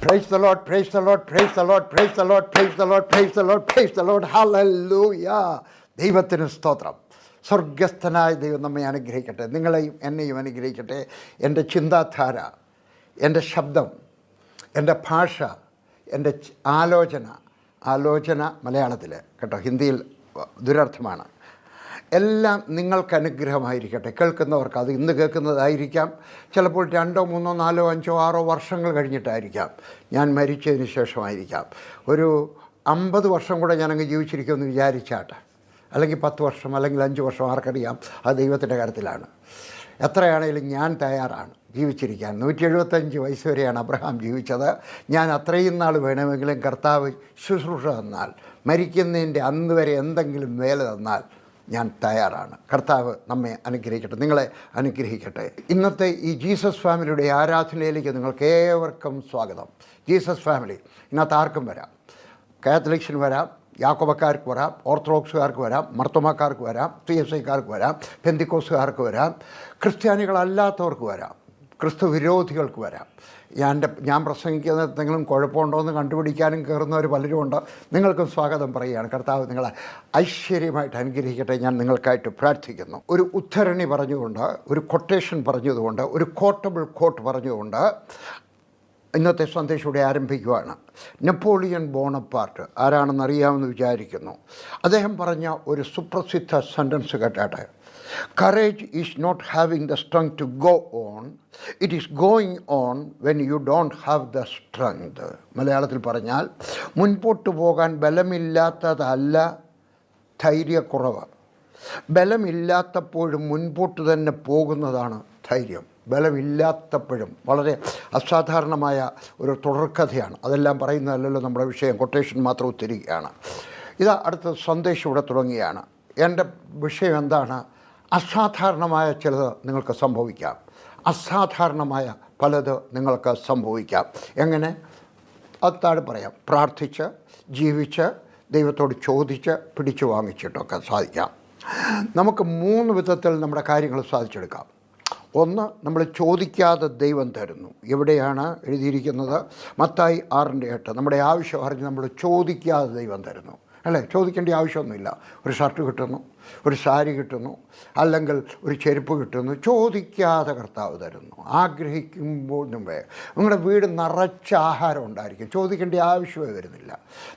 Praise the Lord, praise the Lord, praise the Lord, praise the Lord, praise the Lord, praise the Lord, praise the Lord. Hallelujah. ദൈവത്തിന് സ്തോത്രം. സ്വർഗസ്ഥനായ ദൈവം നമ്മെ അനുഗ്രഹിക്കട്ടെ, നിങ്ങളെയും എന്നെയും അനുഗ്രഹിക്കട്ടെ. എൻ്റെ ചിന്താധാര, എൻ്റെ ശബ്ദം, എൻ്റെ ഭാഷ, എൻ്റെ ആലോചന മലയാളത്തിൽ കേട്ടോ, ഹിന്ദിയിൽ ദുരർത്ഥമാണ്. എല്ലാം നിങ്ങൾക്ക് അനുഗ്രഹമായിരിക്കട്ടെ. കേൾക്കുന്നവർക്ക് അത് ഇന്ന് കേൾക്കുന്നതായിരിക്കാം, ചിലപ്പോൾ 2, 3, 4, 5, 6 വർഷങ്ങൾ കഴിഞ്ഞിട്ടായിരിക്കാം, ഞാൻ മരിച്ചതിന് ശേഷമായിരിക്കാം. ഒരു 50 വർഷം കൂടെ ഞാനങ്ങ് ജീവിച്ചിരിക്കുമെന്ന് വിചാരിച്ചാട്ടെ, അല്ലെങ്കിൽ 10 വർഷം, അല്ലെങ്കിൽ 5 വർഷം, ആർക്കറിയാം. അത് ദൈവത്തിൻ്റെ കാര്യത്തിലാണ്. എത്രയാണേലും ഞാൻ തയ്യാറാണ് ജീവിച്ചിരിക്കാൻ. 175 വയസ്സ് വരെയാണ് അബ്രഹാം ജീവിച്ചത്. ഞാൻ അത്രയും നാൾ വേണമെങ്കിലും കർത്താവ് ശുശ്രൂഷ തന്നാൽ, മരിക്കുന്നതിൻ്റെ അന്ന് വരെ എന്തെങ്കിലും വേല തന്നാൽ ഞാൻ തയ്യാറാണ്. കർത്താവ് നമ്മെ അനുഗ്രഹിക്കട്ടെ, നിങ്ങളെ അനുഗ്രഹിക്കട്ടെ. ഇന്നത്തെ ഈ ജീസസ് ഫാമിലിയുടെ ആരാധനയിലേക്ക് നിങ്ങൾക്ക് ഏവർക്കും സ്വാഗതം. ജീസസ് ഫാമിലി ഇന്നത്തെ ആർക്കും വരാം. കാത്തലിക്സിന് വരാം, യാക്കോബക്കാർക്ക് വരാം, ഓർത്തഡോക്സുകാർക്ക് വരാം, മർത്തോമാക്കാർക്ക് വരാം, CSIക്കാർക്ക് വരാം, പെന്തിക്കോസുകാർക്ക് വരാം, ക്രിസ്ത്യാനികളല്ലാത്തവർക്ക് വരാം, ക്രിസ്തു വിരോധികൾക്ക് വരാം. ഞാൻ പ്രസംഗിക്കുന്നത് എന്തെങ്കിലും കുഴപ്പമുണ്ടോ എന്ന് കണ്ടുപിടിക്കാനും കയറുന്നവർ പലരുമുണ്ട്. നിങ്ങൾക്കും സ്വാഗതം പറയുകയാണ്. കർത്താവ് നിങ്ങളെ ഐശ്വര്യമായിട്ട് അനുഗ്രഹിക്കട്ടെ. ഞാൻ നിങ്ങൾക്കായിട്ട് പ്രാർത്ഥിക്കുന്നു. ഒരു ഉദ്ധരണി പറഞ്ഞുകൊണ്ട്, ഒരു കൊട്ടേഷൻ പറഞ്ഞതുകൊണ്ട്, ഒരു കോട്ടബിൾ കോട്ട് പറഞ്ഞുകൊണ്ട് ഇന്നത്തെ സന്ദേശം ഇവിടെ ആരംഭിക്കുകയാണ്. നെപ്പോളിയൻ ബോണപ്പാർട്ട് ആരാണെന്ന് അറിയാമെന്ന് വിചാരിക്കുന്നു. അദ്ദേഹം പറഞ്ഞ ഒരു സുപ്രസിദ്ധ sentence കേട്ടാട്ടെ. Courage is not having the strength to go on, it is going on when you don't have the strength. മലയാളത്തിൽ പറഞ്ഞാൽ, മുൻപോട്ട് പോകാൻ ബലമില്ലാത്തതല്ല ധൈര്യക്കുറവ്, ബലമില്ലാത്തപ്പോഴും മുൻപോട്ട് തന്നെ പോകുന്നതാണ് ധൈര്യം. ബലമില്ലാത്തപ്പോഴും വളരെ അസാധാരണമായ ഒരു തുടർക്കഥയാണ്. അതെല്ലാം പറയുന്നതല്ലല്ലോ നമ്മുടെ വിഷയം, കൊട്ടേഷൻ മാത്രം ഉദ്ധരിക്കുകയാണ്. ഇതാ അടുത്ത സന്ദേശം ഇവിടെ തുടങ്ങുകയാണ്. എൻ്റെ വിഷയം എന്താണ്? അസാധാരണമായ ചിലത് നിങ്ങൾക്ക് സംഭവിക്കാം, അസാധാരണമായ പലത് നിങ്ങൾക്ക് സംഭവിക്കാം. എങ്ങനെ? അത് താഴെ പറയാം. പ്രാർത്ഥിച്ച്, ജീവിച്ച്, ദൈവത്തോട് ചോദിച്ച്, പിടിച്ചു വാങ്ങിച്ചിട്ടൊക്കെ സാധിക്കാം. നമുക്ക് 3 വിധത്തിൽ നമ്മുടെ കാര്യങ്ങൾ സാധിച്ചെടുക്കാം. ഒന്ന്, നമ്മൾ ചോദിക്കാതെ ദൈവം തരുന്നു. എവിടെയാണ് എഴുതിയിരിക്കുന്നത്? മത്തായി 6:8. നമ്മുടെ ആവശ്യം അറിഞ്ഞ് നമ്മൾ ചോദിക്കാതെ ദൈവം തരുന്നു, അല്ലേ? ചോദിക്കേണ്ട ആവശ്യമൊന്നുമില്ല. ഒരു ഷർട്ട് കിട്ടുന്നു, ഒരു സാരി കിട്ടുന്നു, അല്ലെങ്കിൽ ഒരു ചെരുപ്പ് കിട്ടുന്നു, ചോദിക്കാതെ കർത്താവ് തരുന്നു. ആഗ്രഹിക്കുമ്പോൾ മുമ്പേ നിങ്ങളുടെ വീട് നിറച്ച ആഹാരം ഉണ്ടായിരിക്കും, ചോദിക്കേണ്ട ആവശ്യമേ വരുന്നില്ല.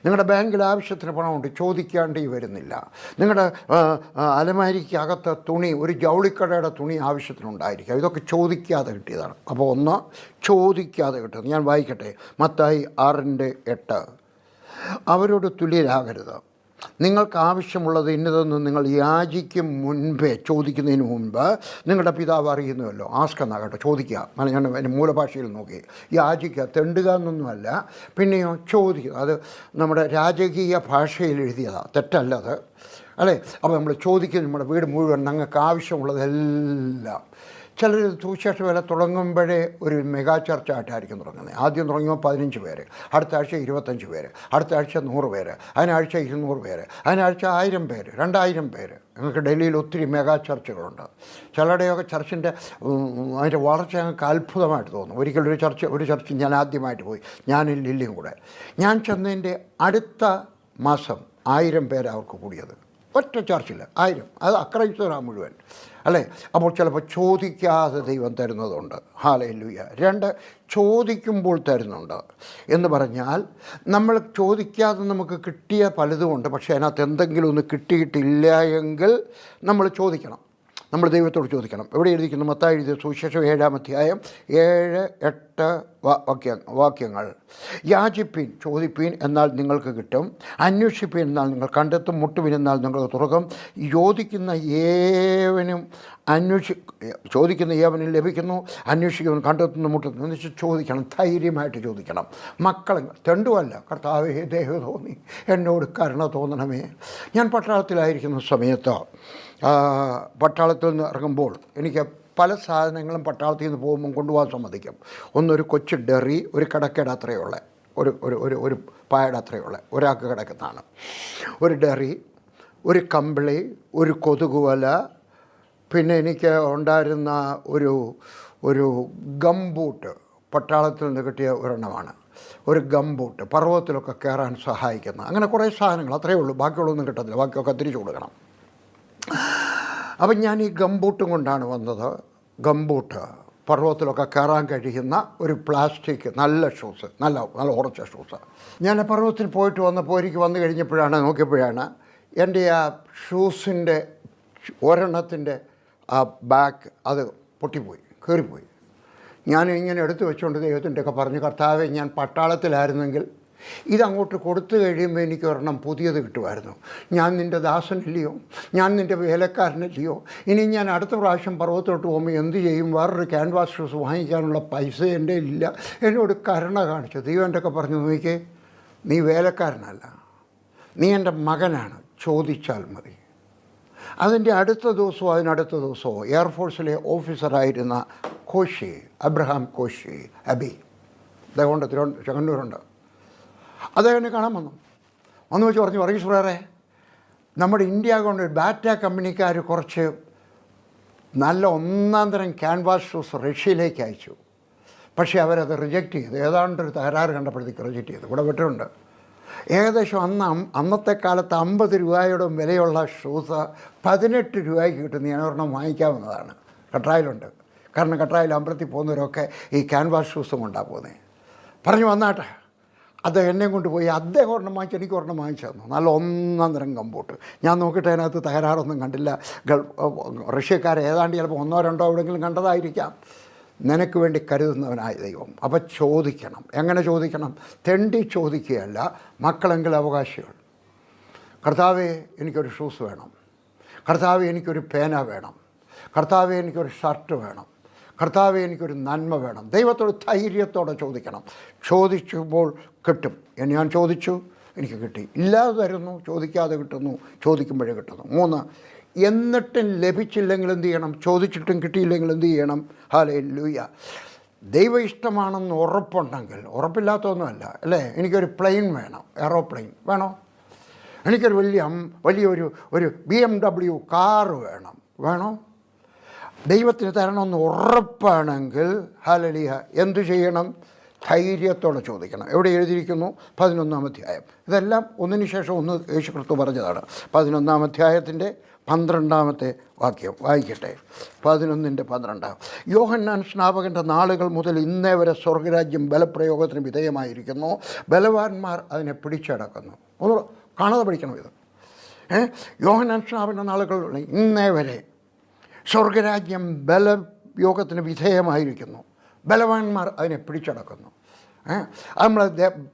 നിങ്ങളുടെ ബാങ്കിൽ ആവശ്യത്തിന് പണമുണ്ട്, ചോദിക്കേണ്ടി വരുന്നില്ല. നിങ്ങളുടെ അലമാരിക്കകത്ത് തുണി, ഒരു ജൗളിക്കടയുടെ തുണി ആവശ്യത്തിനുണ്ടായിരിക്കാം. ഇതൊക്കെ ചോദിക്കാതെ കിട്ടിയതാണ്. അപ്പോൾ ഒന്ന്, ചോദിക്കാതെ കിട്ടുന്നു. ഞാൻ വായിക്കട്ടെ, മത്തായി 6:8. അവരോട് തുല്യരാകരുത്, നിങ്ങൾക്ക് ആവശ്യമുള്ളത് ഇന്നതെന്ന് നിങ്ങൾ യാചിക്കും മുൻപേ, ചോദിക്കുന്നതിന് മുൻപ് നിങ്ങളുടെ പിതാവ് അറിയുന്നുവല്ലോ. ആസ്ക് എന്നാകട്ടെ, ചോദിക്കുക. ഞാൻ എൻ്റെ മൂലഭാഷയിൽ നോക്കി, യാചിക്കുക, തെണ്ടുക എന്നൊന്നുമല്ല. പിന്നെയോ ചോദിക്കുക. അത് നമ്മുടെ രാജകീയ ഭാഷയിൽ എഴുതിയതാണ്, തെറ്റല്ലത്, അല്ലേ? അപ്പോൾ നമ്മൾ ചോദിക്കുക, നമ്മുടെ വീട് മുഴുവൻ ഞങ്ങൾക്ക് ആവശ്യമുള്ളതെല്ലാം. ചിലർ സുവിശേഷ വേല തുടങ്ങുമ്പോഴേ ഒരു മെഗാ ചർച്ച ആയിട്ടായിരിക്കും തുടങ്ങുന്നത്. ആദ്യം തുടങ്ങുമ്പോൾ 15 പേര്, അടുത്ത ആഴ്ച 25 പേര്, അടുത്ത ആഴ്ച 100 പേര്, അതിനാഴ്ച 200 പേര്, അതിനാഴ്ച 1000 പേര്, 2000 പേര്. ഞങ്ങൾക്ക് ഡൽഹിയിൽ ഒത്തിരി മെഗാ ചർച്ചുകളുണ്ട്. ചിലരുടെയൊക്കെ ചർച്ചിൻ്റെ അതിൻ്റെ വളർച്ച ഞങ്ങൾക്ക് അത്ഭുതമായിട്ട് തോന്നും. ഒരു ചർച്ച് ഞാൻ ആദ്യമായിട്ട് പോയി, ഞാനും ലില്ലിയും കൂടെ. ഞാൻ ചെന്നതിൻ്റെ അടുത്ത മാസം 1000 പേര് അവർക്ക് കൂടിയത്. ഒറ്റ ചർച്ചില്ല, 1000. അത് അക്രൈസ്തവരാണ് മുഴുവൻ, അല്ലേ? അപ്പോൾ ചിലപ്പോൾ ചോദിക്കാതെ ദൈവം തരുന്നതുണ്ട്. ഹല്ലേലൂയ. 2, ചോദിക്കുമ്പോൾ തരുന്നുണ്ട് എന്ന് പറഞ്ഞാൽ, നമ്മൾ ചോദിക്കാതെ നമുക്ക് കിട്ടിയ പലതുമുണ്ട്. പക്ഷേ അതിനകത്ത് എന്തെങ്കിലും ഒന്ന് കിട്ടിയിട്ടില്ല എങ്കിൽ നമ്മൾ ചോദിക്കണം, നമ്മൾ ദൈവത്തോട് ചോദിക്കണം. എവിടെ എഴുതിക്കുന്നു? മത്തായി എഴുതിയ സുവിശേഷം 7-ാം അധ്യായം 7, 8 വാക്യങ്ങൾ. യാചിപ്പീൻ, ചോദിപ്പീൻ, എന്നാൽ നിങ്ങൾക്ക് കിട്ടും. അന്വേഷിപ്പീൻ, എന്നാൽ നിങ്ങൾ കണ്ടെത്തും. മുട്ടുവിൻ, എന്നാൽ നിങ്ങൾക്ക് തുറക്കും. ചോദിക്കുന്ന ഏവനും ലഭിക്കുന്നു, അന്വേഷിക്കുന്നവൻ കണ്ടെത്തുന്നു, മുട്ടുന്നു. എന്ന് വെച്ചാൽ ചോദിക്കണം, ധൈര്യമായിട്ട് ചോദിക്കണം. മക്കൾ തെണ്ടുവല്ല, കർത്താവേ ദയവ് തോന്നി എന്നോട് കരുണ തോന്നണമേ. ഞാൻ പട്ടാളത്തിലായിരിക്കുന്ന സമയത്ത്, പട്ടാളത്തിൽ നിന്ന് ഇറങ്ങുമ്പോൾ എനിക്ക് പല സാധനങ്ങളും പട്ടാളത്തിൽ നിന്ന് പോകുമ്പം കൊണ്ടുപോകാൻ സമ്മതിക്കും. ഒന്നൊരു കൊച്ചു ഡെറി, ഒരു കിടക്കയുടെ അത്രയുള്ള, ഒരു പായയുടെ അത്രയുള്ള, ഒരാൾക്ക് കിടക്കുന്നതാണ്. ഒരു ഡെറി, ഒരു കമ്പിളി, ഒരു കൊതുകുവല, പിന്നെ എനിക്ക് ഉണ്ടായിരുന്ന ഒരു ഗംബൂട്ട് പട്ടാളത്തിൽ നിന്ന് കിട്ടിയ ഒരെണ്ണമാണ്. ഒരു ഗംബൂട്ട്, പർവ്വതത്തിലൊക്കെ കയറാൻ സഹായിക്കുന്ന, അങ്ങനെ കുറേ സാധനങ്ങൾ, അത്രയേ ഉള്ളൂ. ബാക്കിയുള്ളൊന്നും കിട്ടത്തില്ല, ബാക്കിയൊക്കെ തിരിച്ചു കൊടുക്കണം. അപ്പം ഞാൻ ഈ ഗംബൂട്ടും കൊണ്ടാണ് വന്നത്. ഗംബൂട്ട് പർവ്വതത്തിലൊക്കെ കയറാൻ കഴിയുന്ന ഒരു പ്ലാസ്റ്റിക് നല്ല ഷൂസ്, നല്ല ഉറച്ച ഷൂസ്. ഞാൻ പർവ്വതത്തിൽ പോയിട്ട് വന്നപ്പോൾ എനിക്ക് വന്നു കഴിഞ്ഞപ്പോഴാണ് നോക്കിയപ്പോഴാണ് എൻ്റെ ആ ഷൂസിൻ്റെ ഒരെണ്ണത്തിൻ്റെ ആ ബാക്ക് അത് പൊട്ടിപ്പോയി, കയറിപ്പോയി. ഞാൻ ഇങ്ങനെ എടുത്തു വെച്ചുകൊണ്ട് ദൈവത്തിൻ്റെയൊക്കെ പറഞ്ഞു, കർത്താവെ, ഞാൻ പട്ടാളത്തിലായിരുന്നെങ്കിൽ ഇതങ്ങോട്ട് കൊടുത്തു കഴിയുമ്പോൾ എനിക്ക് ഒരെണ്ണം പുതിയത് കിട്ടുമായിരുന്നു. ഞാൻ നിൻ്റെ ദാസനല്ലയോ, ഞാൻ നിൻ്റെ വേലക്കാരനല്ലയോ, ഇനി ഞാൻ അടുത്ത പ്രാവശ്യം പർവ്വതത്തോട്ട് പോകുമ്പോൾ എന്ത് ചെയ്യും? വേറൊരു ക്യാൻവാസ് ഷൂസ് വാങ്ങിക്കാനുള്ള പൈസ എൻ്റെ ഇല്ല. എന്നോട് കരുണ കാണിച്ചു. ദൈവം എൻ്റെ പറഞ്ഞു, നോക്കിക്കേ, നീ വേലക്കാരനല്ല, നീ എൻ്റെ മകനാണ്, ചോദിച്ചാൽ മതി. അതിൻ്റെ അടുത്ത ദിവസമോ അതിനടുത്ത ദിവസമോ എയർഫോഴ്സിലെ ഓഫീസറായിരുന്ന കോശി, അബ്രഹാം കോശി അബി, അദ്ദേഹമുണ്ട്, ചെങ്ങന്നൂരുണ്ട്, അദ്ദേഹം എന്നെ കാണാൻ വന്നു വെച്ച് പറഞ്ഞു, വർഗീസ് ബ്രദറെ, നമ്മുടെ ഇന്ത്യ കൊണ്ട് ബാറ്റ കമ്പനിക്കാർ കുറച്ച് നല്ല ഒന്നാം തരം ക്യാൻവാസ് ഷൂസ് റഷ്യയിലേക്ക് അയച്ചു. പക്ഷേ അവരത് റിജക്റ്റ് ചെയ്തു. ഏതാണ്ടൊരു തകരാറ് കണ്ടപ്പോഴത്തേക്ക് റിജക്റ്റ് ചെയ്തു. ഇവിടെ വിട്ടിട്ടുണ്ട്. ഏകദേശം അന്നത്തെ കാലത്ത് 50 രൂപയുടെ വിലയുള്ള ഷൂസ് 18 രൂപയ്ക്ക് കിട്ടുന്ന ഒരെണ്ണം വാങ്ങിക്കാവുന്നതാണ്. കട്രായിലുണ്ട്. കാരണം കട്രായിൽ അമ്പലത്തിൽ പോകുന്നവരൊക്കെ ഈ ക്യാൻവാസ് ഷൂസും കൊണ്ടാണ് പോകുന്നത്. പറഞ്ഞു വന്നാട്ടെ. അത് എന്നെ കൊണ്ടുപോയി അദ്ദേഹം ഒരെണ്ണം വാങ്ങിച്ച് എനിക്ക് ഒരെണ്ണം വാങ്ങിച്ചു തന്നു. നല്ല ഒന്നാം തരം ഗംബൂട്ട്. ഞാൻ നോക്കിയിട്ട് അതിനകത്ത് തകരാറൊന്നും കണ്ടില്ല. റഷ്യക്കാരെ ഏതാണ്ട് ചിലപ്പോൾ 1-2 എവിടെയെങ്കിലും കണ്ടതായിരിക്കാം. നിനക്ക് വേണ്ടി കരുതുന്നവനായ ദൈവം. അപ്പം ചോദിക്കണം. എങ്ങനെ ചോദിക്കണം? തെണ്ടി ചോദിക്കുകയല്ല, മക്കളെങ്കിൽ അവകാശികൾ. കർത്താവേ, എനിക്കൊരു ഷൂസ് വേണം. കർത്താവേ, എനിക്കൊരു പേന വേണം. കർത്താവേ, എനിക്കൊരു ഷർട്ട് വേണം. കർത്താവേ, എനിക്കൊരു നന്മ വേണം. ദൈവത്തോട് ധൈര്യത്തോടെ ചോദിക്കണം. ചോദിക്കുമ്പോൾ കിട്ടും. ഞാൻ ചോദിച്ചു, എനിക്ക് കിട്ടി. ഇല്ലാതെ തരുന്നു, ചോദിക്കാതെ കിട്ടുന്നു, ചോദിക്കുമ്പോഴേ കിട്ടുന്നു. 3, എന്നിട്ടും ലഭിച്ചില്ലെങ്കിൽ എന്ത് ചെയ്യണം? ചോദിച്ചിട്ടും കിട്ടിയില്ലെങ്കിൽ എന്ത് ചെയ്യണം? ഹല്ലേലൂയ. ദൈവ ഇഷ്ടമാണെന്ന് ഉറപ്പുണ്ടെങ്കിൽ, ഉറപ്പില്ലാത്തൊന്നുമല്ല അല്ലേ, എനിക്കൊരു പ്ലെയിൻ വേണം, എയറോപ്ലെയിൻ വേണോ? എനിക്കൊരു വലിയൊരു BMW കാറ് വേണോ? ദൈവത്തിന് തരണമെന്ന് ഉറപ്പാണെങ്കിൽ ഹല്ലേലൂയ എന്തു ചെയ്യണം? ധൈര്യത്തോടെ ചോദിക്കണം. എവിടെ എഴുതിയിരിക്കുന്നു? 11-ാം അധ്യായം. ഇതെല്ലാം ഒന്നിനു ശേഷം ഒന്ന് യേശു ക്രിസ്തു പറഞ്ഞതാണ്. 11-ാം അധ്യായത്തിൻ്റെ 12-ാമത്തെ വാക്യം വായിക്കട്ടെ. 11:12. യോഹന്നാൻ സ്നാപകൻ്റെ നാളുകൾ മുതൽ ഇന്നേ വരെ സ്വർഗരാജ്യം ബലപ്രയോഗത്തിന് വിധേയമായിരിക്കുന്നു. ബലവാന്മാർ അതിനെ പിടിച്ചടക്കുന്നു. ഒന്ന് കാണാതെ പഠിക്കണം ഇത്. യോഹന്നാൻ സ്നാപകൻ്റെ നാളുകൾ ഇന്നേ വരെ സ്വർഗരാജ്യം ബലയോഗത്തിന് വിധേയമായിരിക്കുന്നു. ബലവാന്മാർ അതിനെ പിടിച്ചടക്കുന്നു. നമ്മൾ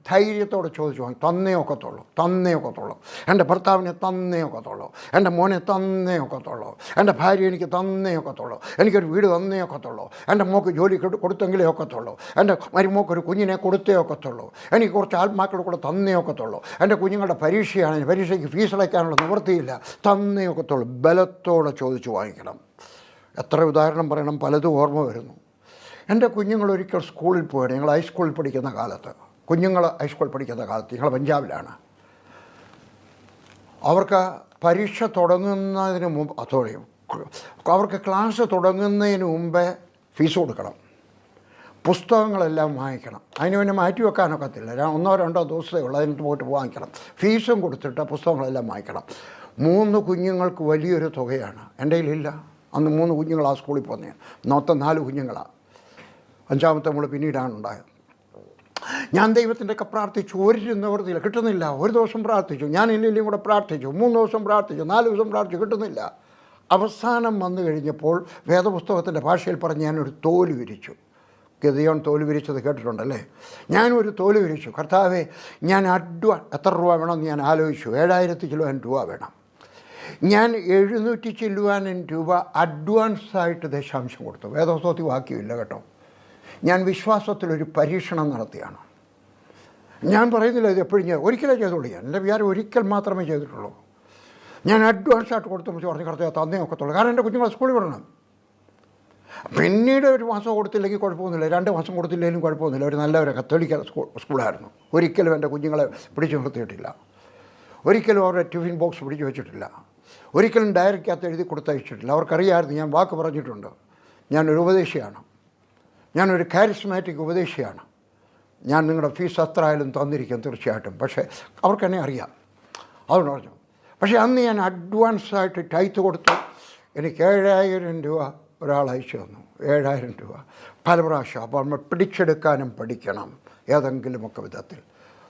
ധൈര്യത്തോടെ ചോദിച്ചു വാങ്ങി തന്നേ ഒക്കത്തുള്ളൂ. എൻ്റെ ഭർത്താവിനെ തന്നേ ഒക്കത്തുള്ളൂ. എൻ്റെ മോനെ തന്നേ ഒക്കത്തുള്ളൂ. എൻ്റെ ഭാര്യ എനിക്ക് തന്നേ ഒക്കത്തുള്ളൂ. എനിക്കൊരു വീട് തന്നേ ഒക്കത്തുള്ളൂ. എൻ്റെ മോക്ക് ജോലി കൊടുത്തെങ്കിലേ ഒക്കത്തുള്ളൂ. എൻ്റെ മരുമോക്കൊരു കുഞ്ഞിനെ കൊടുത്തേ ഒക്കത്തുള്ളൂ. എനിക്ക് കുറച്ച് ആത്മാക്കളുടെ കൂടെ തന്നേ ഒക്കത്തുള്ളൂ. എൻ്റെ കുഞ്ഞുങ്ങളുടെ പരീക്ഷയാണ്, പരീക്ഷയ്ക്ക് ഫീസ് അടയ്ക്കാനുള്ള നിവൃത്തിയില്ല, തന്നേ ഒക്കത്തുള്ളൂ. ബലത്തോടെ ചോദിച്ചു വാങ്ങിക്കണം. എത്ര ഉദാഹരണം പറയണം, പലതും ഓർമ്മ വരുന്നു. എൻ്റെ കുഞ്ഞുങ്ങൾ ഒരിക്കൽ സ്കൂളിൽ പോയിട്ട്, ഞങ്ങൾ ഹൈസ്കൂളിൽ പഠിക്കുന്ന കാലത്ത്, ഞങ്ങൾ പഞ്ചാബിലാണ്. അവർക്ക് പരീക്ഷ തുടങ്ങുന്നതിന് മുമ്പ് അവർക്ക് ക്ലാസ് തുടങ്ങുന്നതിന് മുമ്പേ ഫീസ് കൊടുക്കണം, പുസ്തകങ്ങളെല്ലാം വാങ്ങിക്കണം. അതിന് വേണ്ടി മാറ്റി വെക്കാനൊക്കത്തില്ല. 1-2 ദിവസമേ ഉള്ളൂ, അതിന് പോയിട്ട് വാങ്ങിക്കണം. ഫീസും കൊടുത്തിട്ട് പുസ്തകങ്ങളെല്ലാം വാങ്ങിക്കണം. 3 കുഞ്ഞുങ്ങൾക്ക് വലിയൊരു തുകയാണ്. എൻ്റെ കയ്യിലില്ല. അന്ന് 3 കുഞ്ഞുങ്ങൾ ആ സ്കൂളിൽ പോകുന്നത്. മൊത്തം 4 കുഞ്ഞുങ്ങളാണ്. 5ാമത്തെ നമ്മൾ പിന്നീടാണ് ഉണ്ടായത്. ഞാൻ ദൈവത്തിൻ്റെയൊക്കെ പ്രാർത്ഥിച്ചു, ഒരു നിവൃത്തിയില്ല, കിട്ടുന്നില്ല. ഒരു ദിവസം പ്രാർത്ഥിച്ചു, ഞാൻ ഇല്ലെങ്കിലും കൂടെ പ്രാർത്ഥിച്ചു, 3 ദിവസം പ്രാർത്ഥിച്ചു, 4 ദിവസം പ്രാർത്ഥിച്ചു, കിട്ടുന്നില്ല. അവസാനം വന്നു കഴിഞ്ഞപ്പോൾ വേദപുസ്തകത്തിൻ്റെ ഭാഷയിൽ പറഞ്ഞ് ഞാനൊരു തോല് വിരിച്ചു. ഗിദെയോൻ തോല് വിരിച്ചത് കേട്ടിട്ടുണ്ടല്ലേ? ഞാനൊരു തോല് വിരിച്ചു. കർത്താവേ, ഞാൻ എത്ര രൂപ വേണമെന്ന് ഞാൻ ആലോചിച്ചു. 7000 ചില്ലുവാൻ രൂപ വേണം. ഞാൻ 700 ചില്ലുവാനും രൂപ അഡ്വാൻസായിട്ട് ദശാംശം കൊടുത്തു. വേദപുസ്തകത്തിൽ വാക്യമില്ല കേട്ടോ. ഞാൻ വിശ്വാസത്തിലൊരു പരീക്ഷണം നടത്തിയാണ്. ഞാൻ പറയുന്നില്ല ഇത് എപ്പോഴും ഒരിക്കലേ ചെയ്തുള്ളൂ. എൻ്റെ വിചാരം ഒരിക്കൽ മാത്രമേ ചെയ്തിട്ടുള്ളൂ. ഞാൻ അഡ്വാൻസായിട്ട് കൊടുത്തപ്പോൾ പറഞ്ഞു, കർത്താവേ തന്നേ ഒക്കത്തുള്ളൂ. കാരണം എൻ്റെ കുഞ്ഞുങ്ങളെ സ്കൂളിൽ വിടണം. പിന്നീട് 1 മാസം കൊടുത്തില്ലെങ്കിൽ കുഴപ്പമൊന്നുമില്ല, 2 മാസം കൊടുത്തില്ലെങ്കിലും കുഴപ്പമൊന്നുമില്ല. ഒരു നല്ലൊരു കത്തോലിക്ക സ്കൂളായിരുന്നു. ഒരിക്കലും എൻ്റെ കുഞ്ഞുങ്ങളെ പിടിച്ചു നിർത്തിയിട്ടില്ല. ഒരിക്കലും അവരുടെ ടിഫിൻ ബോക്സ് പിടിച്ചു വെച്ചിട്ടില്ല. ഒരിക്കലും ഡയറിക്കകത്ത് എഴുതി കൊടുത്തയച്ചിട്ടില്ല. അവർക്കറിയാമായിരുന്നു ഞാൻ വാക്ക് പറഞ്ഞിട്ടുണ്ട്. ഞാനൊരു ഉപദേശിയാണ്, ഞാനൊരു കാരിസ്മാറ്റിക് ഉപദേശിയാണ്. ഞാൻ നിങ്ങളുടെ ഫീസ് എത്ര ആയാലും തന്നിരിക്കും തീർച്ചയായിട്ടും, പക്ഷേ അവർക്കെന്നെ അറിയാം. അതുകൊണ്ട് പറഞ്ഞു. പക്ഷേ അന്ന് ഞാൻ അഡ്വാൻസായിട്ട് ടൈത്ത് കൊടുത്തു. എനിക്ക് 7,000 രൂപ ഒരാൾ അയച്ചു തന്നു. 7,000 രൂപ പല പ്രാവശ്യം. അപ്പോൾ നമ്മൾ പിടിച്ചെടുക്കാനും പഠിക്കണം ഏതെങ്കിലുമൊക്കെ വിധത്തിൽ.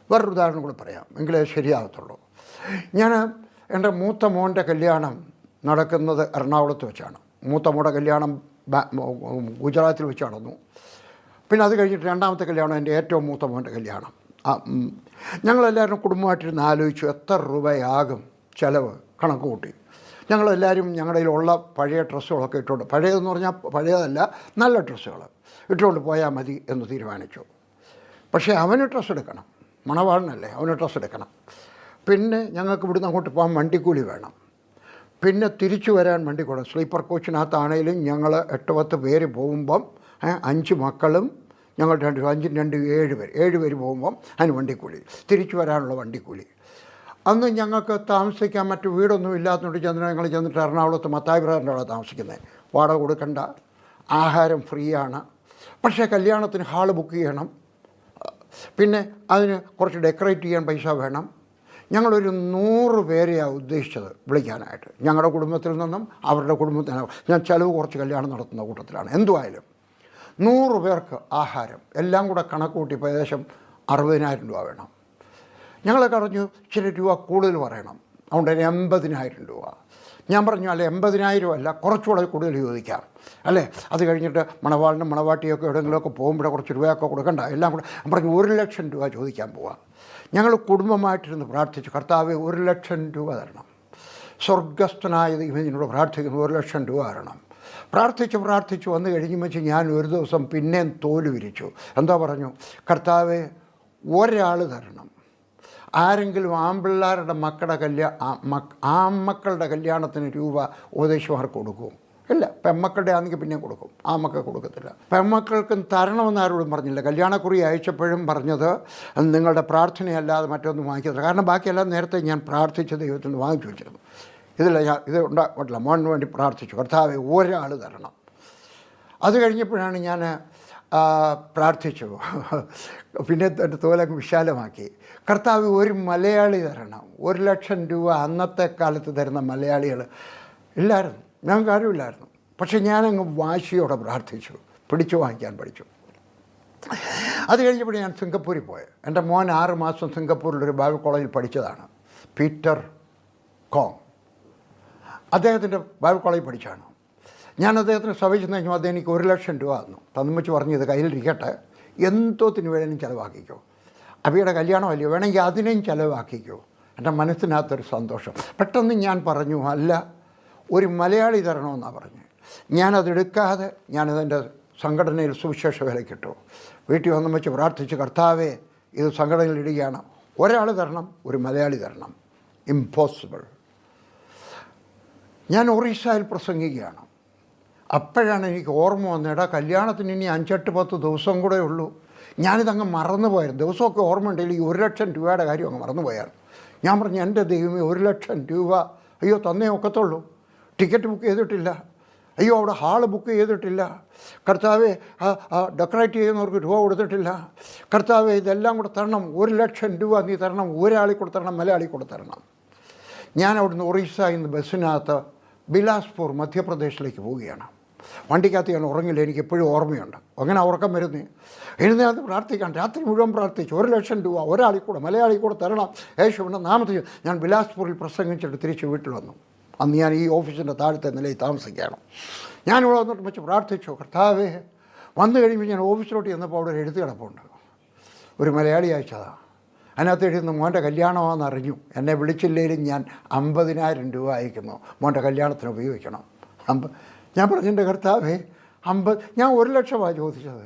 വേറൊരു ഉദാഹരണം കൂടി പറയാം, എങ്കിലേ ശരിയാകത്തുള്ളൂ. ഞാൻ എൻ്റെ മൂത്ത മോൻ്റെ കല്യാണം നടക്കുന്നത് എറണാകുളത്ത് വെച്ചാണ്. മൂത്ത മോൻ്റെ കല്യാണം ഗുജറാത്തിൽ വെച്ച് നടന്നു. പിന്നെ അത് കഴിഞ്ഞിട്ട് രണ്ടാമത്തെ കല്യാണം എൻ്റെ ഏറ്റവും മൂത്ത മോൻ്റെ കല്യാണം. ഞങ്ങളെല്ലാവരും കുടുംബമായിട്ടിരുന്ന് ആലോചിച്ചു എത്ര രൂപയാകും ചിലവ്, കണക്ക് കൂട്ടി. ഞങ്ങളെല്ലാവരും ഞങ്ങളുടെ കയ്യിലുള്ള പഴയ ഡ്രസ്സുകളൊക്കെ ഇട്ടുകൊണ്ട്, പഴയതെന്ന് പറഞ്ഞാൽ പഴയതല്ല, നല്ല ഡ്രസ്സുകൾ ഇട്ടുകൊണ്ട് പോയാൽ മതി എന്ന് തീരുമാനിച്ചു. പക്ഷേ അവന് ഡ്രസ്സ് എടുക്കണം, മണവാളനല്ലേ, അവന് ഡ്രസ്സ് എടുക്കണം. പിന്നെ ഞങ്ങൾക്ക് ഇവിടുന്ന് അങ്ങോട്ട് പോകാൻ വണ്ടിക്കൂലി വേണം. പിന്നെ തിരിച്ചു വരാൻ വണ്ടി കൊടുക്കും. സ്ലീപ്പർ കോച്ചിനകത്താണേലും ഞങ്ങൾ 8-10 പേര് പോകുമ്പം 5 മക്കളും ഞങ്ങൾ 7 പേര് പോകുമ്പം അതിന് വണ്ടിക്കൂലി, തിരിച്ചു വരാനുള്ള വണ്ടിക്കൂലി. അന്ന് ഞങ്ങൾക്ക് താമസിക്കാൻ മറ്റു വീടൊന്നും ഇല്ലാത്തതുകൊണ്ട് ഞങ്ങൾ ചെന്നിട്ട് എറണാകുളത്ത് മത്തായി ബ്രദറിൻ്റെ അവിടെ താമസിക്കുന്നത്. വാടക കൊടുക്കണ്ട, ആഹാരം ഫ്രീ ആണ്. പക്ഷേ കല്യാണത്തിന് ഹാള് ബുക്ക് ചെയ്യണം, പിന്നെ അതിന് കുറച്ച് ഡെക്കറേറ്റ് ചെയ്യാൻ പൈസ വേണം. ഞങ്ങളൊരു 100 പേരെയാണ് ഉദ്ദേശിച്ചത് വിളിക്കാനായിട്ട്. ഞങ്ങളുടെ കുടുംബത്തിൽ നിന്നും അവരുടെ കുടുംബത്തിന് ഞാൻ ചിലവ് കുറച്ച് കല്യാണം നടത്തുന്ന കൂട്ടത്തിലാണ്. എന്തുമായാലും 100 പേർക്ക് ആഹാരം എല്ലാം കൂടെ കണക്ക് കൂട്ടിയപ്പോൾ ഏകദേശം 60,000 രൂപ വേണം. ഞങ്ങളെ പറഞ്ഞു ഇച്ചിരി രൂപ കൂടുതൽ പറയണം, അതുകൊണ്ട് 80,000 രൂപ. ഞാൻ പറഞ്ഞു അല്ലേ 80,000 അല്ല, കുറച്ചുകൂടെ കൂടുതൽ ചോദിക്കാം അല്ലേ. അത് കഴിഞ്ഞിട്ട് മണവാളിനും മണവാട്ടിയൊക്കെ എവിടെയെങ്കിലുമൊക്കെ പോകുമ്പോൾ കുറച്ച് രൂപയൊക്കെ കൊടുക്കണ്ട, എല്ലാം കൂടെ. പറഞ്ഞു 1,00,000 രൂപ ചോദിക്കാൻ പോവാം. ഞങ്ങൾ കുടുംബമായിട്ടിരുന്ന് പ്രാർത്ഥിച്ചു, കർത്താവെ 1,00,000 രൂപ തരണം. സ്വർഗസ്ഥനായ ദൈവത്തിനോട് പ്രാർത്ഥിക്കുന്നു, 1,00,000 രൂപ തരണം. പ്രാർത്ഥിച്ചു വന്നു കഴിഞ്ഞുമ്പോൾ ഞാൻ ഒരു ദിവസം പിന്നെയും തോല് വിരിച്ചു. എന്താ പറഞ്ഞു, കർത്താവെ ഒരാൾ തരണം. ആരെങ്കിലും ആൺപിള്ളേരുടെ ആൺമക്കളുടെ കല്യാണത്തിന് രൂപ ഉപദേശമാർക്ക് കൊടുക്കും? ഇല്ല. പെൺമക്കളുടെ ആണെങ്കിൽ പിന്നെയും കൊടുക്കും, ആൺമക്കൾ കൊടുക്കത്തില്ല. പെൺമക്കൾക്കും തരണമെന്ന് ആരോടും പറഞ്ഞില്ല. കല്യാണക്കുറി അയച്ചപ്പോഴും പറഞ്ഞത് നിങ്ങളുടെ പ്രാർത്ഥനയല്ലാതെ മറ്റൊന്നും വാങ്ങിക്കത്തില്ല. കാരണം ബാക്കിയെല്ലാം നേരത്തെ ഞാൻ പ്രാർത്ഥിച്ച ദൈവത്തിന് വാങ്ങിച്ചു വെച്ചിരുന്നു. ഇത് ഉണ്ടാകില്ല, മോന് വേണ്ടി പ്രാർത്ഥിച്ചു, കർത്താവെ ഒരാൾ തരണം. അത് കഴിഞ്ഞപ്പോഴാണ് ഞാൻ പ്രാർത്ഥിച്ചു. പിന്നെ എൻ്റെ തോലൊക്കെ വിശാലമാക്കി, കർത്താവ് ഒരു മലയാളി തരണം. 1,00,000 രൂപ അന്നത്തെ കാലത്ത് തരുന്ന മലയാളികൾ ഇല്ലായിരുന്നു, ഞങ്ങൾക്ക് ആരുമില്ലായിരുന്നു. പക്ഷേ ഞാനങ്ങ് വാശിയോടെ പ്രാർത്ഥിച്ചു, പിടിച്ചു വാങ്ങിക്കാൻ പഠിച്ചു. അത് കഴിഞ്ഞപ്പോൾ ഞാൻ സിംഗപ്പൂരിൽ പോയി. എൻ്റെ മോൻ 6 മാസം സിംഗപ്പൂരിലൊരു ബൈബിൾ കോളേജിൽ പഠിച്ചതാണ്, പീറ്റർ കോങ്. അദ്ദേഹത്തിൻ്റെ ബൈബിൾ കോളേജിൽ പഠിച്ചാണ്. ഞാൻ അദ്ദേഹത്തിന് സഭയിൽ ചെന്ന് കഴിഞ്ഞാൽ അദ്ദേഹം എനിക്ക് 1,00,000 രൂപ തന്നു. തന്നുവെച്ച് പറഞ്ഞു, ഇത് കയ്യിലിരിക്കട്ടെ, എന്തോത്തിന് വേണമെങ്കിലും ചിലവാക്കിക്കോ, അബിയുടെ കല്യാണമല്ലയോ, വേണമെങ്കിൽ അതിനെയും ചിലവാക്കിക്കോ. എൻ്റെ മനസ്സിനകത്തൊരു സന്തോഷം. പെട്ടെന്ന് ഞാൻ പറഞ്ഞു, അല്ല, ഒരു മലയാളി തരണമെന്നാണ് പറഞ്ഞു. ഞാനതെടുക്കാതെ ഞാനതെൻ്റെ സംഘടനയിൽ സുവിശേഷ വിലക്കിട്ടു. വീട്ടിൽ വന്നു വെച്ച് പ്രാർത്ഥിച്ച്, കർത്താവെ ഇത് സംഘടനയിൽ ഇടുകയാണ്, ഒരാൾ തരണം, ഒരു മലയാളി തരണം. ഇമ്പോസിബിൾ. ഞാൻ ഒറീസയിൽ പ്രസംഗിക്കുകയാണ്. അപ്പോഴാണ് എനിക്ക് ഓർമ്മ വന്നേടാ, കല്യാണത്തിന് ഇനി 5-8-10 ദിവസം കൂടെ ഉള്ളൂ. ഞാനിതങ്ങ് മറന്നുപോയായിരുന്നു. ദിവസമൊക്കെ ഓർമ്മ ഉണ്ടെങ്കിൽ ഈ 1,00,000 രൂപയുടെ കാര്യം അങ്ങ് മറന്നുപോയാൽ. ഞാൻ പറഞ്ഞു, എൻ്റെ ദൈവമേ 1,00,000 രൂപ, അയ്യോ തന്നേ ഒക്കത്തുള്ളൂ. ടിക്കറ്റ് ബുക്ക് ചെയ്തിട്ടില്ല, അയ്യോ അവിടെ ഹാള് ബുക്ക് ചെയ്തിട്ടില്ല, കർത്താവെ ഡെക്കറേറ്റ് ചെയ്യുന്നവർക്ക് രൂപ കൊടുത്തിട്ടില്ല, കർത്താവെ ഇതെല്ലാം കൂടെ തരണം, 1,00,000 രൂപ നീ തരണം, ഒരാളിൽ കൂടെ തരണം, മലയാളി കൂടെ തരണം. ഞാൻ അവിടുന്ന് ഒറീസയിൽ നിന്ന് ബസ്സിനകത്ത് ബിലാസ്പൂർ മധ്യപ്രദേശിലേക്ക് പോവുകയാണ്. വണ്ടിക്കകത്ത് ഞാൻ ഉറങ്ങില്ല, എനിക്ക് എപ്പോഴും ഓർമ്മയുണ്ട്. അങ്ങനെ ഉറക്കം വരുന്നേ എഴുന്നേറ്റ് പ്രാർത്ഥിക്കാൻ രാത്രി മുഴുവൻ പ്രാർത്ഥിച്ചു. 1,00,000 രൂപ ഒരാളിൽ കൂടെ മലയാളി കൂടെ തരണം യേശുവിൻ്റെ നാമത്തിൽ. ഞാൻ ബിലാസ്പൂരിൽ പ്രസംഗിച്ചിട്ട് തിരിച്ച് വീട്ടിൽ വന്നു. അന്ന് ഞാൻ ഈ ഓഫീസിൻ്റെ താഴത്തെ നിലയിൽ താമസിക്കുകയാണ്. ഞാനിവിടെ വന്നിട്ട് വെച്ച് പ്രാർത്ഥിച്ചു, കർത്താവേ. വന്നു കഴിയുമ്പോൾ ഞാൻ ഓഫീസിലോട്ട് ചെന്നപ്പോൾ അവിടെ ഒരു എഴുത്ത് കിടപ്പുണ്ട്, ഒരു മലയാളി അയച്ചതാണ്. അതിനകത്ത് എഴുതുന്നു, മോൻ്റെ കല്യാണമാണെന്ന് അറിഞ്ഞു, എന്നെ വിളിച്ചില്ലെങ്കിലും ഞാൻ 50,000 രൂപ അയക്കുന്നു, മോൻ്റെ കല്യാണത്തിന് ഉപയോഗിക്കണം. ഞാൻ പറഞ്ഞു, എൻ്റെ കർത്താവേ 50, ഞാൻ 1,00,000 ചോദിച്ചത്,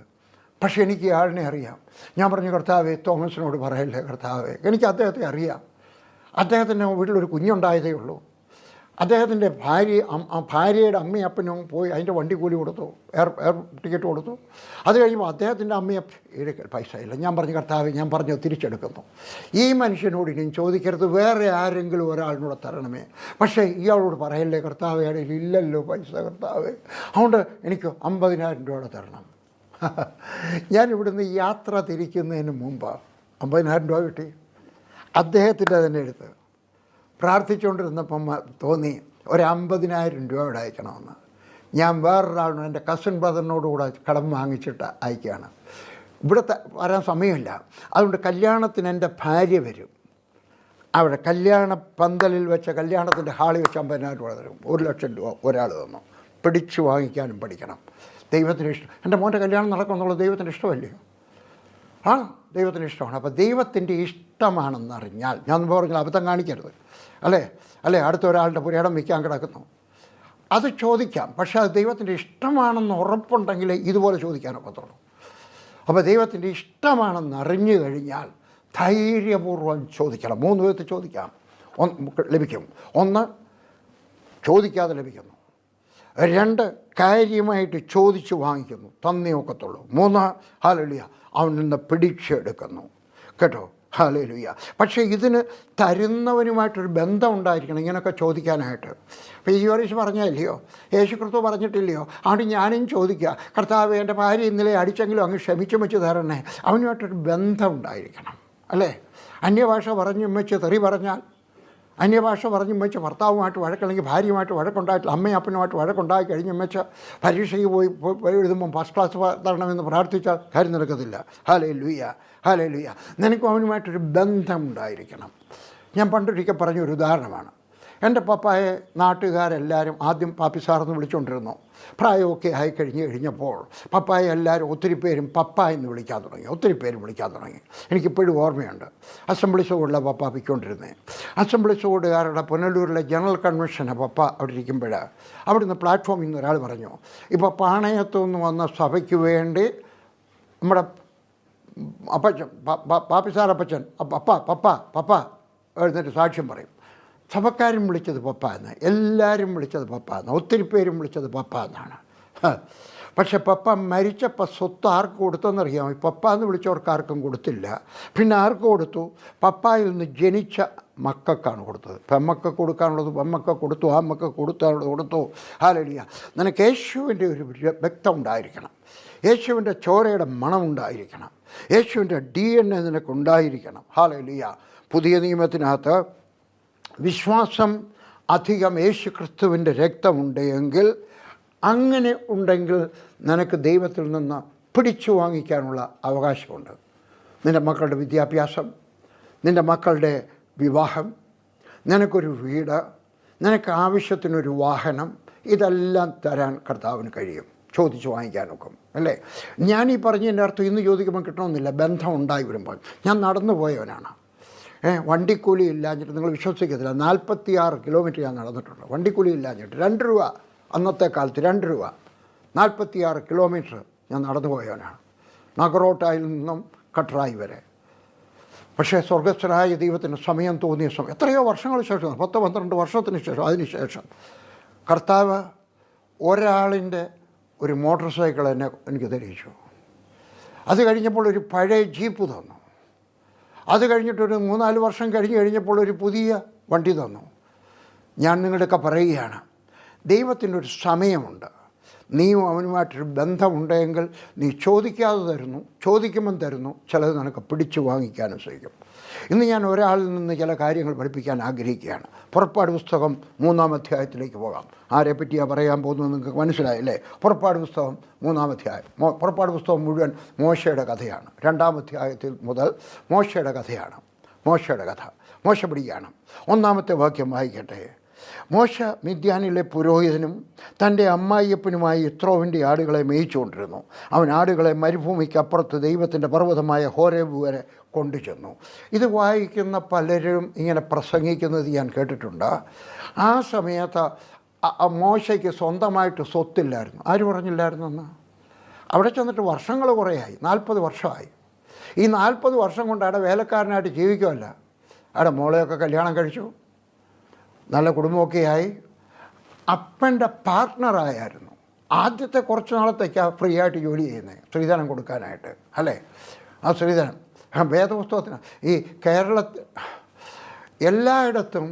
പക്ഷേ എനിക്ക് ആളിനെ അറിയാം. ഞാൻ പറഞ്ഞു, കർത്താവേ തോമസിനോട് പറയല്ലേ കർത്താവേ, എനിക്ക് അദ്ദേഹത്തെ അറിയാം. അദ്ദേഹത്തിൻ്റെ വീട്ടിലൊരു കുഞ്ഞുണ്ടായതേ ഉള്ളൂ. അദ്ദേഹത്തിൻ്റെ ഭാര്യയുടെ അമ്മയും അപ്പനും പോയി അതിൻ്റെ വണ്ടി കൂലി കൊടുത്തു, എയർ ടിക്കറ്റ് കൊടുത്തു. അത് കഴിയുമ്പോൾ അദ്ദേഹത്തിൻ്റെ അമ്മയെ പൈസ ഇല്ല. ഞാൻ പറഞ്ഞു, കർത്താവേ ഞാൻ പറഞ്ഞു തിരിച്ചെടുക്കുന്നു, ഈ മനുഷ്യനോട് ഇനിയും ചോദിക്കരുത്, വേറെ ആരെങ്കിലും ഒരാളിനോട് തരണമേ, പക്ഷേ ഇയാളോട് പറയല്ലേ കർത്താവേ, ഇടയിൽ ഇല്ലല്ലോ പൈസ കർത്താവേ, അതുകൊണ്ട് എനിക്ക് 50,000 രൂപയുടെ തരണം. ഞാൻ ഇവിടുന്ന് യാത്ര തിരിക്കുന്നതിന് മുമ്പ് 50,000 രൂപ കിട്ടി. അദ്ദേഹത്തിൻ്റെ തന്നെ എടുത്ത് പ്രാർത്ഥിച്ചുകൊണ്ടിരുന്നപ്പം തോന്നി ഒരു 50,000 രൂപ ഇവിടെ അയക്കണമെന്ന്. ഞാൻ വേറൊരാളിനും എൻ്റെ കസിൻ ബ്രദറിനോടുകൂടെ കടം വാങ്ങിച്ചിട്ട് അയക്കുകയാണ്. ഇവിടുത്തെ വരാൻ സമയമില്ല. അതുകൊണ്ട് കല്യാണത്തിന് എൻ്റെ ഭാര്യ വരും. അവിടെ കല്യാണ പന്തലിൽ വെച്ച കല്യാണത്തിൻ്റെ ഹാളിൽ വെച്ച് 50,000 രൂപ തരും. 1,00,000 രൂപ ഒരാൾ തന്നു. പിടിച്ചു വാങ്ങിക്കാനും പഠിക്കണം. ദൈവത്തിന് ഇഷ്ടം. എൻ്റെ മോൻ്റെ കല്യാണം നടക്കുമെന്നുള്ളത് ദൈവത്തിന് ഇഷ്ടമല്ലയോ? ആ, ദൈവത്തിന് ഇഷ്ടമാണ്. അപ്പോൾ ദൈവത്തിൻ്റെ ഇഷ്ടമാണെന്നറിഞ്ഞാൽ, ഞാൻ മുമ്പ് പറഞ്ഞാൽ അബദ്ധം കാണിക്കരുത്, അല്ലേ അടുത്ത ഒരാളുടെ പുരയിടം വിൽക്കാൻ കിടക്കുന്നു, അത് ചോദിക്കാം. പക്ഷേ അത് ദൈവത്തിൻ്റെ ഇഷ്ടമാണെന്ന് ഉറപ്പുണ്ടെങ്കിൽ ഇതുപോലെ ചോദിക്കാനൊക്കത്തുള്ളൂ. അപ്പോൾ ദൈവത്തിൻ്റെ ഇഷ്ടമാണെന്ന് അറിഞ്ഞു കഴിഞ്ഞാൽ ധൈര്യപൂർവ്വം ചോദിക്കണം. 3 വിധത്തിൽ ചോദിക്കാം, ലഭിക്കും. 1, ചോദിക്കാതെ ലഭിക്കുന്നു. 2, കാര്യമായിട്ട് ചോദിച്ച് വാങ്ങിക്കുന്നു, തന്നേ ഒക്കത്തുള്ളൂ. 3, ഹല്ലേലൂയ, അവൻ നിന്ന് പിടിച്ചെടുക്കുന്നു. കേട്ടോ, ഹല്ലേലൂയ. പക്ഷേ ഇതിന് തരുന്നവനുമായിട്ടൊരു ബന്ധം ഉണ്ടായിരിക്കണം ഇങ്ങനെയൊക്കെ ചോദിക്കാനായിട്ട്. അപ്പോൾ യേശു പറഞ്ഞില്ലയോ, യേശു ക്രിസ്തു പറഞ്ഞിട്ടില്ലയോ, അതുകൊണ്ട് ഞാനും ചോദിക്കുക, കർത്താവ് എൻ്റെ ഭാര്യ ഇന്നലെ അടിച്ചെങ്കിലും അങ്ങ് ക്ഷമിച്ചും വെച്ച് തരണേ. അവനുമായിട്ടൊരു ബന്ധം ഉണ്ടായിരിക്കണം, അല്ലേ? അന്യഭാഷ പറഞ്ഞും വെച്ച് തെറി പറഞ്ഞാൽ, അന്യഭാഷ പറഞ്ഞും വെച്ച് ഭർത്താവുമായിട്ട് വഴക്കല്ലെങ്കിൽ ഭാര്യയുമായിട്ട് വഴക്കുണ്ടായിട്ടില്ല, അമ്മയും അപ്പനുമായിട്ട് വഴക്കുണ്ടായി കഴിഞ്ഞും വെച്ച് പരീക്ഷയ്ക്ക് പോയി എഴുതുമ്പം ഫസ്റ്റ് ക്ലാസ് തരണമെന്ന് പ്രാർത്ഥിച്ചാൽ കാര്യം നടക്കത്തില്ല. Hallelujah, hallelujah. നിനക്കും അവനുമായിട്ടൊരു ബന്ധമുണ്ടായിരിക്കണം. ഞാൻ പണ്ടൊരിക്കൽ പറഞ്ഞൊരു ഉദാഹരണമാണ്. എൻ്റെ പപ്പായെ നാട്ടുകാരെല്ലാവരും ആദ്യം പാപ്പി സാറെന്ന് വിളിച്ചുകൊണ്ടിരുന്നു. പ്രായമൊക്കെ ആയി കഴിഞ്ഞപ്പോൾ പപ്പായെ എല്ലാവരും ഒത്തിരി പേരും പപ്പ എന്ന് വിളിക്കാൻ തുടങ്ങി. ഒത്തിരി പേര് വിളിക്കാൻ തുടങ്ങി. എനിക്കിപ്പോഴും ഓർമ്മയുണ്ട്. അസംബ്ലി സോഡിലെ പപ്പ വിൽക്കൊണ്ടിരുന്നത്. അസംബ്ലി സോഡുകാരുടെ പുനലൂരിലെ ജനറൽ കൺവെൻഷന് പപ്പ അവിടെ ഇരിക്കുമ്പോൾ അവിടുന്ന് പ്ലാറ്റ്ഫോമിൽ നിന്ന് ഒരാൾ പറഞ്ഞു, ഇപ്പോൾ പാണയത്തുനിന്ന് വന്ന സഭയ്ക്ക് വേണ്ടി നമ്മുടെ അപ്പച്ചൻ പാപ്പി സാർ അപ്പച്ചൻ പപ്പ എഴുന്നേറ്റ് സാക്ഷ്യം പറയും. സഭക്കാരും വിളിച്ചത് പപ്പ എന്ന്, എല്ലാവരും വിളിച്ചത് പപ്പ എന്ന്, ഒത്തിരി പേരും വിളിച്ചത് പപ്പ എന്നാണ്. പക്ഷെ പപ്പ മരിച്ചപ്പോൾ സ്വത്ത് ആർക്ക് കൊടുത്തെന്നറിയാമോ? പപ്പ എന്ന് വിളിച്ചവർക്ക് ആർക്കും കൊടുത്തില്ല. പിന്നെ ആർക്ക് കൊടുത്തു? പപ്പായിൽ നിന്ന് ജനിച്ച മക്കൾക്കാണ് കൊടുത്തത്. പെമ്മക്ക് കൊടുക്കാനുള്ളത് പെമ്മക്ക് കൊടുത്തു, ആ മക്ക കൊടുത്തു. ഹല്ലേലൂയ. നിനക്ക് യേശുവിൻ്റെ ഒരു വ്യക്തം ഉണ്ടായിരിക്കണം. യേശുവിൻ്റെ ചോരയുടെ മണം ഉണ്ടായിരിക്കണം. യേശുവിൻ്റെ DNA നിനക്കുണ്ടായിരിക്കണം. ഹല്ലേലൂയ. പുതിയ നിയമത്തിനകത്ത് വിശ്വാസം അധികം യേശു ക്രിസ്തുവിൻ്റെ രക്തമുണ്ടെങ്കിൽ, അങ്ങനെ ഉണ്ടെങ്കിൽ നിനക്ക് ദൈവത്തിൽ നിന്ന് പിടിച്ചു വാങ്ങിക്കാനുള്ള അവകാശമുണ്ട്. നിൻ്റെ മക്കളുടെ വിദ്യാഭ്യാസം, നിൻ്റെ മക്കളുടെ വിവാഹം, നിനക്കൊരു വീട്, നിനക്ക് ആവശ്യത്തിനൊരു വാഹനം, ഇതെല്ലാം തരാൻ കർത്താവിന് കഴിയും. ചോദിച്ചു വാങ്ങിക്കാനൊക്കും, അല്ലേ? ഞാനീ പറഞ്ഞതിൻ്റെ അർത്ഥം ഇന്ന് ചോദിക്കുമ്പോൾ കിട്ടണമെന്നില്ല. ബന്ധം ഉണ്ടായി വരുമ്പോൾ ഞാൻ നടന്നു പോയവനാണ്. വണ്ടിക്കൂലി ഇല്ലാഞ്ഞിട്ട് നിങ്ങൾ വിശ്വസിക്കത്തില്ല, 46 കിലോമീറ്റർ ഞാൻ നടന്നിട്ടുണ്ട്. വണ്ടിക്കൂലി ഇല്ലാഞ്ഞിട്ട് 2 രൂപ, അന്നത്തെ കാലത്ത് 2 രൂപ, 46 കിലോമീറ്റർ ഞാൻ നടന്നു പോയവനാണ്, നഗറോട്ടായിൽ നിന്നും കട്രായി വരെ. പക്ഷേ സ്വർഗസ്ഥനായ ദൈവത്തിന് സമയം തോന്നിയ സമയം, എത്രയോ വർഷങ്ങൾക്ക് ശേഷം, 10-12 വർഷത്തിന് ശേഷം, അതിനുശേഷം കർത്താവ് ഒരാളിൻ്റെ ഒരു മോട്ടോർ സൈക്കിൾ എനിക്ക് തെളിയിച്ചു. അത് കഴിഞ്ഞപ്പോൾ ഒരു പഴയ ജീപ്പ് തന്നു. അത് കഴിഞ്ഞിട്ടൊരു 3-4 വർഷം കഴിഞ്ഞപ്പോൾ ഒരു പുതിയ വണ്ടി തന്നു. ഞാൻ നിങ്ങളുടെയൊക്കെ പറയുകയാണ്, ദൈവത്തിനൊരു സമയമുണ്ട്. നീയും അവനുമായിട്ടൊരു ബന്ധമുണ്ടെങ്കിൽ നീ ചോദിക്കാതെ തരുന്നു, ചോദിക്കുമ്പം തരുന്നു, ചിലത് നിനക്ക് പിടിച്ചു വാങ്ങിക്കാനും സാധിക്കും. ഇന്ന് ഞാൻ ഒരാളിൽ നിന്ന് ചില കാര്യങ്ങൾ പഠിപ്പിക്കാൻ ആഗ്രഹിക്കുകയാണ്. പുറപ്പാട് പുസ്തകം 3-ാം അധ്യായത്തിലേക്ക് പോകാം. ആരെപ്പറ്റിയാണ് പറയാൻ പോകുന്നത് നിങ്ങൾക്ക് മനസ്സിലായില്ലേ? പുറപ്പാട് പുസ്തകം 3-ാം അധ്യായം. പുറപ്പാട് പുസ്തകം മുഴുവൻ മോശയുടെ കഥയാണ്. 2-ാം അധ്യായത്തിൽ മുതൽ മോശയുടെ കഥയാണ്. മോശയുടെ കഥ മോശ പിടിക്കുകയാണ്. 1-ാമത്തെ വാക്യം വായിക്കട്ടെ. മോശ മിദ്യാനിലെ പുരോഹിതനും തൻ്റെ അമ്മായിയപ്പനുമായി യിത്രോവിൻ്റെ ആടുകളെ മേയിച്ചുകൊണ്ടിരുന്നു. അവൻ ആടുകളെ മരുഭൂമിക്കപ്പുറത്ത് ദൈവത്തിൻ്റെ പർവ്വതമായ ഹോരേബ് വരെ കൊണ്ടുചെന്നു. ഇത് വായിക്കുന്ന പലരും ഇങ്ങനെ പ്രസംഗിക്കുന്നത് ഞാൻ കേട്ടിട്ടുണ്ട്. ആ സമയത്ത് മോശയ്ക്ക് സ്വന്തമായിട്ട് സ്വത്തില്ലായിരുന്നു. ആര് പറഞ്ഞില്ലായിരുന്നെന്ന്? അവിടെ ചെന്നിട്ട് വർഷങ്ങൾ കുറേയായി, 40 വർഷമായി. ഈ 40 വർഷം കൊണ്ട് അവിടെ വേലക്കാരനായിട്ട് ജീവിക്കുമല്ല, അവിടെ മോളെയൊക്കെ കല്യാണം കഴിച്ചു, നല്ല കുടുംബമൊക്കെയായി. അപ്പൻ്റെ പാർട്ട്ണറായിരുന്നു. ആദ്യത്തെ കുറച്ച് നാളത്തേക്കാണ് ഫ്രീ ആയിട്ട് ജോലി ചെയ്യുന്നത്, സ്ത്രീധനം കൊടുക്കാനായിട്ട്, അല്ലേ? ആ സ്ത്രീധനം വേദപുസ്തകത്തിന് ഈ കേരളത്തിൽ എല്ലായിടത്തും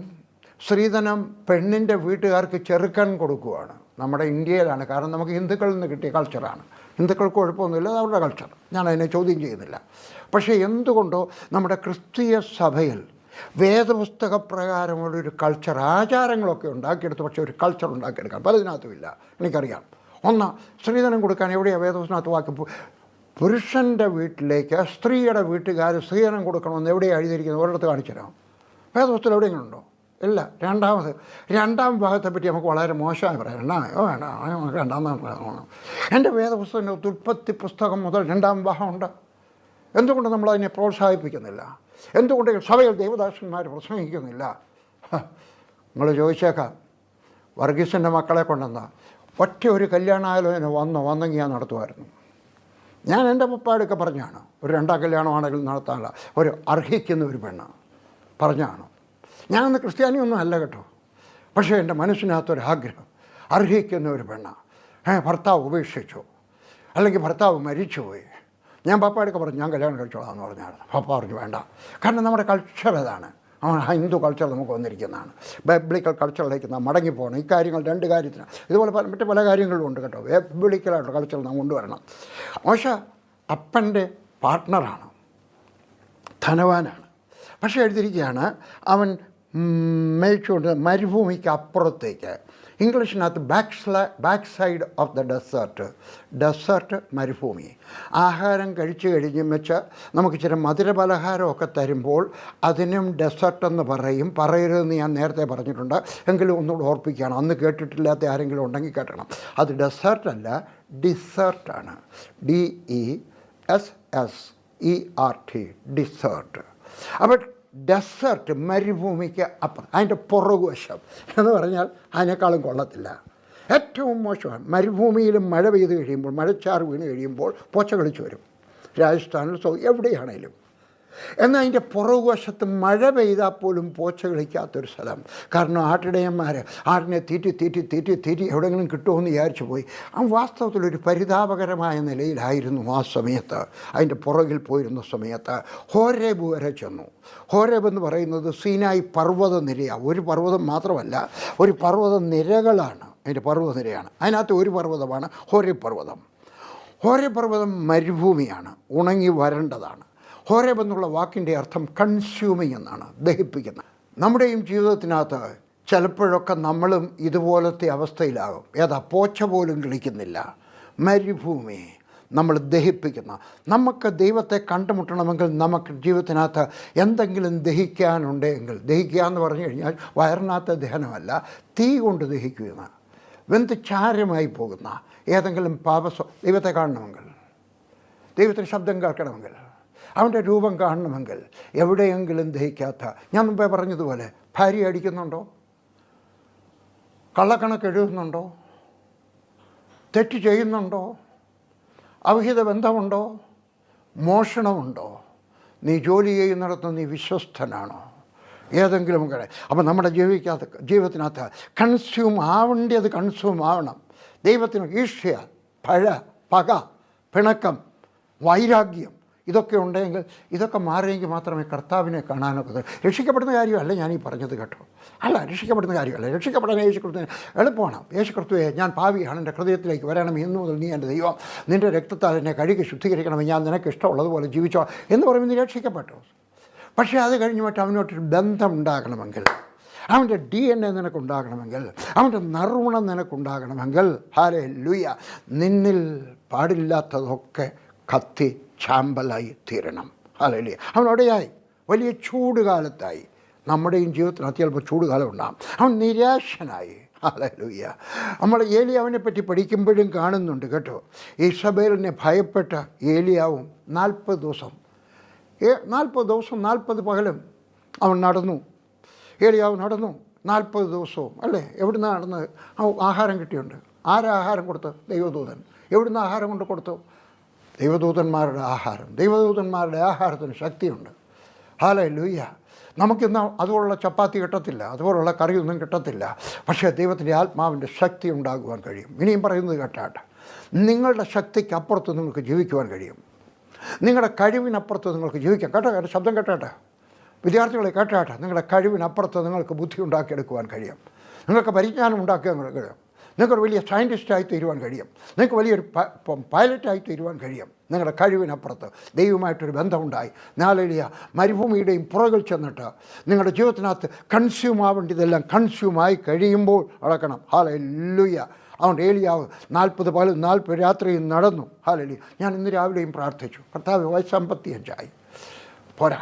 സ്ത്രീധനം പെണ്ണിൻ്റെ വീട്ടുകാർക്ക് ചെറുക്കൻ കൊടുക്കുകയാണ്. നമ്മുടെ ഇന്ത്യയിലാണ്, കാരണം നമുക്ക് ഹിന്ദുക്കളിൽ നിന്ന് കിട്ടിയ കൾച്ചറാണ്. ഹിന്ദുക്കൾക്ക് കുഴപ്പമൊന്നുമില്ല, അത് അവരുടെ കൾച്ചർ, ഞാനതിനെ ചോദ്യം ചെയ്യുന്നില്ല. പക്ഷേ എന്തുകൊണ്ടോ നമ്മുടെ ക്രിസ്തീയ സഭയിൽ വേദപുസ്തക പ്രകാരമുള്ളൊരു കൾച്ചർ, ആചാരങ്ങളൊക്കെ ഉണ്ടാക്കിയെടുത്ത്, പക്ഷേ ഒരു കൾച്ചർ ഉണ്ടാക്കിയെടുക്കാൻ പലതിനകത്തുമില്ല. എനിക്കറിയാം. ഒന്ന്, സ്ത്രീധനം കൊടുക്കാൻ എവിടെയാണ് വേദപുസ്തകത്തിനകത്ത് വാക്ക്? പുരുഷൻ്റെ വീട്ടിലേക്ക് സ്ത്രീയുടെ വീട്ടുകാർ സ്ത്രീധനം കൊടുക്കണമെന്ന് എവിടെയാണ് എഴുതിയിരിക്കുന്നത്? ഒരിടത്ത് കാണിച്ചു തരാം. വേദപുസ്തകം എവിടെയെങ്കിലും ഉണ്ടോ? ഇല്ല. രണ്ടാം വിവാഹത്തെപ്പറ്റി നമുക്ക് വളരെ മോശമായി പറയാം. രണ്ടാം എൻ്റെ വേദപുസ്തകത്തിൻ്റെ ഉൽപ്പത്തി പുസ്തകം മുതൽ രണ്ടാം വിവാഹമുണ്ട്. എന്തുകൊണ്ട് നമ്മളതിനെ പ്രോത്സാഹിപ്പിക്കുന്നില്ല? എന്തുകൊണ്ട് സഭയിൽ ദൈവദാസന്മാർ പ്രസംഗിക്കുന്നില്ല? നിങ്ങൾ ചോദിച്ചേക്കാം. വർഗീസിൻ്റെ മക്കളെ കൊണ്ടെന്ന ഒറ്റ ഒരു കല്യാണാലോചന വന്നെങ്കിൽ ഞാൻ നടത്തുമായിരുന്നു. ഞാൻ എൻ്റെ പപ്പായൊക്കെ പറഞ്ഞാണ്, ഒരു രണ്ടാം കല്യാണമാണെങ്കിൽ നടത്താനുള്ള ഒരു അർഹിക്കുന്ന ഒരു പെണ്ണ് പറഞ്ഞാണ്. ഞാനൊന്ന് ക്രിസ്ത്യാനിയൊന്നും അല്ല കേട്ടോ, പക്ഷേ എൻ്റെ മനസ്സിനകത്തൊരാഗ്രഹം, അർഹിക്കുന്ന ഒരു പെണ്ണ്. ഭർത്താവ് ഉപേക്ഷിച്ചു, അല്ലെങ്കിൽ ഭർത്താവ് മരിച്ചുപോയി. ഞാൻ പപ്പായൊക്കെ പറഞ്ഞു ഞാൻ കല്യാണം കഴിച്ചോളാം എന്ന് പറഞ്ഞായിരുന്നു. പപ്പ പറഞ്ഞു വേണ്ട, കാരണം നമ്മുടെ കൾച്ചർ അതാണ്. ഹിന്ദു കൾച്ചർ നമുക്ക് വന്നിരിക്കുന്നതാണ്. ബൈബിളിക്കൽ കൾച്ചറിലേക്ക് നാം മടങ്ങിപ്പോകണം. ഇക്കാര്യങ്ങൾ രണ്ട് കാര്യത്തിന്, ഇതുപോലെ മറ്റ് പല കാര്യങ്ങളും ഉണ്ട് കേട്ടോ. ബൈബിളിക്കലായിട്ടുള്ള കൾച്ചർ നാം കൊണ്ടുവരണം. മോശ അപ്പൻ്റെ പാർട്ട്ണറാണ്, ധനവാനാണ്. പക്ഷേ എഴുതിയിരിക്കുകയാണ് അവൻ മേയിച്ചുകൊണ്ട് മരുഭൂമിക്ക് അപ്പുറത്തേക്ക്, ഇംഗ്ലീഷിനകത്ത് back side of the desert മരുഭൂമി. ആഹാരം കഴിച്ചു കഴിഞ്ഞും വെച്ച് നമുക്ക് ചില മധുരപലഹാരമൊക്കെ തരുമ്പോൾ അതിനും ഡെസേർട്ടെന്ന് പറയരുതെന്ന് ഞാൻ നേരത്തെ പറഞ്ഞിട്ടുണ്ട്. എങ്കിലും ഒന്നുകൂടെ ഓർപ്പിക്കുകയാണ്, അന്ന് കേട്ടിട്ടില്ലാത്ത ആരെങ്കിലും ഉണ്ടെങ്കിൽ കേട്ടണം. അത് ഡെസേർട്ടല്ല, ഡിസേർട്ടാണ്. DESSERT, dessert. അപ്പോൾ ഡെസേർട്ട് മരുഭൂമിക്ക് അപ്പുറം, അതിൻ്റെ പുറകുവശം എന്ന് പറഞ്ഞാൽ അതിനേക്കാളും കൊള്ളത്തില്ല. ഏറ്റവും മോശമാണ്. മരുഭൂമിയിലും മഴ പെയ്ത് കഴിയുമ്പോൾ, മഴച്ചാറ് വീണ് കഴിയുമ്പോൾ പോച്ച കളിച്ച് വരും. രാജസ്ഥാനിൽ എവിടെയാണേലും. എന്നാൽ അതിൻ്റെ പുറകുവശത്ത് മഴ പെയ്താൽ പോലും പോച്ച കളിക്കാത്തൊരു സ്ഥലം. കാരണം ആട്ടിടയന്മാർ ആടിനെ തീറ്റി എവിടെയെങ്കിലും കിട്ടുമെന്ന് വിചാരിച്ചു പോയി. ആ വാസ്തവത്തിലൊരു പരിതാപകരമായ നിലയിലായിരുന്നു ആ സമയത്ത്. അതിൻ്റെ പുറകിൽ പോയിരുന്ന സമയത്ത് ഹോരേബ് വരെ ചെന്നു. ഹോരേബ് എന്ന് പറയുന്നത് സീനായി പർവ്വത നിരയാണ്. ഒരു പർവ്വതം മാത്രമല്ല, ഒരു പർവ്വത നിരകളാണ്. അതിൻ്റെ പർവ്വതനിരയാണ്. അതിനകത്ത് ഒരു പർവ്വതമാണ് ഹോരേബ് പർവ്വതം. ഹോരേബ് പർവ്വതം മരുഭൂമിയാണ്, ഉണങ്ങി വരേണ്ടതാണ്. ഹോരേബ് എന്നുള്ള വാക്കിൻ്റെ അർത്ഥം കൺസ്യൂമിങ് എന്നാണ്, ദഹിപ്പിക്കുന്നത്. നമ്മുടെയും ജീവിതത്തിനകത്ത് ചിലപ്പോഴൊക്കെ നമ്മളും ഇതുപോലത്തെ അവസ്ഥയിലാകും. പോച്ച പോലും കളിക്കുന്നില്ല. മരുഭൂമി നമ്മൾ ദഹിപ്പിക്കുന്ന. നമുക്ക് ദൈവത്തെ കണ്ടുമുട്ടണമെങ്കിൽ നമുക്ക് ജീവിതത്തിനകത്ത് എന്തെങ്കിലും ദഹിക്കാനുണ്ടെങ്കിൽ, ദഹിക്കുക എന്ന് പറഞ്ഞു കഴിഞ്ഞാൽ വയറിനകത്ത് ദഹനമല്ല, തീ കൊണ്ട് ദഹിക്കുന്ന, വെന്ത് ചാരമായി പോകുന്ന ഏതെങ്കിലും ദൈവത്തെ കാണണമെങ്കിൽ, ദൈവത്തിൻ്റെ ശബ്ദം കേൾക്കണമെങ്കിൽ, അവൻ്റെ രൂപം കാണണമെങ്കിൽ, എവിടെയെങ്കിലും ദഹിക്കാത്ത, ഞാൻ മുമ്പേ പറഞ്ഞതുപോലെ ഭാര്യ അടിക്കുന്നുണ്ടോ, കള്ളക്കണക്ക് എഴുതുന്നുണ്ടോ, തെറ്റ് ചെയ്യുന്നുണ്ടോ, അവിഹിത ബന്ധമുണ്ടോ, മോഷണമുണ്ടോ, നീ ജോലി ചെയ്യുന്നിടത്ത് നീ വിശ്വസ്തനാണോ, ഏതെങ്കിലും അപ്പം നമ്മുടെ ജീവിതത്തിനകത്ത് കൺസ്യൂം ആവേണ്ടത് കൺസ്യൂം ആവണം. ദൈവത്തിന് ഈർഷ്യ, പക, പിണക്കം, വൈരാഗ്യം ഇതൊക്കെ ഉണ്ടെങ്കിൽ, ഇതൊക്കെ മാറിയെങ്കിൽ മാത്രമേ കർത്താവിനെ കാണാനൊക്കെ. രക്ഷിക്കപ്പെടുന്ന കാര്യമല്ല ഞാനീ പറഞ്ഞത് കേട്ടോ, അല്ല, രക്ഷിക്കപ്പെടുന്ന കാര്യമല്ല. രക്ഷിക്കപ്പെടാൻ യേശുക്രിസ്തുവിന് എളുപ്പമാണ്. യേശുക്രിസ്തുവെ ഞാൻ പാപിയാണ്, എൻ്റെ ഹൃദയത്തിലേക്ക് വരണം, ഇന്നു മുതൽ നീ എൻ്റെ ദൈവം, നിൻ്റെ രക്തത്താൽ എന്നെ കഴുകി ശുദ്ധീകരിക്കണമെങ്കിൽ ഞാൻ നിനക്ക് ഇഷ്ടമുള്ളതുപോലെ ജീവിച്ചോ എന്ന് പറയുമ്പോൾ നീ രക്ഷിക്കപ്പെട്ടു. പക്ഷേ അത് കഴിഞ്ഞ് മറ്റും അവനോട്ടൊരു ബന്ധം ഉണ്ടാകണമെങ്കിൽ, അവൻ്റെ DNA നിനക്കുണ്ടാകണമെങ്കിൽ, അവൻ്റെ നറുമണം നിനക്കുണ്ടാകണമെങ്കിൽ, ഹല്ലേലൂയ, നിന്നിൽ പാടില്ലാത്തതൊക്കെ കത്തി ചാമ്പലായി തീരണം. ഹല്ലേലൂയ. അവനോടെയായി വലിയ ചൂടുകാലത്തായി. നമ്മുടെയും ജീവിതത്തിന് ചിലപ്പോൾ ചൂടുകാലം ഉണ്ടാകും. അവൻ നിരാശനായി. ഹല്ലേലൂയ. നമ്മൾ ഏലിയാവിനെ പറ്റി പഠിക്കുമ്പോഴും കാണുന്നുണ്ട് കേട്ടോ. ഈസബേലിനെ ഭയപ്പെട്ട ഏലിയാവും 40 ദിവസം 40 പകലും അവൻ നടന്നു. ഏലിയാവ് നടന്നു 40 ദിവസവും, അല്ലേ? എവിടുന്നാണ് നടന്നത്? ആഹാരം കിട്ടിയുണ്ട്. ആരാ ആഹാരം കൊടുത്ത്? ദൈവദൂതൻ. എവിടുന്ന് ആഹാരം കൊണ്ട് കൊടുത്തു? ദൈവദൂതന്മാരുടെ ആഹാരം. ദൈവദൂതന്മാരുടെ ആഹാരത്തിന് ശക്തിയുണ്ട്. ഹല്ലേലൂയ. നമുക്കിന്ന് അതുപോലുള്ള ചപ്പാത്തി കിട്ടത്തില്ല, അതുപോലുള്ള കറിയൊന്നും കിട്ടത്തില്ല. പക്ഷേ ദൈവത്തിൻ്റെ ആത്മാവിൻ്റെ ശക്തി ഉണ്ടാകുവാൻ കഴിയും. ഇനിയും പറയുന്നത് കേട്ടാട്ടെ, നിങ്ങളുടെ ശക്തിക്ക് അപ്പുറത്ത് നിങ്ങൾക്ക് ജീവിക്കുവാൻ കഴിയും. നിങ്ങളുടെ കഴിവിനപ്പുറത്ത് നിങ്ങൾക്ക് ജീവിക്കാം. കേട്ടോ, ശബ്ദം കേട്ടാട്ടെ, വിദ്യാർത്ഥികളെ കേട്ടാട്ടെ, നിങ്ങളുടെ കഴിവിനപ്പുറത്ത് നിങ്ങൾക്ക് ബുദ്ധി ഉണ്ടാക്കിയെടുക്കുവാൻ കഴിയും. നിങ്ങൾക്ക് പരിജ്ഞാനം ഉണ്ടാക്കിയാൽ കഴിയും. നിങ്ങൾക്കൊരു വലിയ സയൻറ്റിസ്റ്റായി തീരുവാൻ കഴിയും. നിങ്ങൾക്ക് വലിയൊരു പൈലറ്റായി തീരുവാൻ കഴിയും. നിങ്ങളുടെ കഴിവിനപ്പുറത്ത് ദൈവമായിട്ടൊരു ബന്ധമുണ്ടായി നാലെളിയ മരുഭൂമിയുടെയും പുറകിൽ ചെന്നിട്ട് നിങ്ങളുടെ ജീവിതത്തിനകത്ത് കൺസ്യൂം ആവേണ്ടതെല്ലാം കൺസ്യൂമായി കഴിയുമ്പോൾ അടക്കണം. ഹല്ലേലൂയ. അതുകൊണ്ട് ഏലിയാവ് 40 പകലും 40 രാത്രിയും നടന്നു. ഹല്ലേലൂയ. ഞാൻ ഇന്ന് രാവിലെയും പ്രാർത്ഥിച്ചു, കർത്താവേ, വയസ്സ് 55 പോരാ,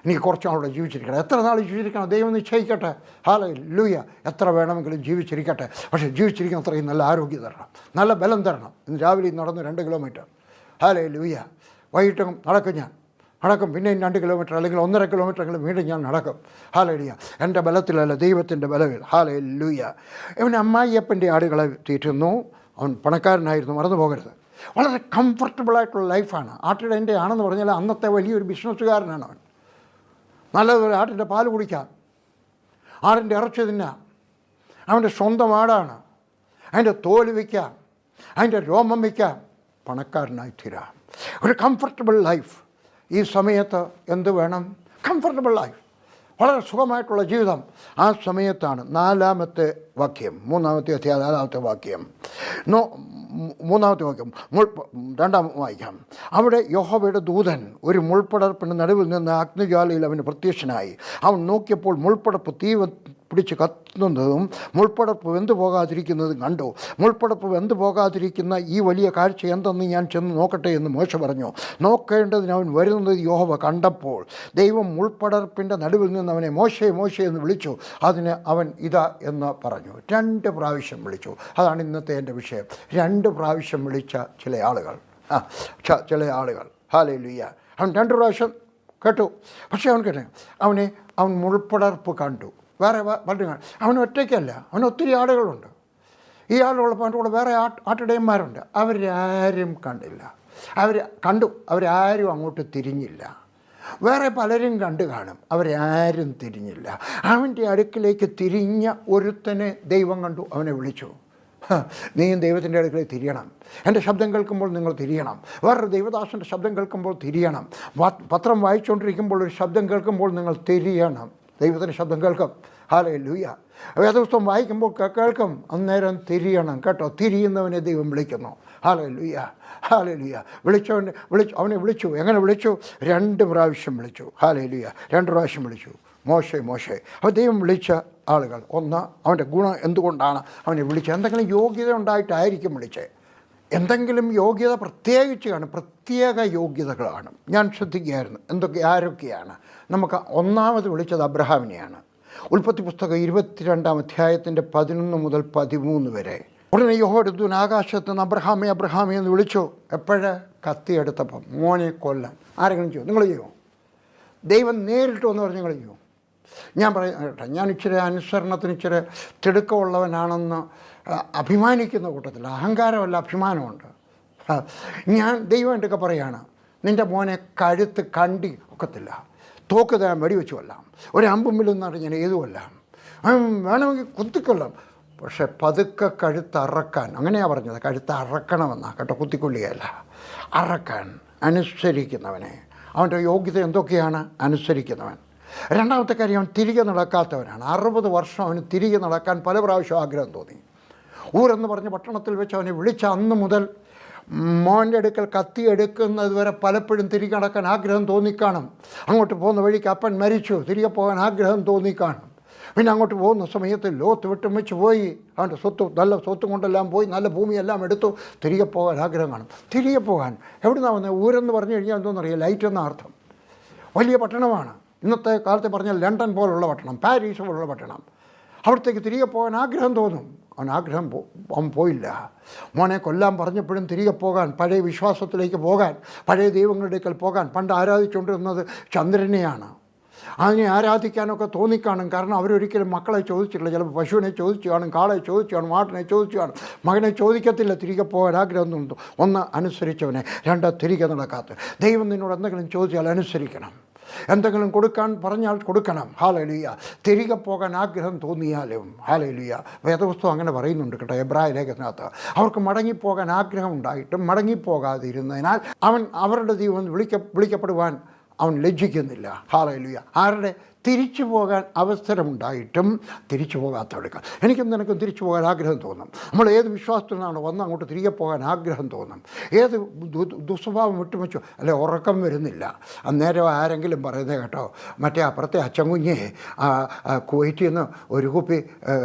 എനിക്ക് കുറച്ചാളൂടെ ജീവിച്ചിരിക്കണം. എത്ര നാൾ ജീവിച്ചിരിക്കണം ദൈവം നിശ്ചയിക്കട്ടെ. ഹല്ലേലൂയ. എത്ര വേണമെങ്കിലും ജീവിച്ചിരിക്കട്ടെ. പക്ഷേ ജീവിച്ചിരിക്കുന്ന അത്രയും നല്ല ആരോഗ്യം തരണം, നല്ല ബലം തരണം. ഇന്ന് രാവിലെ നടന്നു 2 കിലോമീറ്റർ. ഹല്ലേലൂയ. വൈകിട്ടും നടക്കും പിന്നെയും 2 കിലോമീറ്റർ അല്ലെങ്കിൽ 1.5 കിലോമീറ്ററെങ്കിലും വീണ്ടും ഞാൻ നടക്കും. ഹല്ലേലൂയ. എൻ്റെ ബലത്തിലല്ല, ദൈവത്തിൻ്റെ ബലവിൽ. ഹല്ലേലൂയ. ഇവൻ അമ്മായിയപ്പൻ്റെ ആടുകളെ തീറ്റുന്നു. അവൻ പണക്കാരനായിരുന്നു, മറന്നു പോകരുത്. വളരെ കംഫർട്ടബിളായിട്ടുള്ള ലൈഫാണ്. ആട്ടിടേൻ്റെ ആണെന്ന് പറഞ്ഞാൽ അന്നത്തെ വലിയൊരു ബിസിനസ്സുകാരനാണ് അവൻ. നല്ലതൊരു ആട്ടിൻ്റെ പാല് കുടിക്കാം, ആടിൻ്റെ ഇറച്ചി തിന്നാം, അവൻ്റെ സ്വന്തം ആടാണ്, അതിൻ്റെ തോല് വയ്ക്കാം, അതിൻ്റെ രോമം വയ്ക്കാം, പണക്കാരനായി തീരാം. ഒരു കംഫർട്ടബിൾ ലൈഫ്. ഈ സമയത്ത് എന്ത് വേണം? കംഫർട്ടബിൾ ലൈഫ്, വളരെ സുഖമായിട്ടുള്ള ജീവിതം. ആ സമയത്താണ് 4-ാമത്തെ വാക്യം, 3-ാമത്തെ അധ്യായം 4-ാമത്തെ വാക്യം, 3-ാമത്തെ വാക്യം 2-ാം വാക്യം. അവിടെ യഹോവയുടെ ദൂതൻ ഒരു മുൾപ്പടർപ്പിൻ്റെ നടുവിൽ നിന്ന് അഗ്നിജ്വാലയിൽ അവന് പ്രത്യക്ഷനായി. അവൻ നോക്കിയപ്പോൾ മുൾപ്പടർപ്പ് തീ പിടിച്ച് കത്തുന്നതും മുൾപ്പടർപ്പ് വെന്തു പോകാതിരിക്കുന്നതും കണ്ടു. മുൾപ്പടർപ്പ് വെന്തു പോകാതിരിക്കുന്ന ഈ വലിയ കാഴ്ച എന്തെന്ന് ഞാൻ ചെന്ന് നോക്കട്ടെ എന്ന് മോശ പറഞ്ഞു. നോക്കേണ്ടതിന് അവൻ വരുന്നത് യഹോവ കണ്ടപ്പോൾ ദൈവം മുൾപ്പടർപ്പിൻ്റെ നടുവിൽ നിന്ന് അവനെ മോശയെ എന്ന് വിളിച്ചു. അതിന് അവൻ ഇതാ എന്ന് പറഞ്ഞു. 2 പ്രാവശ്യം വിളിച്ചു. അതാണ് ഇന്നത്തെ എൻ്റെ വിഷയം. 2 പ്രാവശ്യം വിളിച്ച ചില ആളുകൾ. ഹല്ലേലൂയ. അവൻ 2 പ്രാവശ്യം കേട്ടു. പക്ഷേ അവൻ മുൾപ്പടർപ്പ് കണ്ടു. വേറെ പലരും അവൻ ഒറ്റയ്ക്കല്ല, അവന് ഒത്തിരി ആടുകളുണ്ട്. ഈ ആളുകളപ്പോൾ അവൻ്റെ കൂടെ വേറെ ആട്ടിടയന്മാരുണ്ട്. അവരാരും കണ്ടില്ല. അവരാരും അങ്ങോട്ട് തിരിഞ്ഞില്ല. വേറെ പലരും കണ്ടു കാണും, അവരാരും തിരിഞ്ഞില്ല. അവൻ്റെ അടുക്കിലേക്ക് തിരിഞ്ഞ ഒരുത്തനെ ദൈവം കണ്ടു, അവനെ വിളിച്ചു. നീയും ദൈവത്തിൻ്റെ അടുക്കിലേക്ക് തിരിയണം. എൻ്റെ ശബ്ദം കേൾക്കുമ്പോൾ നിങ്ങൾ തിരിയണം. വേറൊരു ദൈവദാസൻ്റെ ശബ്ദം കേൾക്കുമ്പോൾ തിരിയണം. പത്രം വായിച്ചുകൊണ്ടിരിക്കുമ്പോൾ ഒരു ശബ്ദം കേൾക്കുമ്പോൾ നിങ്ങൾ തിരിയണം. ദൈവത്തിൻ്റെ ശബ്ദം കേൾക്കും. ഹല്ലേലൂയ. വേദപുസ്തകം വായിക്കുമ്പോൾ കേൾക്കും, അന്നേരം തിരിയണം കേട്ടോ. തിരിയുന്നവനെ ദൈവം വിളിക്കുന്നു. ഹല്ലേലൂയ. അവനെ വിളിച്ചു. എങ്ങനെ വിളിച്ചു? 2 പ്രാവശ്യം വിളിച്ചു. ഹല്ലേലൂയ. 2 പ്രാവശ്യം വിളിച്ചു. മോശെ. അപ്പോൾ ദൈവം വിളിച്ച ആളുകൾ, ഒന്ന്, അവൻ്റെ ഗുണം എന്തുകൊണ്ടാണ് അവനെ വിളിച്ചത്? എന്തെങ്കിലും യോഗ്യത ഉണ്ടായിട്ടായിരിക്കും വിളിച്ചത്. എന്തെങ്കിലും യോഗ്യത പ്രത്യേക യോഗ്യതകളാണ്. ഞാൻ ശ്രദ്ധിക്കുകയായിരുന്നു ആരൊക്കെയാണ്. നമുക്ക് ഒന്നാമത് വിളിച്ചത് അബ്രഹാമിനെയാണ്. ഉൽപ്പത്തി പുസ്തകം 22-ാം അധ്യായത്തിൻ്റെ 11 മുതൽ 13 വരെ. ഉടനെ യഹോവയുടെ ദൂതൻ ആകാശത്ത് നിന്ന് അബ്രഹാമേ എന്ന് വിളിച്ചു. എപ്പോഴ്? കത്തിയെടുത്തപ്പം. മോനെ കൊല്ലാൻ. ആരെങ്കിലും ചെയ്യും? നിങ്ങൾ ചെയ്യുമോ? ദൈവം നേരിട്ട് വന്ന് പറഞ്ഞ് നിങ്ങൾ ചെയ്യുമോ? ഞാൻ കേട്ടോ, ഞാൻ ഇച്ചിരി അനുസരണത്തിന് ഇച്ചിരി തിടുക്കമുള്ളവനാണെന്ന് അഭിമാനിക്കുന്ന കൂട്ടത്തിൽ. അഹങ്കാരമല്ല, അഭിമാനമുണ്ട്. ദൈവം എൻ്റെ ഒക്കെ പറയുകയാണ്, നിൻ്റെ മോനെ കഴുത്ത് കണ്ടി ഒക്കത്തില്ല, തോക്ക് തരാൻ വെടിവെച്ചു കൊല്ലാം, ഒരു അമ്പുമ്പിലെന്ന് പറഞ്ഞാൽ ഏതുമല്ലാം, വേണമെങ്കിൽ കുത്തിക്കൊല്ലാം, പക്ഷെ പതുക്കെ കഴുത്തറക്കാൻ, അങ്ങനെയാണ് പറഞ്ഞത്, കഴുത്തറക്കണമെന്നാണ് കേട്ടോ, കുത്തിക്കൊള്ളുകയല്ല, അറക്കാൻ. അനുസരിക്കുന്നവനെ. അവൻ്റെ യോഗ്യത എന്തൊക്കെയാണ്? അനുസരിക്കുന്നവൻ. രണ്ടാമത്തെ കാര്യം, അവൻ തിരികെ നടക്കാത്തവനാണ്. 60 വർഷം അവന് തിരികെ നടക്കാൻ പല പ്രാവശ്യം ആഗ്രഹം തോന്നി. ഊരെന്ന് പറഞ്ഞ് പട്ടണത്തിൽ വെച്ച് അവനെ വിളിച്ച അന്ന് മുതൽ മോൻ്റെ അടുക്കൽ കത്തി എടുക്കുന്നത് വരെ പലപ്പോഴും തിരികെ നടക്കാൻ ആഗ്രഹം തോന്നിക്കാണും. അങ്ങോട്ട് പോകുന്ന വഴിക്ക് അപ്പൻ മരിച്ചു, തിരികെ പോകാൻ ആഗ്രഹം തോന്നിക്കാണും. പിന്നെ അങ്ങോട്ട് പോകുന്ന സമയത്ത് ലോത്ത് വിട്ടും വെച്ച് പോയി, അവൻ്റെ നല്ല സ്വത്തും കൊണ്ടെല്ലാം പോയി, നല്ല ഭൂമിയെല്ലാം എടുത്തു, തിരികെ പോകാൻ ആഗ്രഹം കാണും. തിരികെ പോകാൻ എവിടുന്നാണ് വന്നത്? ഊരെന്ന് പറഞ്ഞു കഴിഞ്ഞാൽ എന്തോന്നറിയാം, ലൈറ്റ് എന്ന അർത്ഥം. വലിയ പട്ടണമാണ്. ഇന്നത്തെ കാലത്ത് പറഞ്ഞാൽ ലണ്ടൻ പോലുള്ള പട്ടണം, പാരീസ് പോലുള്ള പട്ടണം. അവിടത്തേക്ക് തിരികെ പോകാൻ ആഗ്രഹം തോന്നും. അവൻ പോയില്ല. മോനെ കൊല്ലാൻ പറഞ്ഞപ്പോഴും തിരികെ പോകാൻ, പഴയ വിശ്വാസത്തിലേക്ക് പോകാൻ, പഴയ ദൈവങ്ങളുടെക്കൽ പോകാൻ. പണ്ട് ആരാധിച്ചുകൊണ്ടിരുന്നത് ചന്ദ്രനെയാണ്. അതിനെ ആരാധിക്കാനൊക്കെ തോന്നിക്കാണും. കാരണം അവരൊരിക്കലും മക്കളെ ചോദിച്ചിട്ടില്ല. ചിലപ്പോൾ പശുവിനെ ചോദിച്ചു കാണും, കാളയെ ചോദിച്ചു കാണും, ആട്ടിനെ ചോദിച്ചു കാണും. മകനെ ചോദിക്കത്തില്ല. തിരികെ പോകാൻ ആഗ്രഹം തോന്നുന്നു. ഒന്ന്, അനുസരിച്ചവനെ. രണ്ട്, തിരികെ നടക്കാത്ത. ദൈവം നിന്നോട് എന്തെങ്കിലും ചോദിച്ചാൽ അനുസരിക്കണം. എന്തെങ്കിലും കൊടുക്കാൻ പറഞ്ഞാൽ കൊടുക്കണം. ഹല്ലേലൂയ. തിരികെ പോകാൻ ആഗ്രഹം തോന്നിയാലും ഹല്ലേലൂയ. വേദപുസ്തകം അങ്ങനെ പറയുന്നുണ്ട് കേട്ടോ, എബ്രായ ലേഖനത്തിനകത്ത്. അവർക്ക് മടങ്ങിപ്പോകാൻ ആഗ്രഹം ഉണ്ടായിട്ടും മടങ്ങിപ്പോകാതിരുന്നതിനാൽ അവരുടെ ദൈവം വിളിക്കപ്പെടുവാൻ അവൻ ലജ്ജിക്കുന്നില്ല. ഹല്ലേലൂയ. ആരുടെ? തിരിച്ചു പോകാൻ അവസരമുണ്ടായിട്ടും തിരിച്ചു പോകാത്തവർക്ക്. എനിക്കും നിനക്കും തിരിച്ചു പോകാൻ ആഗ്രഹം തോന്നും. നമ്മൾ ഏത് വിശ്വാസത്തിൽ നിന്നാണ് വന്ന് അങ്ങോട്ട് തിരികെ പോകാൻ ആഗ്രഹം തോന്നും. ഏത് ദുസ്വഭാവം വിട്ടുവെച്ചോ അല്ലെ, ഉറക്കം വരുന്നില്ല. അന്നേരം ആരെങ്കിലും പറയുന്നത് കേട്ടോ, മറ്റേ അപ്പുറത്തെ അച്ചൻകുഞ്ഞെ കുവൈറ്റിൽ നിന്ന് ഒരു കുപ്പി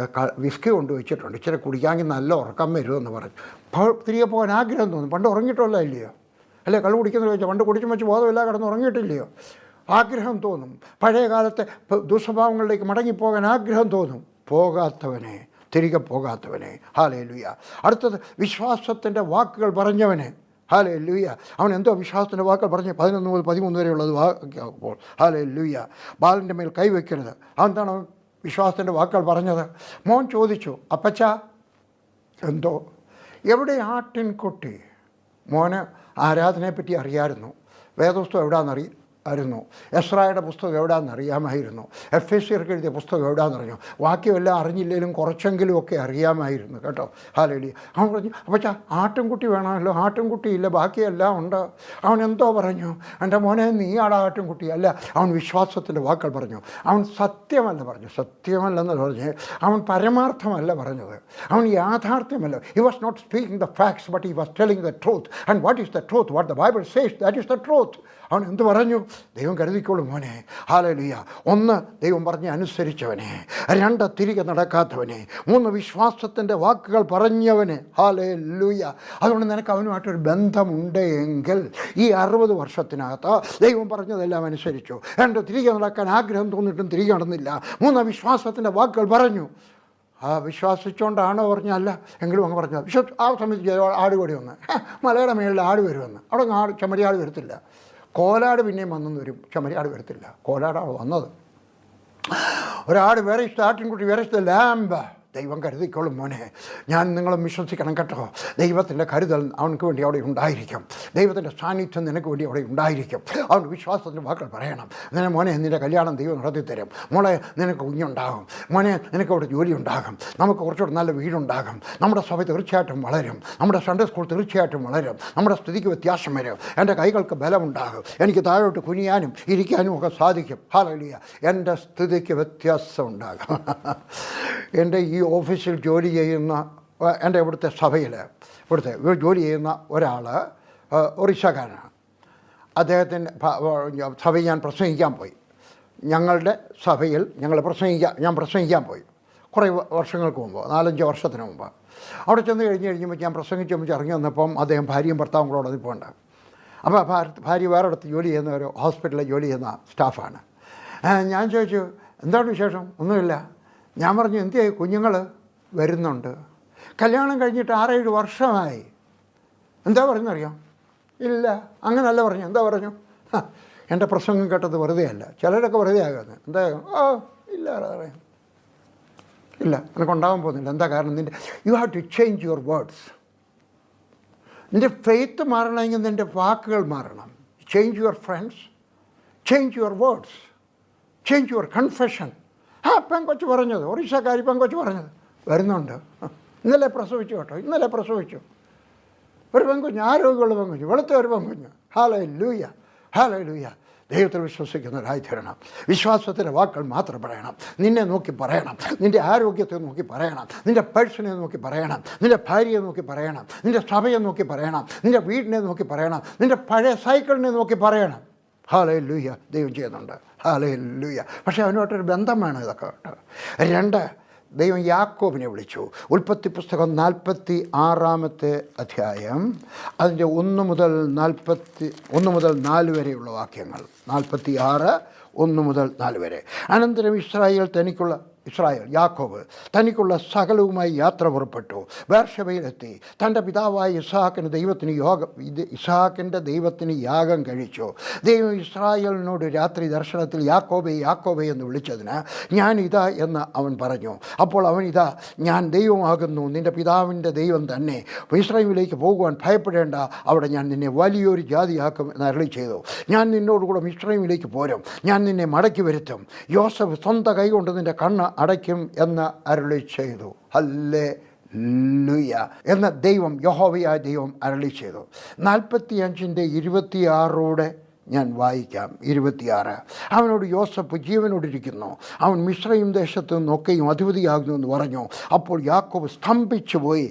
വിസ്കി കൊണ്ടുവച്ചിട്ടുണ്ട്, ഇച്ചിരി കുടിക്കാമെങ്കിൽ നല്ല ഉറക്കം വരുമെന്ന് പറഞ്ഞു. തിരികെ പോകാൻ ആഗ്രഹം തോന്നും. പണ്ട് ഉറങ്ങിയിട്ടുള്ള ഇല്ലയോ? അല്ലെ, കള്ളു കുടിക്കുന്നത് വെച്ചാൽ പണ്ട് കുടിച്ചു വെച്ച് ബോധമില്ല കിടന്ന് ഉറങ്ങിയിട്ടില്ലയോ? ആഗ്രഹം തോന്നും. പഴയ കാലത്തെ ദുസ്വഭാവങ്ങളിലേക്ക് മടങ്ങിപ്പോകാൻ ആഗ്രഹം തോന്നും. പോകാത്തവനെ, തിരികെ പോകാത്തവനെ. ഹല്ലേലൂയ. അടുത്തത് വിശ്വാസത്തിൻ്റെ വാക്കുകൾ പറഞ്ഞവനെ. ഹല്ലേലൂയ. അവൻ എന്തോ വിശ്വാസത്തിൻ്റെ വാക്കുകൾ പറഞ്ഞ് 11 മുതൽ 13 വരെയുള്ളത് വാക്കുമ്പോൾ. ഹല്ലേലൂയ. ബാലൻ്റെ മേൽ കൈവയ്ക്കരുത്. അതെന്താണ് അവൻ വിശ്വാസത്തിൻ്റെ വാക്കുകൾ പറഞ്ഞത്? മോൻ ചോദിച്ചു, അപ്പച്ച എന്തോ എവിടെ ആട്ടിൻകുട്ടി? മോന് ആരാധനയെപ്പറ്റി അറിയാമായിരുന്നു, വേദപുസ്തകം എവിടെയാണെന്നറിയാമായിരുന്നു, എസ്രായുടെ പുസ്തകം എവിടെയാണെന്ന് അറിയാമായിരുന്നു, എഫേസ്യർക്ക് എഴുതിയ പുസ്തകം എവിടെയാണെന്നറിഞ്ഞു. ബാക്കിയെല്ലാം അറിഞ്ഞില്ലെങ്കിലും കുറച്ചെങ്കിലും ഒക്കെ അറിയാമായിരുന്നു കേട്ടോ. ഹല്ലേലൂയ. അവൻ പറഞ്ഞു, അപ്പച്ചാ ആട്ടിൻകുട്ടി വേണമല്ലോ, ആട്ടിൻകുട്ടിയില്ല, ബാക്കിയെല്ലാം ഉണ്ട്. അവൻ എന്തോ പറഞ്ഞു, എൻ്റെ മോനെ നീയാടാ ആട്ടിൻകുട്ടി. അല്ല, അവൻ വിശ്വാസത്തിൻ്റെ വാക്കുകൾ പറഞ്ഞു. അവൻ സത്യമല്ല പറഞ്ഞു, സത്യമല്ലെന്ന് പറഞ്ഞ് അവൻ പരമാർത്ഥമല്ല പറഞ്ഞത്, അവൻ യാഥാർത്ഥ്യമല്ല. He was not speaking the facts, but he was telling the truth. And what is the truth? What the Bible says, that is the truth. അവൻ എന്ത് പറഞ്ഞു? ദൈവം കരുതിക്കോളും മോനെ. ഹല്ലേലൂയ. 1 ദൈവം പറഞ്ഞ് അനുസരിച്ചവനെ, 2 തിരികെ നടക്കാത്തവനെ, 3 വിശ്വാസത്തിൻ്റെ വാക്കുകൾ പറഞ്ഞവനെ. ഹല്ലേലൂയ. അതുകൊണ്ട് നിനക്ക് അവനുമായിട്ടൊരു ബന്ധമുണ്ട് എങ്കിൽ ഈ 60 വർഷത്തിനകത്ത് ദൈവം പറഞ്ഞതെല്ലാം അനുസരിച്ചു. 2 തിരികെ നടക്കാൻ ആഗ്രഹം തോന്നിയിട്ടും തിരികെ നടന്നില്ല. 3 വിശ്വാസത്തിൻ്റെ വാക്കുകൾ പറഞ്ഞു. വിശ്വസിച്ചുകൊണ്ടാണോ പറഞ്ഞല്ല എങ്കിലും അങ്ങ് പറഞ്ഞത്. ആ സമയത്ത് ആട് കൂടി വന്ന് മലയുടെ മേളിൽ ആട് വരുമെന്ന്. അവിടെ ചെമ്മരിയാട് വരത്തില്ല. കോലാട് പിന്നെയും വന്നെന്ന് വരും, ചെമ്മരിയാട് വരത്തില്ല. കോലാടാണ് വന്നത്. ഒരാട് വേറെ ആട്ടിൻകുട്ടി വേറെ ലാമ്പ്. ദൈവം കരുതിക്കോളും മോനെ. ഞാൻ നിങ്ങളും വിശ്വസിക്കണം കേട്ടോ. ദൈവത്തിൻ്റെ കരുതൽ അവനക്ക് വേണ്ടി അവിടെ ഉണ്ടായിരിക്കും. ദൈവത്തിൻ്റെ സാന്നിധ്യം നിനക്ക് വേണ്ടി അവിടെ ഉണ്ടായിരിക്കും. അവൻ വിശ്വാസത്തിൻ്റെ വാക്കുകൾ പറയണം. നിന്നെ മോനെ, നിൻ്റെ കല്യാണം ദൈവം നടത്തിത്തരും. മോളെ, നിനക്ക് കുഞ്ഞുണ്ടാകും. മോനെ, നിനക്ക് അവിടെ ജോലി ഉണ്ടാകും. നമുക്ക് കുറച്ചുകൂടെ നല്ല വീടുണ്ടാകും. നമ്മുടെ സഭ തീർച്ചയായിട്ടും വളരും. നമ്മുടെ സൺഡേ സ്കൂൾ തീർച്ചയായിട്ടും വളരും. നമ്മുടെ സ്ഥിതിക്ക് വ്യത്യാസം വരും. എൻ്റെ കൈകൾക്ക് ബലമുണ്ടാകും. എനിക്ക് താഴോട്ട് കുനിയാനും ഇരിക്കാനും ഒക്കെ സാധിക്കും. ഹല്ലേലൂയ. എൻ്റെ സ്ഥിതിക്ക് വ്യത്യാസം ഉണ്ടാകും. എൻ്റെ ഈ ഓഫീസിൽ ജോലി ചെയ്യുന്ന, എൻ്റെ ഇവിടുത്തെ സഭയിൽ ജോലി ചെയ്യുന്ന ഒരാൾ ഒറീസക്കാരനാണ്. അദ്ദേഹത്തിൻ്റെ സഭയിൽ ഞാൻ പ്രസംഗിക്കാൻ പോയി. ഞങ്ങളുടെ സഭയിൽ ഞാൻ പ്രസംഗിക്കാൻ പോയി കുറേ വർഷങ്ങൾക്ക് മുമ്പ്, 4-5 വർഷത്തിന് മുമ്പ്. അവിടെ ചെന്ന് കഴിഞ്ഞപ്പോൾ ഞാൻ പ്രസംഗിച്ച് ഇറങ്ങി വന്നപ്പം അദ്ദേഹം ഭാര്യയും ഭർത്താവും കൂടെ അവിടെ പോകണ്ട. അപ്പോൾ ഭാര്യ വേറെ അടുത്ത് ജോലി ചെയ്യുന്ന ഒരു ഹോസ്പിറ്റലിൽ ജോലി ചെയ്യുന്ന സ്റ്റാഫാണ്. ഞാൻ ചോദിച്ചു, എന്താണ് വിശേഷം? ഒന്നുമില്ല. ഞാൻ പറഞ്ഞു, എന്തിയായി? കുഞ്ഞുങ്ങൾ വരുന്നുണ്ട്. കല്യാണം കഴിഞ്ഞിട്ട് 6-7 വർഷമായി. എന്താ പറഞ്ഞറിയാം? ഇല്ല. അങ്ങനല്ല പറഞ്ഞു. എന്താ പറഞ്ഞു? എൻ്റെ പ്രസംഗം കേട്ടത് വെറുതെ അല്ല. ചിലരൊക്കെ വെറുതെ ആകുന്നത്. എന്താ? ഇല്ല പറയാം, ഇല്ല, എനിക്കുണ്ടാകാൻ പോകുന്നില്ല. എന്താ കാരണം? You have to change your words. നിൻ്റെ ഫെയ്ത്ത് മാറണമെങ്കിൽ നിൻ്റെ വാക്കുകൾ മാറണം. Change your friends, change your words, change your confession. പെങ്കൊച്ച് പറഞ്ഞത്, ഒറീസക്കാരി പെങ്കൊച്ച് പറഞ്ഞത് വരുന്നുണ്ട്. ഇന്നലെ പ്രസവിച്ചു കേട്ടോ, ഇന്നലെ പ്രസവിച്ചു. ഒരു പെങ്കുഞ്ഞ്, ആരോഗ്യമുള്ള പെങ്കുഞ്ഞ്, വെളുത്ത ഒരു പെങ്കുഞ്ഞ്. Hallelujah, hallelujah. ദൈവത്തിൽ വിശ്വസിക്കുന്നവരായി തീരണം. വിശ്വാസത്തിൻ്റെ വാക്കുകൾ മാത്രം പറയണം. നിന്നെ നോക്കി പറയണം, നിൻ്റെ ആരോഗ്യത്തെ നോക്കി പറയണം, നിൻ്റെ പേഴ്സണെ നോക്കി പറയണം, നിൻ്റെ ഭാര്യയെ നോക്കി പറയണം, നിൻ്റെ സഭയെ നോക്കി പറയണം, നിൻ്റെ വീടിനെ നോക്കി പറയണം, നിൻ്റെ പഴയ സൈക്കിളിനെ നോക്കി പറയണം. ഹല്ലേലൂയ. ദൈവം ചെയ്യുന്നുണ്ട്. ഹല്ലേലൂയ. പക്ഷേ അവനുമായിട്ടൊരു ബന്ധം വേണം ഇതൊക്കെ കേട്ടോ. 2 ദൈവം യാക്കോബിനെ വിളിച്ചു. ഉൽപ്പത്തി പുസ്തകം 46-ാമത്തെ അധ്യായം, അതിൻ്റെ 1 മുതൽ 4 വരെയുള്ള വാക്യങ്ങൾ. 46, 1 മുതൽ 4 വരെ. അനന്തരം യാക്കോബ് തനിക്കുള്ള സകലവുമായി യാത്ര പുറപ്പെട്ടു. ബേർശബയിലെത്തി തൻ്റെ പിതാവായ ഇസ്ഹാക്കിൻ്റെ ദൈവത്തിന് യാഗം കഴിച്ചു. ദൈവം ഇസ്രായേലിനോട് രാത്രി ദർശനത്തിൽ യാക്കോബേ യാക്കോബേ എന്ന് വിളിച്ചതിന് ഞാൻ ഇതാ എന്ന് അവൻ പറഞ്ഞു. അപ്പോൾ അവൻ, ഇതാ ഞാൻ ദൈവമാകുന്നു, നിൻ്റെ പിതാവിൻ്റെ ദൈവം തന്നെ. മിസ്രയീമിലേക്ക് പോകുവാൻ ഭയപ്പെടേണ്ട, അവിടെ ഞാൻ നിന്നെ വലിയൊരു ജാതിയാക്കും എന്ന് അരുളി ചെയ്തു. ഞാൻ നിന്നോടുകൂടെ മിസ്രയീമിലേക്ക് പോരും, ഞാൻ നിന്നെ മടക്കി വരുത്തും. യോസഫ് സ്വന്തം കൈകൊണ്ട് നിൻ്റെ കണ്ണ് അടയ്ക്കും എന്ന് അരുളി ചെയ്തു. ഹല്ലേലൂയ എന്ന് യഹോവയായ ദൈവം അരുളി ചെയ്തു. 45-ന്റെ 26 ഞാൻ വായിക്കാം. 26. അവനോട് യോസഫ് ജീവനോടിരിക്കുന്നു, അവൻ മിസ്രയീം ദേശത്ത് നിന്നൊക്കെയും അധിപതിയാകുന്നു എന്ന് പറഞ്ഞു. അപ്പോൾ യാക്കോബ് സ്തംഭിച്ചു പോയി.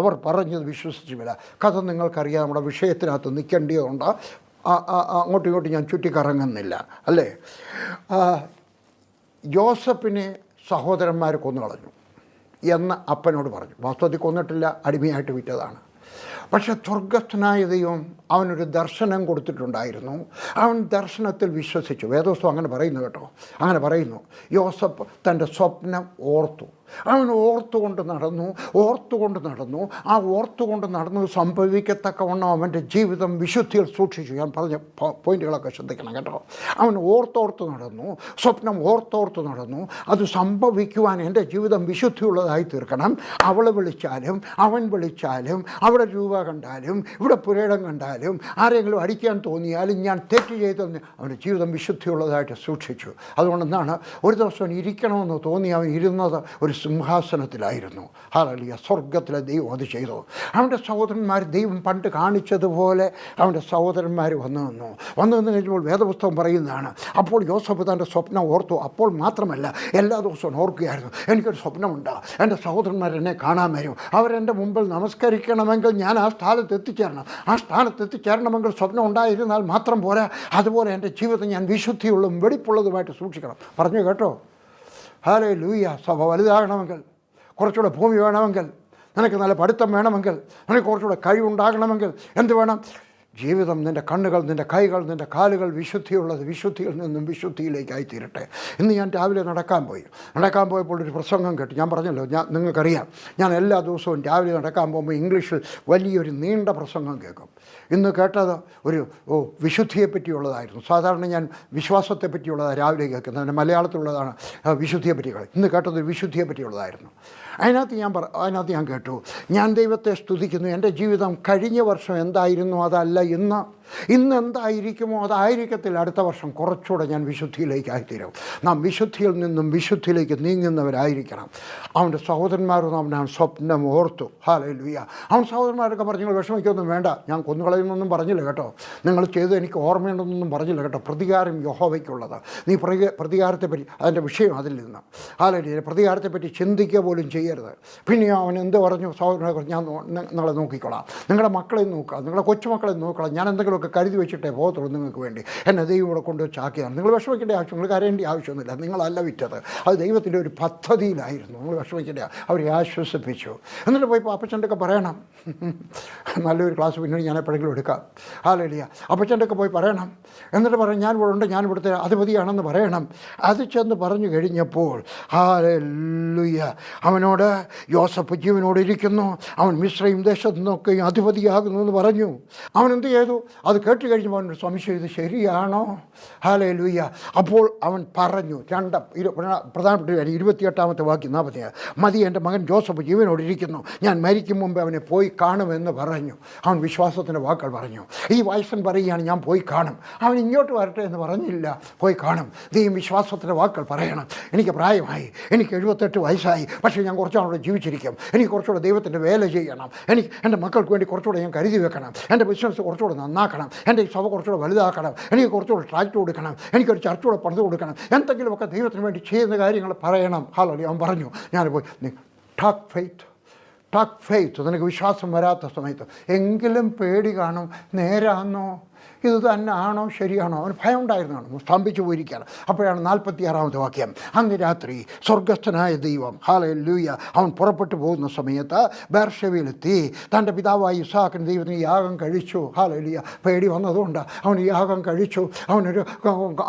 അവർ പറഞ്ഞത് വിശ്വസിച്ചുമില്ല. കഥ നിങ്ങൾക്കറിയാം. നമ്മുടെ വിഷയത്തിനകത്ത് നിൽക്കേണ്ടതുകൊണ്ട് അങ്ങോട്ടും ഇങ്ങോട്ടും ഞാൻ ചുറ്റിക്കറങ്ങുന്നില്ല, അല്ലേ? യോസഫിനെ സഹോദരന്മാർ കൊന്നുകളഞ്ഞു എന്ന് അപ്പനോട് പറഞ്ഞു. വാസ്തവത്തിൽ കൊന്നിട്ടില്ല, അടിമയായിട്ട് വിറ്റതാണ്. പക്ഷെ സ്വർഗസ്ഥനായ ദൈവം അവനൊരു ദർശനം കൊടുത്തിട്ടുണ്ടായിരുന്നു. അവൻ ദർശനത്തിൽ വിശ്വസിച്ചു. വേദോസ്തവം അങ്ങനെ പറയുന്നു കേട്ടോ, അങ്ങനെ പറയുന്നു. യോസഫ് തൻ്റെ സ്വപ്നം ഓർത്തു. അവൻ ഓർത്തുകൊണ്ട് നടന്നു. ആ ഓർത്തുകൊണ്ട് നടന്നത് സംഭവിക്കത്തക്കവണ്ണം അവൻ്റെ ജീവിതം വിശുദ്ധിയിൽ സൂക്ഷിച്ചു. ഞാൻ പറഞ്ഞ പോയിന്റുകളൊക്കെ ശ്രദ്ധിക്കണം കേട്ടോ. അവൻ ഓർത്തോർത്ത് നടന്നു, സ്വപ്നം ഓർത്തോർത്ത് നടന്നു. അത് സംഭവിക്കുവാൻ എൻ്റെ ജീവിതം വിശുദ്ധിയുള്ളതായി തീർക്കണം. അവളെ വിളിച്ചാലും അവൻ വിളിച്ചാലും, അവിടെ രൂപ കണ്ടാലും ഇവിടെ പുരയിടം കണ്ടാലും ആരെങ്കിലും അടിക്കാൻ തോന്നിയാലും ഞാൻ തെറ്റ് ചെയ്തെന്ന് അവൻ്റെ ജീവിതം വിശുദ്ധിയുള്ളതായിട്ട് സൂക്ഷിച്ചു. അതുകൊണ്ടെന്നാണ് ഒരു ദിവസം ഇരിക്കണമെന്ന് തോന്നി അവൻ ഇരുന്നത് ഒരു സിംഹാസനത്തിലായിരുന്നു. ഹല്ലേലൂയ. സ്വർഗത്തിലെ ദൈവം അത് ചെയ്തു. അവൻ്റെ സഹോദരന്മാർ ദൈവം പണ്ട് കാണിച്ചതുപോലെ അവൻ്റെ സഹോദരന്മാർ വന്നു കഴിഞ്ഞപ്പോൾ വേദപുസ്തകം പറയുന്നതാണ്, അപ്പോൾ യോസഫ് തൻ്റെ സ്വപ്നം ഓർത്തു. അപ്പോൾ മാത്രമല്ല, എല്ലാ ദിവസവും ഓർക്കുകയായിരുന്നു. എനിക്കൊരു സ്വപ്നമുണ്ട്, എൻ്റെ സഹോദരന്മാർ എന്നെ കാണാൻ വരും, അവരെൻ്റെ മുമ്പിൽ നമസ്കരിക്കണമെങ്കിൽ ഞാൻ ആ സ്ഥാനത്ത് എത്തിച്ചേരണമെങ്കിൽ സ്വപ്നം ഉണ്ടായിരുന്നാൽ മാത്രം പോരാ, അതുപോലെ എൻ്റെ ജീവിതം ഞാൻ വിശുദ്ധിയുള്ളതും വെടിപ്പുള്ളതുമായിട്ട് സൂക്ഷിക്കണം. പറഞ്ഞു കേട്ടോ. ഹല്ലേലൂയ. സഭ വലുതാകണമെങ്കിൽ, കുറച്ചുകൂടെ ഭൂമി വേണമെങ്കിൽ, നിനക്ക് നല്ല പഠിത്തം വേണമെങ്കിൽ, നിനക്ക് കുറച്ചുകൂടെ കഴിവുണ്ടാകണമെങ്കിൽ എന്ത് വേണം? ജീവിതം, നിൻ്റെ കണ്ണുകൾ, നിൻ്റെ കൈകൾ, നിൻ്റെ കാലുകൾ വിശുദ്ധിയുള്ളത് വിശുദ്ധിയിൽ നിന്നും വിശുദ്ധിയിലേക്കായി തീരട്ടെ. ഇന്ന് ഞാൻ രാവിലെ നടക്കാൻ പോയപ്പോൾ ഒരു പ്രസംഗം കേട്ടു. ഞാൻ പറഞ്ഞല്ലോ, നിങ്ങൾക്കറിയാം, ഞാൻ എല്ലാ ദിവസവും രാവിലെ നടക്കാൻ പോകുമ്പോൾ ഇംഗ്ലീഷിൽ വലിയൊരു നീണ്ട പ്രസംഗം കേൾക്കും. ഇന്ന് കേട്ടത് ഒരു വിശുദ്ധിയെ പറ്റിയുള്ളതായിരുന്നു. സാധാരണ ഞാൻ വിശ്വാസത്തെ പറ്റിയുള്ളതാണ് രാവിലെ കേൾക്കുന്നത്, അതിൻ്റെ മലയാളത്തിലുള്ളതാണ് വിശുദ്ധിയെ പറ്റിയുള്ളത്. ഇന്ന് കേട്ടത് വിശുദ്ധിയെ പറ്റിയുള്ളതായിരുന്നു. അതിനകത്ത് ഞാൻ കേട്ടു, ഞാൻ ദൈവത്തെ സ്തുതിക്കുന്നു, എൻ്റെ ജീവിതം കഴിഞ്ഞ വർഷം എന്തായിരുന്നു അതല്ല ഇന്ന് എന്തായിരിക്കുമോ അതായിരിക്കത്തില്ല അടുത്ത വർഷം. കുറച്ചുകൂടെ ഞാൻ വിശുദ്ധിയിലേക്കായിത്തീരും. നാം വിശുദ്ധിയിൽ നിന്നും വിശുദ്ധിയിലേക്ക് നീങ്ങുന്നവരായിരിക്കണം. അവൻ്റെ സഹോദരന്മാരും അവൻ സ്വപ്നം ഓർത്തു. ഹല്ലേലൂയ. അവൻ സഹോദരന്മാരൊക്കെ പറഞ്ഞു, നിങ്ങൾ വിഷമിക്കൊന്നും വേണ്ട, ഞാൻ കൊന്നുകളയുന്നൊന്നും പറഞ്ഞില്ല കേട്ടോ, നിങ്ങൾ ചെയ്ത് എനിക്ക് ഓർമ്മയുണ്ടെന്നൊന്നും പറഞ്ഞില്ല കേട്ടോ, പ്രതികാരം യഹോവയ്ക്കുള്ളത്, നീ പ്രതികാരത്തെപ്പറ്റി, അതിൻ്റെ വിഷയം അതിൽ നിന്ന് ഹല്ലേലൂയ, പ്രതികാരത്തെപ്പറ്റി ചിന്തിക്കുക പോലും ചെയ്യരുത്. പിന്നെ അവൻ എന്ത് പറഞ്ഞു? സഹോദരനെ, ഞാൻ നിങ്ങളെ നോക്കിക്കോളാം, നിങ്ങളുടെ മക്കളെ നോക്കുക, നിങ്ങളുടെ കൊച്ചുമക്കളെ നോക്കണം, ഞാൻ എന്തെങ്കിലും ഒക്കെ കരുതി വെച്ചിട്ടേ പോകത്തുള്ളൂ നിങ്ങൾക്ക് വേണ്ടി. എന്നെ ദൈവം ഇവിടെ കൊണ്ടുവച്ച് ആക്കിയാണ്. നിങ്ങൾ വിഷമിക്കേണ്ട ആവശ്യം, നിങ്ങൾ കരയേണ്ട ആവശ്യമൊന്നുമില്ല, നിങ്ങളല്ല വിറ്റത്, അത് ദൈവത്തിൻ്റെ ഒരു പദ്ധതിയിലായിരുന്നു. നിങ്ങൾ വിഷമിക്കേണ്ട. അവരെ ആശ്വസിപ്പിച്ചു. എന്നിട്ട് പോയി അപ്പച്ചൻ്റെ ഒക്കെ പറയണം. നല്ലൊരു ക്ലാസ് പിന്നീട് ഞാൻ എപ്പോഴെങ്കിലും എടുക്കാം. ഹല്ലേലൂയ. അപ്പച്ചൻ്റെ ഒക്കെ പോയി പറയണം. എന്നിട്ട് പറയും, ഞാൻ ഇവിടെ ഉണ്ട്, ഞാൻ ഇവിടുത്തെ അധിപതിയാണെന്ന് പറയണം. അത് ചെന്ന് പറഞ്ഞു കഴിഞ്ഞപ്പോൾ ഹല്ലേലൂയ, അവനോട് യോസഫ് ജീവനോട് ഇരിക്കുന്നു, അവൻ മിസ്രയീം ദേശത്തു നിന്നൊക്കെ അധിപതിയാകുന്നു എന്ന് പറഞ്ഞു. അവൻ എന്ത് ചെയ്തു? അത് കേട്ട് കഴിഞ്ഞപ്പോൾ അവനൊരു സംശയം, ഇത് ശരിയാണോ? ഹല്ലേലൂയ. അപ്പോൾ അവൻ പറഞ്ഞു, പ്രധാനപ്പെട്ട 28-ാമത്തെ വാക്യം 40, മതി, എൻ്റെ മകൻ ജോസഫ് ജീവനോട് ഇരിക്കുന്നു, ഞാൻ മരിക്കും മുമ്പ് അവനെ പോയി കാണുമെന്ന് പറഞ്ഞു. അവൻ വിശ്വാസത്തിൻ്റെ വാക്കുകൾ പറഞ്ഞു. ഈ വയസ്സൻ പറയുകയാണ്, ഞാൻ പോയി കാണും. അവൻ ഇങ്ങോട്ട് വരട്ടെ എന്ന് പറഞ്ഞില്ല, പോയി കാണും. നീയും വിശ്വാസത്തിൻ്റെ വാക്കുകൾ പറയണം. എനിക്ക് പ്രായമായി, എനിക്ക് 78 വയസ്സായി, പക്ഷേ ഞാൻ കുറച്ചുകൂടെ ജീവിച്ചിരിക്കും. എനിക്ക് കുറച്ചുകൂടെ ദൈവത്തിൻ്റെ വേല ചെയ്യണം. എനിക്ക് എൻ്റെ മക്കൾക്ക് വേണ്ടി കുറച്ചുകൂടെ ഞാൻ കരുതി വെക്കണം. എൻ്റെ ബിസിനസ് കുറച്ചുകൂടെ നന്നാക്കണം. എൻ്റെ ഈ സഭ കുറച്ചുകൂടെ വലുതാക്കണം. എനിക്ക് കുറച്ചുകൂടെ ട്രാക്ട് കൊടുക്കണം. എനിക്കൊരു ചർച്ചകൂടെ പണിത് കൊടുക്കണം. എന്തെങ്കിലുമൊക്കെ ദൈവത്തിന് വേണ്ടി ചെയ്യുന്ന കാര്യങ്ങൾ പറയണം. ഹല്ലേലൂയ. അവൻ പറഞ്ഞു, ഞാൻ പോയി ടാക്ക് ഫെയ്ത്ത്. നിനക്ക് വിശ്വാസം വരാത്ത സമയത്ത് എങ്കിലും പേടി കാണും, നേരാന്നോ, ഇത് തന്നെ ആണോ, ശരിയാണോ? അവന് ഭയം ഉണ്ടായിരുന്നതാണ്, സ്തംഭിച്ചു പോയിരിക്കുകയാണ്. അപ്പോഴാണ് 46-ാമത്തെ വാക്യം, അന്ന് രാത്രി സ്വർഗസ്ഥനായ ദൈവം ഹല്ലേലൂയ, അവൻ പുറപ്പെട്ടു പോകുന്ന സമയത്ത് ബേർശേബയിലെത്തി തൻ്റെ പിതാവായ ഇസ്ഹാക്കിന് ദൈവത്തിന് യാഗം കഴിച്ചു. ഹല്ലേലൂയ. പേടി വന്നതുകൊണ്ട് അവൻ യാഗം കഴിച്ചു. അവനൊരു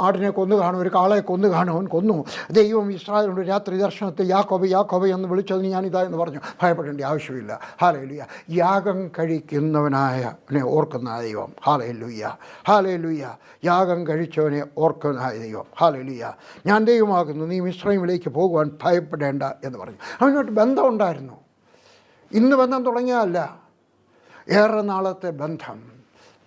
ആടിനെ കൊന്നു കാണും, ഒരു കാളയെ കൊന്നു കാണും. അവൻ കൊന്നു. ദൈവം ഇസ്രായേലിൻ്റെ രാത്രി ദർശനത്തിൽ യാക്കോബ് എന്ന് വിളിച്ചതിന് ഞാനിതാ എന്ന് പറഞ്ഞു. ഭയപ്പെടേണ്ട ആവശ്യമില്ല. ഹല്ലേലൂയ. യാഗം കഴിക്കുന്നവനായവനെ ഓർക്കുന്ന ദൈവം. ഹല്ലേലൂയ. യാഗം കഴിച്ചവനെ ഓർക്കുന്ന ദൈവം. ഹല്ലേലൂയ. ഞാൻ ദൈവമാകുന്നു, നീ മിസ്രയീമിലേക്ക് പോകുവാൻ ഭയപ്പെടേണ്ട എന്ന് പറഞ്ഞു. അവനോട്ട് ബന്ധമുണ്ടായിരുന്നു. ഇന്ന് ബന്ധം തുടങ്ങിയതല്ല, ഏറെ നാളത്തെ ബന്ധം.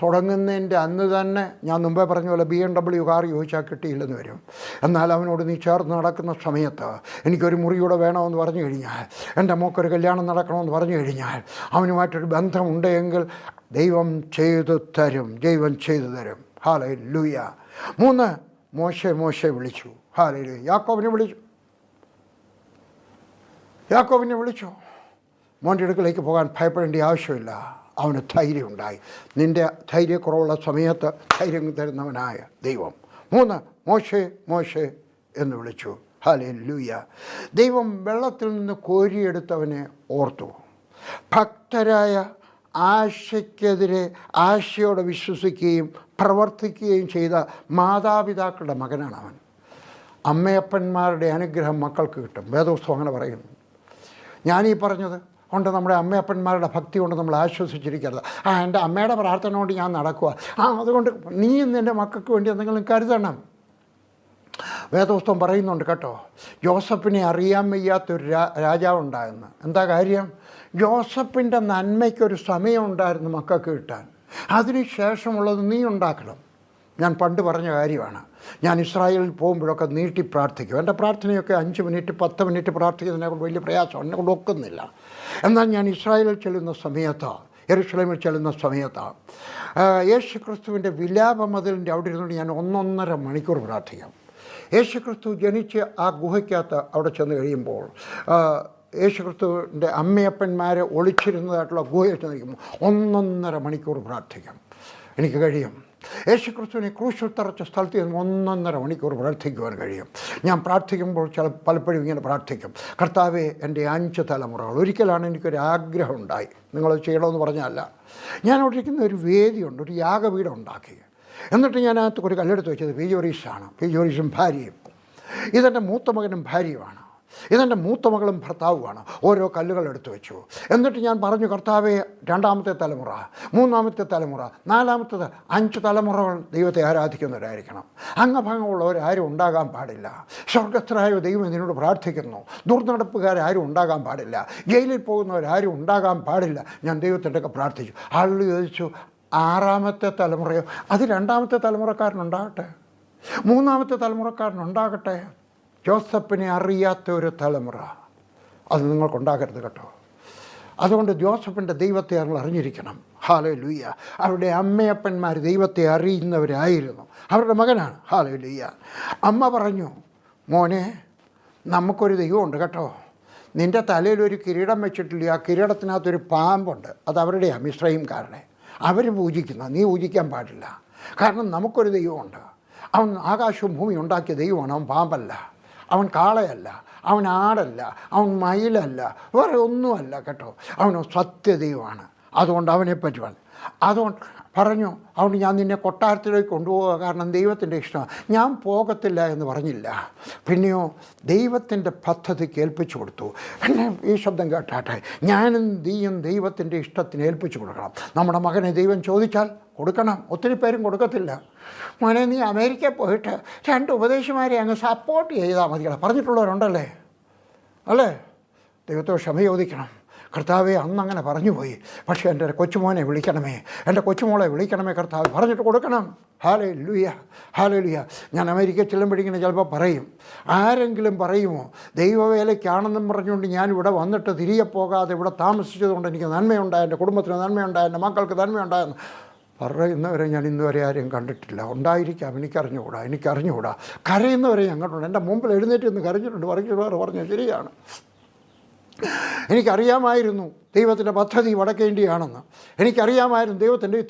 തുടങ്ങുന്നതിൻ്റെ അന്ന് തന്നെ ഞാൻ മുമ്പേ പറഞ്ഞ പോലെ BMW കാർ ചോദിച്ചാൽ കിട്ടിയില്ലെന്ന് വരും. എന്നാൽ അവനോട് നീ ചേർന്ന് നടക്കുന്ന സമയത്ത് എനിക്കൊരു മുറിയൂടെ വേണമെന്ന് പറഞ്ഞു കഴിഞ്ഞാൽ, എൻ്റെ മോക്കൊരു കല്യാണം നടക്കണമെന്ന് പറഞ്ഞു കഴിഞ്ഞാൽ, അവനുമായിട്ടൊരു ബന്ധമുണ്ടെങ്കിൽ ദൈവം ചെയ്തു തരും. ഹല്ലേലൂയ. 3, മോശെ വിളിച്ചു. ഹല്ലേലൂയ. യാക്കോബിനെ വിളിച്ചു. മോൻ്റെ അടുക്കലേക്ക് പോകാൻ ഭയപ്പെടേണ്ട ആവശ്യമില്ല. അവന് ധൈര്യം ഉണ്ടായി. നിൻ്റെ ധൈര്യക്കുറവുള്ള സമയത്ത് ധൈര്യം തരുന്നവനായ ദൈവം. 3, മോശെ എന്ന് വിളിച്ചു. ഹല്ലേലൂയ. ദൈവം വെള്ളത്തിൽ നിന്ന് കോരിയെടുത്തവനെ ഓർത്തു. ഭക്തരായ ആശയ്ക്കെതിരെ ആശയോടെ വിശ്വസിക്കുകയും പ്രവർത്തിക്കുകയും ചെയ്ത മാതാപിതാക്കളുടെ മകനാണ് അവൻ. അമ്മയപ്പന്മാരുടെ അനുഗ്രഹം മക്കൾക്ക് കിട്ടും. വേദപുസ്തകം അങ്ങനെ പറയുന്നു. ഞാനീ പറഞ്ഞത് കൊണ്ട് നമ്മുടെ അമ്മയപ്പന്മാരുടെ ഭക്തി കൊണ്ട് നമ്മൾ ആശ്വസിച്ചിരിക്കരുത്. എൻ്റെ അമ്മയുടെ പ്രാർത്ഥന കൊണ്ട് ഞാൻ നടക്കുക, അതുകൊണ്ട് നീയും നിൻ്റെ മക്കൾക്ക് വേണ്ടി എന്തെങ്കിലും കരുതണം. വേദപുസ്തകം പറയുന്നുണ്ട് കേട്ടോ, ജോസഫിനെ അറിയാൻ വയ്യാത്തൊരു രാജാവുണ്ടായിരുന്നു. എന്താ കാര്യം? ജോസഫിൻ്റെ നന്മയ്ക്കൊരു സമയം ഉണ്ടായിരുന്നു മക്കൾക്ക് കിട്ടാൻ. അതിന് ശേഷമുള്ളത് നീ ഉണ്ടാക്കണം. ഞാൻ പണ്ട് പറഞ്ഞ കാര്യമാണ്. ഞാൻ ഇസ്രായേലിൽ പോകുമ്പോഴൊക്കെ നീട്ടി പ്രാർത്ഥിക്കും. എൻ്റെ പ്രാർത്ഥനയൊക്കെ 5 മിനിറ്റ് 10 മിനിറ്റ് പ്രാർത്ഥിക്കുന്നതിനെ കൊണ്ട് വലിയ പ്രയാസം എന്നെ കൊണ്ട് ഒക്കുന്നില്ല. എന്നാൽ ഞാൻ ഇസ്രായേലിൽ ചെല്ലുന്ന സമയത്ത്, യെരുശലേമിൽ ചെല്ലുന്ന സമയത്ത് യേശു ക്രിസ്തുവിൻ്റെ വിലാപമതിലിൻ്റെ അവിടെ ഇരുന്നുകൊണ്ട് ഞാൻ 1.5 മണിക്കൂർ പ്രാർത്ഥിക്കാം. യേശു ക്രിസ്തു ജനിച്ച് ആ ഗുഹയ്ക്കകത്ത് അവിടെ ചെന്ന് കഴിയുമ്പോൾ യേശു ക്രിസ്തുവിൻ്റെ അമ്മയപ്പന്മാരെ ഒളിച്ചിരുന്നതായിട്ടുള്ള ഗുഹയിൽ ചെന്ന് കഴിയുമ്പോൾ 1.5 മണിക്കൂർ പ്രാർത്ഥിക്കാം എനിക്ക് കഴിയും. യേശു ക്രിസ്തുവിനെ ക്രൂശിൽ തറച്ച സ്ഥലത്ത് നിന്ന് 1.5 മണിക്കൂർ പ്രാർത്ഥിക്കുവാൻ കഴിയും. ഞാൻ പ്രാർത്ഥിക്കുമ്പോൾ പലപ്പോഴും ഇങ്ങനെ പ്രാർത്ഥിക്കും, കർത്താവേ എൻ്റെ 5 തലമുറകൾ. ഒരിക്കലാണ് എനിക്കൊരു ആഗ്രഹം ഉണ്ടായി, നിങ്ങളത് ചെയ്യണമെന്ന് പറഞ്ഞല്ല. ഞാൻ അവിടെ ഇരിക്കുന്ന ഒരു വേദിയുണ്ട്, ഒരു യാഗപീഠം ഉണ്ടാക്കി. എന്നിട്ട് ഞാൻ അതിനകത്ത് ഒരു കല്ലെടുത്ത് വെച്ചത് പി ജോറീഷാണ്. പി ജോറീഷും ഭാര്യയും. ഇതെൻ്റെ മൂത്ത മകനും ഭാര്യയുമാണ്. ഇതെൻ്റെ മൂത്ത മകളും ഭർത്താവുമാണ്. ഓരോ കല്ലുകൾ എടുത്തു വെച്ചു. എന്നിട്ട് ഞാൻ പറഞ്ഞു, കർത്താവെ 2ാമത്തെ തലമുറ, 3ാമത്തെ തലമുറ, 4ാമത്തത് 5 തലമുറകൾ ദൈവത്തെ ആരാധിക്കുന്നവരായിരിക്കണം. അംഗഭംഗമുള്ളവരാരും ഉണ്ടാകാൻ പാടില്ല. സ്വർഗസ്ഥരായ ദൈവം ഇതിനോട് പ്രാർത്ഥിക്കുന്നു. ദുർനടപ്പുകാരും ഉണ്ടാകാൻ പാടില്ല. ജയിലിൽ പോകുന്നവരാരും ഉണ്ടാകാൻ പാടില്ല. ഞാൻ ദൈവത്തിൻ്റെയൊക്കെ പ്രാർത്ഥിച്ചു. ആളുകൾ ചോദിച്ചു, 6ാമത്തെ തലമുറയോ? അത് 2ാമത്തെ തലമുറക്കാരനുണ്ടാകട്ടെ, 3ാമത്തെ തലമുറക്കാരനുണ്ടാകട്ടെ. ജോസഫിനെ അറിയാത്ത ഒരു തലമുറ അത് നിങ്ങൾക്കുണ്ടാകരുത് കേട്ടോ. അതുകൊണ്ട് ജോസഫിൻ്റെ ദൈവത്തെ ഞങ്ങൾ അറിഞ്ഞിരിക്കണം. ഹല്ലേലൂയ. അവരുടെ അമ്മയപ്പന്മാർ ദൈവത്തെ അറിയുന്നവരായിരുന്നു. അവരുടെ മകനാണ്. ഹല്ലേലൂയ. അമ്മ പറഞ്ഞു, മോനെ നമുക്കൊരു ദൈവമുണ്ട് കേട്ടോ. നിൻ്റെ തലയിലൊരു കിരീടം വെച്ചിട്ടില്ല. ആ കിരീടത്തിനകത്തൊരു പാമ്പുണ്ട്. അത് അവരുടെയാണ്, മിസ്രയീംകാരുടെ. അവർ പൂജിക്കുന്ന, നീ പൂജിക്കാൻ പാടില്ല. കാരണം നമുക്കൊരു ദൈവമുണ്ട്. അവൻ ആകാശവും ഭൂമി ഉണ്ടാക്കിയ ദൈവമാണ്. അവൻ പാമ്പല്ല, അവൻ കാളയല്ല, അവൻ ആടല്ല, അവൻ മയിലല്ല, വേറെ ഒന്നുമല്ല കേട്ടോ. അവൻ സത്യദൈവമാണ്. അതുകൊണ്ട് അവനെപ്പറ്റി അതുകൊണ്ട് പറഞ്ഞു, അതുകൊണ്ട് ഞാൻ നിന്നെ കൊട്ടാരത്തിലേക്ക് കൊണ്ടുപോകുക, കാരണം ദൈവത്തിൻ്റെ ഇഷ്ടമാണ്. ഞാൻ പോകത്തില്ല എന്ന് പറഞ്ഞില്ല. പിന്നെയോ ദൈവത്തിൻ്റെ പദ്ധതി ഏൽപ്പിച്ചു കൊടുത്തു. എന്നെ ഈ ശബ്ദം കേട്ടാട്ടെ, ഞാനും നീയും ദൈവത്തിൻ്റെ ഇഷ്ടത്തിന് ഏൽപ്പിച്ചു കൊടുക്കണം. നമ്മുടെ മകനെ ദൈവം ചോദിച്ചാൽ കൊടുക്കണം. ഒത്തിരി പേരും കൊടുക്കത്തില്ല. മോനെ നീ അമേരിക്കയിൽ പോയിട്ട് 2 ഉപദേശിമാരെ അങ്ങ് സപ്പോർട്ട് ചെയ്താൽ മതികളെ പറഞ്ഞിട്ടുള്ളവരുണ്ടല്ലേ, അല്ലേ? ദൈവത്തോട് ക്ഷമ ചോദിക്കണം. കർത്താവെ അന്നങ്ങനെ പറഞ്ഞു പോയി, പക്ഷേ എൻ്റെ കൊച്ചുമോനെ വിളിക്കണമേ, എൻ്റെ കൊച്ചുമോളെ വിളിക്കണമേ കർത്താവ് പറഞ്ഞിട്ട് കൊടുക്കണം. Hallelujah, hallelujah. ഞാൻ അമേരിക്കയിൽ ചെല്ലുമ്പോഴിങ്ങനെ ചിലപ്പോൾ പറയും, ആരെങ്കിലും പറയുമോ ദൈവവേലയ്ക്കാണെന്നും പറഞ്ഞുകൊണ്ട് ഞാൻ ഇവിടെ വന്നിട്ട് തിരികെ പോകാതെ ഇവിടെ താമസിച്ചതുകൊണ്ട് എനിക്ക് നന്മയുണ്ടായ, എൻ്റെ കുടുംബത്തിന് നന്മയുണ്ടായ, എൻ്റെ മക്കൾക്ക് നന്മയുണ്ടായെന്ന് പറയുന്നവരെ ഞാൻ ഇന്നുവരെ ആരെയും കണ്ടിട്ടില്ല. ഉണ്ടായിരിക്കാം, എനിക്കറിഞ്ഞുകൂടാ. കരയുന്നവരെ ഞാൻ കണ്ടിട്ടുണ്ട്. എൻ്റെ മുമ്പിൽ എഴുന്നേറ്റ് നിന്ന് കരഞ്ഞിട്ടുണ്ട്. പറഞ്ഞു ശരിയാണ്. എനിക്കറിയാമായിരുന്നു ദൈവത്തിൻ്റെ പദ്ധതി വടക്കേ ഇന്ത്യയാണെന്ന്. എനിക്കറിയാമായിരുന്നു ദൈവത്തിൻ്റെ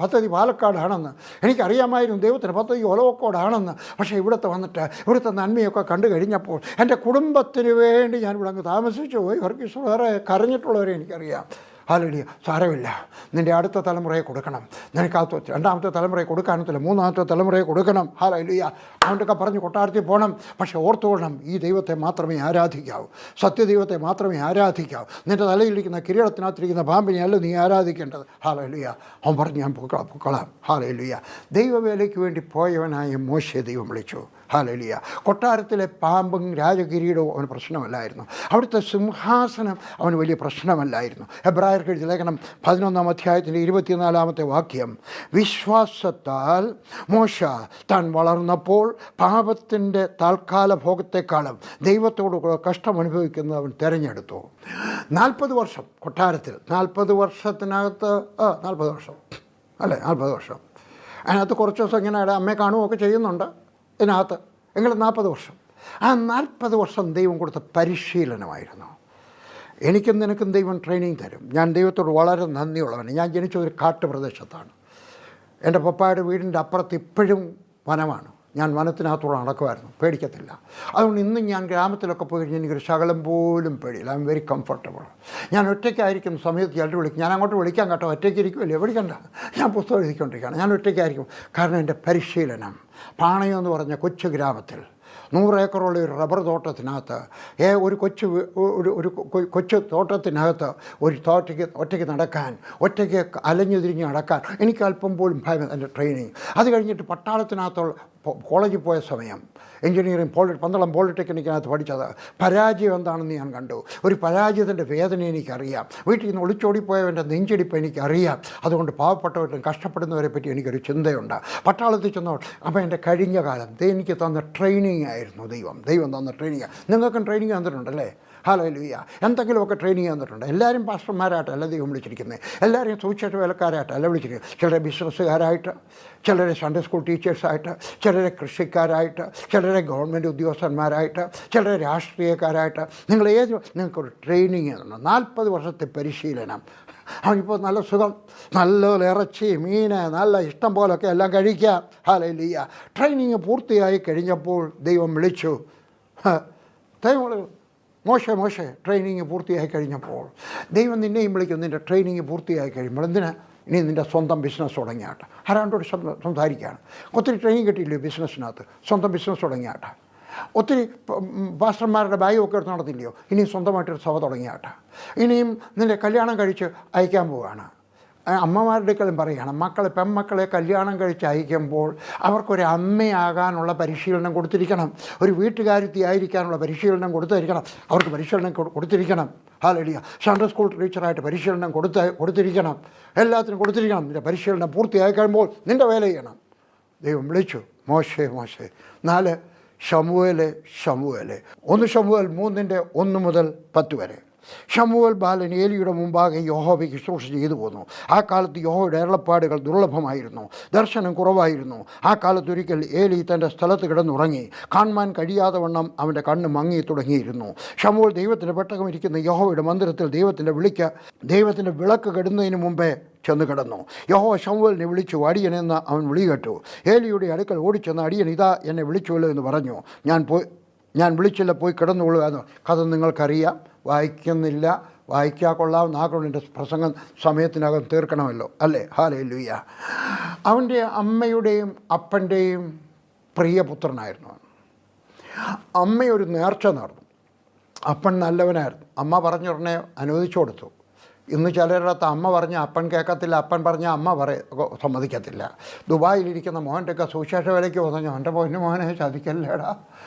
പദ്ധതി പാലക്കാടാണെന്ന്. എനിക്കറിയാമായിരുന്നു ദൈവത്തിൻ്റെ പദ്ധതി ഒലവക്കോടാണെന്ന്. പക്ഷേ ഇവിടുത്തെ നന്മയൊക്കെ കണ്ടു കഴിഞ്ഞപ്പോൾ എൻ്റെ കുടുംബത്തിന് വേണ്ടി ഞാൻ ഇവിടെ അങ്ങ് താമസിച്ചു പോയി. വർഗീസ് വേറെ കരഞ്ഞിട്ടുള്ളവരെ എനിക്കറിയാം. ഹല്ലേലൂയ. സാരമില്ല, നിൻ്റെ അടുത്ത തലമുറയെ കൊടുക്കണം. നിനക്കകത്ത് 2ാമത്തെ തലമുറയെ കൊടുക്കാനത്തില്ല, 3ാമത്തെ തലമുറയെ കൊടുക്കണം. ഹല്ലേലൂയ. അതുകൊണ്ടൊക്കെ പറഞ്ഞ് കൊട്ടാരത്തിൽ പോകണം. പക്ഷേ ഓർത്തുകൊള്ളണം, ഈ ദൈവത്തെ മാത്രമേ ആരാധിക്കാവൂ, സത്യദൈവത്തെ മാത്രമേ ആരാധിക്കാവൂ. നിൻ്റെ തലയിലിരിക്കുന്ന കിരീടത്തിനകത്തിരിക്കുന്ന പാമ്പിനെ അല്ല നീ ആരാധിക്കേണ്ടത്. ഹല്ലേലൂയ. അവൻ പറഞ്ഞു, ഞാൻ പൊക്കളാം. ഹല്ലേലൂയ. ദൈവവേലയ്ക്ക് വേണ്ടി പോയവനായ മോശയെ ദൈവം വിളിച്ചു. ഹല്ലേലൂയ. കൊട്ടാരത്തിലെ പാമ്പും രാജകിരീടവും അവന് പ്രശ്നമല്ലായിരുന്നു. അവിടുത്തെ സിംഹാസനം അവന് വലിയ പ്രശ്നമല്ലായിരുന്നു. എബ്രായർക്ക് എഴുതിയ ലേഖനം 11-ാം അധ്യായത്തിൻ്റെ 24-ാമത്തെ വാക്യം, വിശ്വാസത്താൽ മോശ താൻ വളർന്നപ്പോൾ പാപത്തിൻ്റെ താൽക്കാല ഭോഗത്തെക്കാളും ദൈവത്തോട് കഷ്ടം അനുഭവിക്കുന്നത് അവൻ തിരഞ്ഞെടുത്തു. 40 വർഷം കൊട്ടാരത്തിൽ, 40 വർഷത്തിനകത്ത് 40 വർഷം അല്ലേ, 40 വർഷം അതിനകത്ത് കുറച്ച് ദിവസം ഇങ്ങനെ അമ്മയെ കാണുകയൊക്കെ ചെയ്യുന്നുണ്ട് ഇതിനകത്ത്. എങ്കിലും 40 വർഷം, ആ 40 വർഷം ദൈവം കൊടുത്ത പരിശീലനമായിരുന്നു. എനിക്കും നിനക്കും ദൈവം ട്രെയിനിങ് തരും. ഞാൻ ദൈവത്തോട് വളരെ നന്ദിയുള്ളവനാണ്. ഞാൻ ജനിച്ചതൊരു കാട്ടുപ്രദേശത്താണ്. എൻ്റെ പപ്പായുടെ വീടിൻ്റെ അപ്പുറത്ത് ഇപ്പോഴും വനമാണ്. ഞാൻ വനത്തിനകത്തൂടെ നടക്കുമായിരുന്നു, പേടിക്കത്തില്ല. അതുകൊണ്ട് ഇന്നും ഞാൻ ഗ്രാമത്തിലൊക്കെ പോയി കഴിഞ്ഞാൽ എനിക്കൊരു ശകലം പോലും പേടിയില്ല. I am very comfortable. ഞാൻ ഒറ്റയ്ക്കായിരിക്കുന്ന സമയത്ത് ചിലർ വിളിക്കും. ഞാൻ അങ്ങോട്ട് വിളിക്കാൻ കേട്ടോ, ഒറ്റയ്ക്ക് ഇരിക്കുമല്ലേ, വിളിക്കണ്ട, ഞാൻ പുസ്തകം എഴുതിക്കൊണ്ടിരിക്കുകയാണ്. ഞാൻ ഒറ്റയ്ക്കായിരിക്കും. കാരണം എൻ്റെ പരിശീലനം. പാണയം എന്ന് പറഞ്ഞ കൊച്ചു ഗ്രാമത്തിൽ 100 ഏക്കറുള്ള ഒരു റബ്ബർ തോട്ടത്തിനകത്ത് ഒരു കൊച്ചു തോട്ടത്തിനകത്ത് ഒറ്റയ്ക്ക് നടക്കാൻ, ഒറ്റയ്ക്ക് അലഞ്ഞു തിരിഞ്ഞ് നടക്കാൻ എനിക്ക് അല്പം പോലും ഭയം. എൻ്റെ ട്രെയിനിങ് അത് കഴിഞ്ഞിട്ട് പട്ടാളത്തിനകത്തുള്ള കോളേജിൽ പോയ സമയം എഞ്ചിനീയറിംഗ് പന്തളം പോളിടെക്നിക്കിനകത്ത് പഠിച്ചത് പരാജയം എന്താണെന്ന് ഞാൻ കണ്ടു. ഒരു പരാജയത്തിൻ്റെ വേദന എനിക്കറിയാം. വീട്ടിൽ നിന്ന് ഒളിച്ചോടിപ്പോയവൻ്റെ നെഞ്ചിടിപ്പ് എനിക്കറിയാം. അതുകൊണ്ട് പാവപ്പെട്ടവരും കഷ്ടപ്പെടുന്നവരെ പറ്റി എനിക്കൊരു ചിന്തയുണ്ട്. പട്ടാളത്തിൽ ചെന്നപ്പോൾ അപ്പോൾ എൻ്റെ കഴിഞ്ഞ കാലം എനിക്ക് തന്ന ട്രെയിനിങ് ആയിരുന്നു. ദൈവം തന്ന ട്രെയിനിങ്. നിങ്ങൾക്കും ട്രെയിനിങ് തന്നിട്ടുണ്ടല്ലേ? ഹല്ലേലൂയ. എന്തെങ്കിലുമൊക്കെ ട്രെയിനിങ് തന്നിട്ടുണ്ട്. എല്ലാവരും പാസ്റ്റർമാരായിട്ടല്ല ദൈവം വിളിച്ചിരിക്കുന്നത്. എല്ലാവരും സുവിശേഷ വേലക്കാരായിട്ടല്ല വിളിച്ചിരിക്കുന്നത്. ചിലരെ ബിസിനസ്സുകാരായിട്ട്, ചിലരെ സൺഡേ സ്കൂൾ ടീച്ചേഴ്സായിട്ട്, ചിലരെ കൃഷിക്കാരായിട്ട്, ചിലരെ ഗവൺമെൻറ് ഉദ്യോഗസ്ഥന്മാരായിട്ട്, ചിലരെ രാഷ്ട്രീയക്കാരായിട്ട്. നിങ്ങൾക്കൊരു ട്രെയിനിങ് തന്നു. 40 വർഷത്തെ പരിശീലനം. അവനിപ്പോൾ നല്ല സുഖം, നല്ല ഇറച്ചി, മീൻ, നല്ല ഇഷ്ടം പോലൊക്കെ എല്ലാം കഴിക്കാം. ഹല്ലേലൂയ. ട്രെയിനിങ് പൂർത്തിയായി കഴിഞ്ഞപ്പോൾ ദൈവം വിളിച്ചു. ദൈവം മോശെ ട്രെയിനിങ് പൂർത്തിയായി കഴിഞ്ഞപ്പോൾ ദൈവം നിന്നെയും വിളിക്കും. നിൻ്റെ ട്രെയിനിങ് പൂർത്തിയായി കഴിയുമ്പോൾ എന്തിനാ ഇനി നിൻ്റെ സ്വന്തം ബിസിനസ് തുടങ്ങിയാട്ടെ. ആരാണ്ടോട് സംസാരിക്കുകയാണ്. ഒത്തിരി ട്രെയിനിങ് കിട്ടിയില്ലേ ബിസിനസ്സിനകത്ത്? സ്വന്തം ബിസിനസ് തുടങ്ങിയാട്ടെ. ഒത്തിരി പാസ്റ്റർമാരുടെ ബാഗൊക്കെ എടുത്ത് നടത്തില്ലയോ? ഇനിയും സ്വന്തമായിട്ടൊരു സഭ തുടങ്ങിയാട്ടെ. ഇനിയും നിൻ്റെ കല്യാണം കഴിച്ച് അയക്കാൻ പോവുകയാണ്. അമ്മമാരുടെക്കാളും പറയുകയാണ്, പെൺമക്കളെ കല്യാണം കഴിച്ച് അയക്കുമ്പോൾ അവർക്കൊരു അമ്മയാകാനുള്ള പരിശീലനം കൊടുത്തിരിക്കണം. ഒരു വീട്ടുകാരുത്തി ആയിരിക്കാനുള്ള പരിശീലനം കൊടുത്തിരിക്കണം. അവർക്ക് പരിശീലനം കൊടുത്തിരിക്കണം. ഹല്ലേലൂയ. സൺഡേ സ്കൂൾ ടീച്ചറായിട്ട് പരിശീലനം കൊടുത്തിരിക്കണം. എല്ലാത്തിനും കൊടുത്തിരിക്കണം. നിൻ്റെ പരിശീലനം പൂർത്തിയായി കഴിയുമ്പോൾ നിൻ്റെ വേല ചെയ്യണം. ദൈവം വിളിച്ചു, മോശെ 4 ശമൂവേൽ 1 ശമൂവേൽ 3:1 മുതൽ 10 വരെ. ശമൂവേൽ ബാലൻ ഏലിയുടെ മുമ്പാകെ യഹോവയ്ക്ക് ശുശ്രൂഷ ചെയ്തു പോന്നു. ആ കാലത്ത് യഹോവയുടെ അരുളപ്പാടുകൾ ദുർലഭമായിരുന്നു, ദർശനം കുറവായിരുന്നു. ആ കാലത്തൊരിക്കൽ ഏലി തൻ്റെ സ്ഥലത്ത് കിടന്നുറങ്ങി. കാണുവാൻ കഴിയാതെ വണ്ണം അവൻ്റെ കണ്ണ് മങ്ങി തുടങ്ങിയിരുന്നു. ശമൂവേൽ ദൈവത്തിൻ്റെ പെട്ടകം ഇരിക്കുന്ന യഹോവയുടെ മന്ദിരത്തിൽ ദൈവത്തിൻ്റെ വിളക്ക് കെടുന്നതിന് മുമ്പേ ചെന്ന് കിടന്നു. യഹോവ ശമൂവേലിനെ വിളിച്ചു. അടിയനെന്ന് അവൻ വിളി കേട്ടു. ഏലിയുടെ അടുക്കൽ ഓടിച്ചെന്ന്, അടിയൻ ഇതാ എന്നെ വിളിച്ചുവല്ലോ എന്ന് പറഞ്ഞു. ഞാൻ വിളിച്ചില്ല, പോയി കിടന്നുകൊള്ളുക എന്ന്. കഥ നിങ്ങൾക്കറിയാം. വായിക്കുന്നില്ല, വായിക്കാൻ കൊള്ളാവുന്ന ആഗ്രഹം. എൻ്റെ പ്രസംഗം സമയത്തിനകം തീർക്കണമല്ലോ, അല്ലേ? ഹല്ലേലൂയ. അവൻ്റെ അമ്മയുടെയും അപ്പൻ്റെയും പ്രിയപുത്രനായിരുന്നു. അമ്മയൊരു നേർച്ച നടന്നു. അപ്പൻ നല്ലവനായിരുന്നു. അമ്മ പറഞ്ഞുടനെ അനുവദിച്ചു കൊടുത്തു. ഇന്ന് ചിലരുടെ അമ്മ പറഞ്ഞ അപ്പൻ കേൾക്കത്തില്ല, അപ്പൻ പറഞ്ഞ അമ്മ സമ്മതിക്കത്തില്ല. ദുബായിലിരിക്കുന്ന മോൻ്റെയൊക്കെ സുവിശേഷ വേലയ്ക്ക് പറഞ്ഞു, എൻ്റെ മോനെ ചതിക്കല്ലേടാ,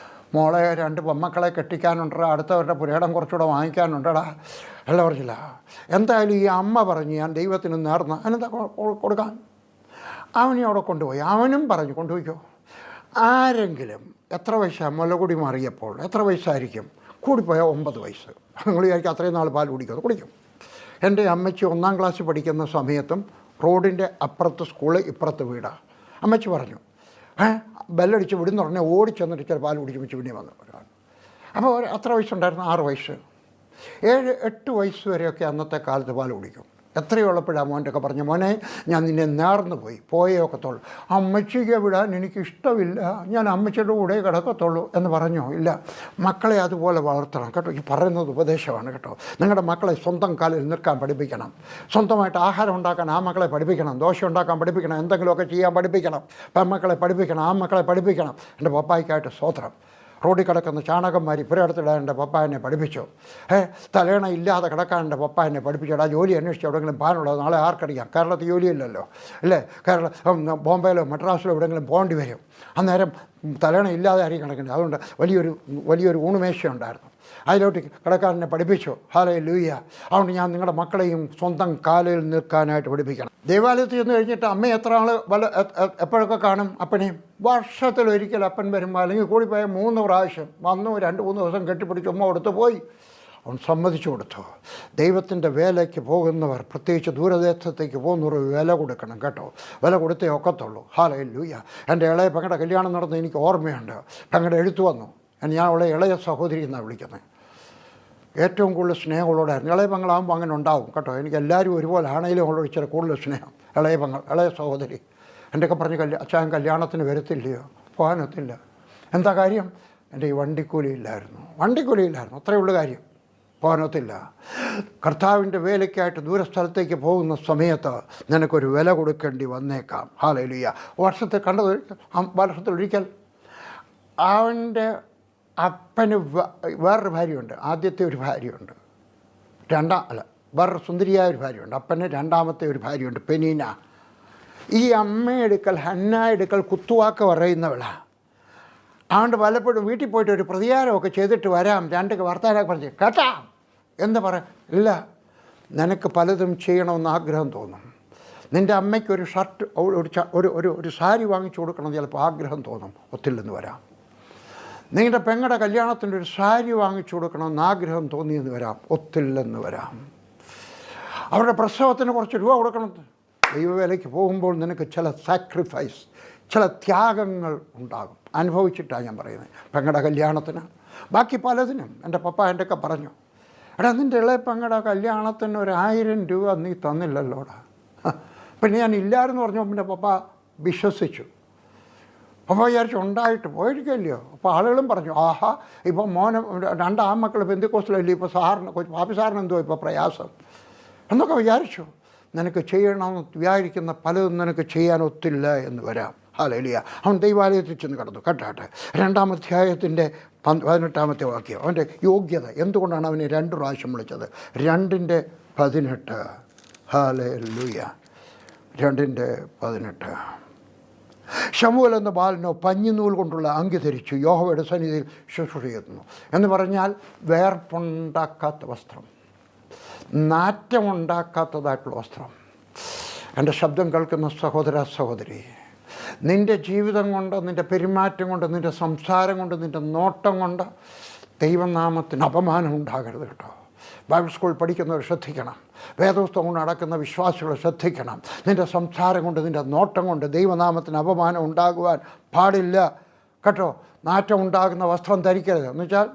മോളെ 2 പെൺമക്കളെ കെട്ടിക്കാനുണ്ടടാ, അടുത്തവരുടെ പുരയിടം കുറച്ചുകൂടെ വാങ്ങിക്കാനുണ്ടടാ എല്ലാം പറഞ്ഞില്ല. എന്തായാലും ഈ അമ്മ പറഞ്ഞ് ഞാൻ ദൈവത്തിന് നേർന്ന് അതിനെന്താ കൊടുക്കാൻ. അവനെ അവിടെ കൊണ്ടുപോയി. അവനും പറഞ്ഞു കൊണ്ടുപോയിക്കോ. ആരെങ്കിലും എത്ര വയസ്സാണ് മുലകുടി മാറിയപ്പോൾ? എത്ര വയസ്സായിരിക്കും? കൂടിപ്പോയാൽ 9 വയസ്സ്. നിങ്ങൾ വിചാരിക്കും അത്രയും നാൾ പാൽ കുടിക്കും. എൻ്റെ അമ്മച്ചി 1ാം ക്ലാസ്സിൽ പഠിക്കുന്ന സമയത്തും റോഡിൻ്റെ അപ്പുറത്ത് സ്കൂള്, ഇപ്പുറത്ത് വീടാണ്. അമ്മച്ചി പറഞ്ഞു, ബെല്ലടിച്ച് വിടുന്നുടനെ ഓടിച്ചെന്നിട്ട് ചില പാൽ കുടിച്ച് വെച്ച് പിന്നെ വന്നു ഒരാൾ. അപ്പോൾ എത്ര വയസ്സുണ്ടായിരുന്നു? 6 വയസ്സ്, 7-8 വയസ്സ് വരെയൊക്കെ അന്നത്തെ കാലത്ത് പാൽ കുടിക്കും. എത്രയുള്ളപ്പോഴാണ് മോൻ്റെയൊക്കെ പറഞ്ഞു, മോനെ ഞാൻ നിന്നെ നേർന്നു പോയേ ഒക്കത്തുള്ളൂ. അമ്മച്ചിക്ക് വിടാൻ എനിക്കിഷ്ടമില്ല, ഞാൻ അമ്മച്ചിയുടെ കൂടെ കിടക്കത്തുള്ളൂ എന്ന് പറഞ്ഞോ? ഇല്ല, മക്കളെ അതുപോലെ വളർത്തണം കേട്ടോ. ഈ പറയുന്നത് ഉപദേശമാണ് കേട്ടോ. നിങ്ങളുടെ മക്കളെ സ്വന്തം കാലിൽ നിൽക്കാൻ പഠിപ്പിക്കണം. സ്വന്തമായിട്ട് ആഹാരം ഉണ്ടാക്കാൻ ആ മക്കളെ പഠിപ്പിക്കണം. ദോശ ഉണ്ടാക്കാൻ പഠിപ്പിക്കണം. എന്തെങ്കിലുമൊക്കെ ചെയ്യാൻ പഠിപ്പിക്കണം. പെൺമക്കളെ പഠിപ്പിക്കണം, ആ മക്കളെ പഠിപ്പിക്കണം. എൻ്റെ പപ്പായ്ക്കായിട്ട് സ്തോത്രം. റോഡിൽ കിടക്കുന്ന ചാണകന്മാർ പുരയിടത്തിടാൻ എൻ്റെ പപ്പ എന്നെ പഠിപ്പിച്ചു. തലേണ ഇല്ലാതെ കിടക്കാൻ എൻ്റെ പപ്പ എന്നെ പഠിപ്പിച്ചു. ജോലി അന്വേഷിച്ച് എവിടെയെങ്കിലും പോകാനുള്ളത് നാളെ ആർക്കറിയാം? കേരളത്തിൽ ജോലിയില്ലല്ലോ, അല്ലേ? ബോംബെയിലോ മദ്രാസിലോ എവിടെയെങ്കിലും പോകേണ്ടി വരും. അന്നേരം തലേണ ഇല്ലാതെ ആയിരിക്കും കിടക്കേണ്ടത്. അതുകൊണ്ട് വലിയൊരു ഊണുമേശ ഉണ്ടായിരുന്നു. അതിലോട്ട് കിടക്കാരനെ പഠിപ്പിച്ചു. ഹല്ലേലൂയ. അതുകൊണ്ട് ഞാൻ നിങ്ങളുടെ മക്കളെയും സ്വന്തം കാലിൽ നിൽക്കാനായിട്ട് പഠിപ്പിക്കണം. ദേവാലയത്തിൽ ചെന്ന് കഴിഞ്ഞിട്ട് അമ്മ എത്ര ആൾ എപ്പോഴൊക്കെ കാണും അപ്പനെയും? വർഷത്തിലൊരിക്കൽ അപ്പൻ വരുമ്പോൾ, അല്ലെങ്കിൽ കൂടിപ്പോയ 3 പ്രാവശ്യം വന്നു, 2-3 ദിവസം കെട്ടിപ്പിടിച്ച് ഉമ്മ കൊടുത്ത് പോയി. അവൻ സമ്മതിച്ചു കൊടുത്തു. ദൈവത്തിൻ്റെ വേലയ്ക്ക് പോകുന്നവർ, പ്രത്യേകിച്ച് ദൂരദേശത്തേക്ക് പോകുന്നവർ വില കൊടുക്കണം കേട്ടോ. വില കൊടുത്തേ ഒക്കത്തുള്ളൂ. ഹല്ലേലൂയ. എൻ്റെ ഇളയ പെങ്ങളുടെ കല്യാണം നടന്ന് എനിക്ക് ഓർമ്മയുണ്ട്. പെങ്ങളുടെ എഴുത്തു വന്നു. ഞാൻ അവളെ ഇളയ സഹോദരി എന്നാണ് വിളിക്കുന്നത്. ഏറ്റവും കൂടുതൽ സ്നേഹമുള്ളവരായിരുന്നു. ഇളയ പെങ്ങളാകുമ്പോൾ അങ്ങനെ ഉണ്ടാവും കേട്ടോ. എനിക്ക് എല്ലാവരും ഒരുപോലെ ആണെങ്കിലും അവളോട് ഇച്ചിരി കൂടുതൽ സ്നേഹം. ഇളയ പെങ്ങൾ, ഇളയ സഹോദരി എൻ്റെയൊക്കെ പറഞ്ഞ് അച്ഛൻ കല്യാണത്തിന് വരത്തില്ലയോ? പോകാനൊത്തില്ല. എന്താ കാര്യം? എൻ്റെ ഈ വണ്ടിക്കൂലിയില്ലായിരുന്നു. അത്രയേ ഉള്ളൂ കാര്യം. പോകാനൊത്തില്ല. കർത്താവിൻ്റെ വേലയ്ക്കായിട്ട് ദൂരസ്ഥലത്തേക്ക് പോകുന്ന സമയത്ത് നിനക്കൊരു വില കൊടുക്കേണ്ടി വന്നേക്കാം. ഹല്ലേലൂയ. വർഷത്തിലൊരിക്കൽ അവൻ്റെ അപ്പന് വേറൊരു ഭാര്യയുണ്ട്. ആദ്യത്തെ ഒരു ഭാര്യയുണ്ട്, വേറൊരു സുന്ദരിയായ ഒരു ഭാര്യയുണ്ട്. അപ്പന് രണ്ടാമത്തെ ഒരു ഭാര്യയുണ്ട്, പെനീന. ഈ അമ്മയെടുക്കൽ, ഹന്നായെടുക്കൽ കുത്തുവാക്ക് പറയുന്നവളാണ്. അതുകൊണ്ട് പലപ്പോഴും വീട്ടിൽ പോയിട്ട് ഒരു പ്രതികാരമൊക്കെ ചെയ്തിട്ട് വരാം, രണ്ടൊക്കെ വർത്താനൊക്കെ പറഞ്ഞ് കേട്ടാ എന്ന് പറയാം. ഇല്ല, നിനക്ക് പലതും ചെയ്യണമെന്ന് ആഗ്രഹം തോന്നും. നിൻ്റെ അമ്മയ്ക്കൊരു ഷർട്ട്, ഒരു സാരി വാങ്ങിച്ചു കൊടുക്കണം ചിലപ്പോൾ ആഗ്രഹം തോന്നും, ഒത്തില്ലെന്ന് വരാം. നിങ്ങളുടെ പെങ്ങളുടെ കല്യാണത്തിൻ്റെ ഒരു സാരി വാങ്ങിച്ചു കൊടുക്കണമെന്ന് ആഗ്രഹം തോന്നിയെന്ന് വരാം, ഒത്തില്ലെന്ന് വരാം. അവരുടെ പ്രസവത്തിന് കുറച്ച് രൂപ കൊടുക്കണം. ദൈവവേലയ്ക്ക് പോകുമ്പോൾ നിനക്ക് ചില സാക്രിഫൈസ്, ചില ത്യാഗങ്ങൾ ഉണ്ടാകും. അനുഭവിച്ചിട്ടാണ് ഞാൻ പറയുന്നത്. പെങ്ങളുടെ കല്യാണത്തിന്, ബാക്കി പലതിനും. എൻ്റെ പപ്പ എൻ്റെയൊക്കെ പറഞ്ഞു, എടാ നിൻ്റെ ഇളയ പെങ്ങളുടെ കല്യാണത്തിന് 1000 രൂപ നീ തന്നില്ലല്ലോടാ. പിന്നെ ഞാൻ ഇല്ലായിരുന്നു പറഞ്ഞപ്പോൾ പിന്നെ പപ്പ വിശ്വസിച്ചു. പപ്പ വിചാരിച്ചു ഉണ്ടായിട്ട് പോയിരിക്കല്ലയോ. അപ്പോൾ ആളുകളും പറഞ്ഞു, ആഹാ ഇപ്പോൾ മോനെ 2 ആൺമക്കൾ പെന്തിക്കോസ്തിലല്ലേ, ഇപ്പോൾ പാപ്പി സാറിന് എന്തോ ഇപ്പോൾ പ്രയാസം എന്നൊക്കെ വിചാരിച്ചു. നിനക്ക് ചെയ്യണമെന്ന് വിചാരിക്കുന്ന പലതും നിനക്ക് ചെയ്യാനൊത്തില്ല എന്ന് വരാം. ഹല്ലേലൂയ. അവൻ ദൈവാലയത്തിൽ ചെന്ന് കടന്നു. കേട്ടാട്ടെ, 2-ാം അധ്യായത്തിൻ്റെ 18-ാമത്തെ വാക്യം. അവൻ്റെ യോഗ്യത എന്തുകൊണ്ടാണ് അവനെ 2 പ്രാവശ്യം വിളിച്ചത്? 2:18. ഹല്ലേലൂയ. 2:18. ശമൂവേൽ എന്ന ബാലനോ പഞ്ഞിനൂൽ കൊണ്ടുള്ള അങ്കി ധരിച്ചു യഹോവയുടെ സന്നിധിയിൽ ശുശ്രൂഷ ചെയ്യുന്നു. എന്ന് പറഞ്ഞാൽ വേർപ്പുണ്ടാക്കാത്ത വസ്ത്രം, നാറ്റമുണ്ടാക്കാത്തതായിട്ടുള്ള വസ്ത്രം. എൻ്റെ ശബ്ദം കേൾക്കുന്ന സഹോദര സഹോദരി, നിൻ്റെ ജീവിതം കൊണ്ട്, നിൻ്റെ പെരുമാറ്റം കൊണ്ട്, നിൻ്റെ സംസാരം കൊണ്ട്, നിൻ്റെ നോട്ടം കൊണ്ട് ദൈവനാമത്തിന് അപമാനം ഉണ്ടാകരുത് കേട്ടോ. ബൈബിൾ സ്കൂൾ പഠിക്കുന്നവർ ശ്രദ്ധിക്കണം. വേദപുസ്തകം കൊണ്ട് നടക്കുന്ന വിശ്വാസികൾ ശ്രദ്ധിക്കണം. നിൻ്റെ സംസാരം കൊണ്ട്, നിൻ്റെ നോട്ടം കൊണ്ട് ദൈവനാമത്തിന് അപമാനം ഉണ്ടാകുവാൻ പാടില്ല കേട്ടോ. നാറ്റം ഉണ്ടാകുന്ന വസ്ത്രം ധരിക്കരുത്. എന്ന് വെച്ചാൽ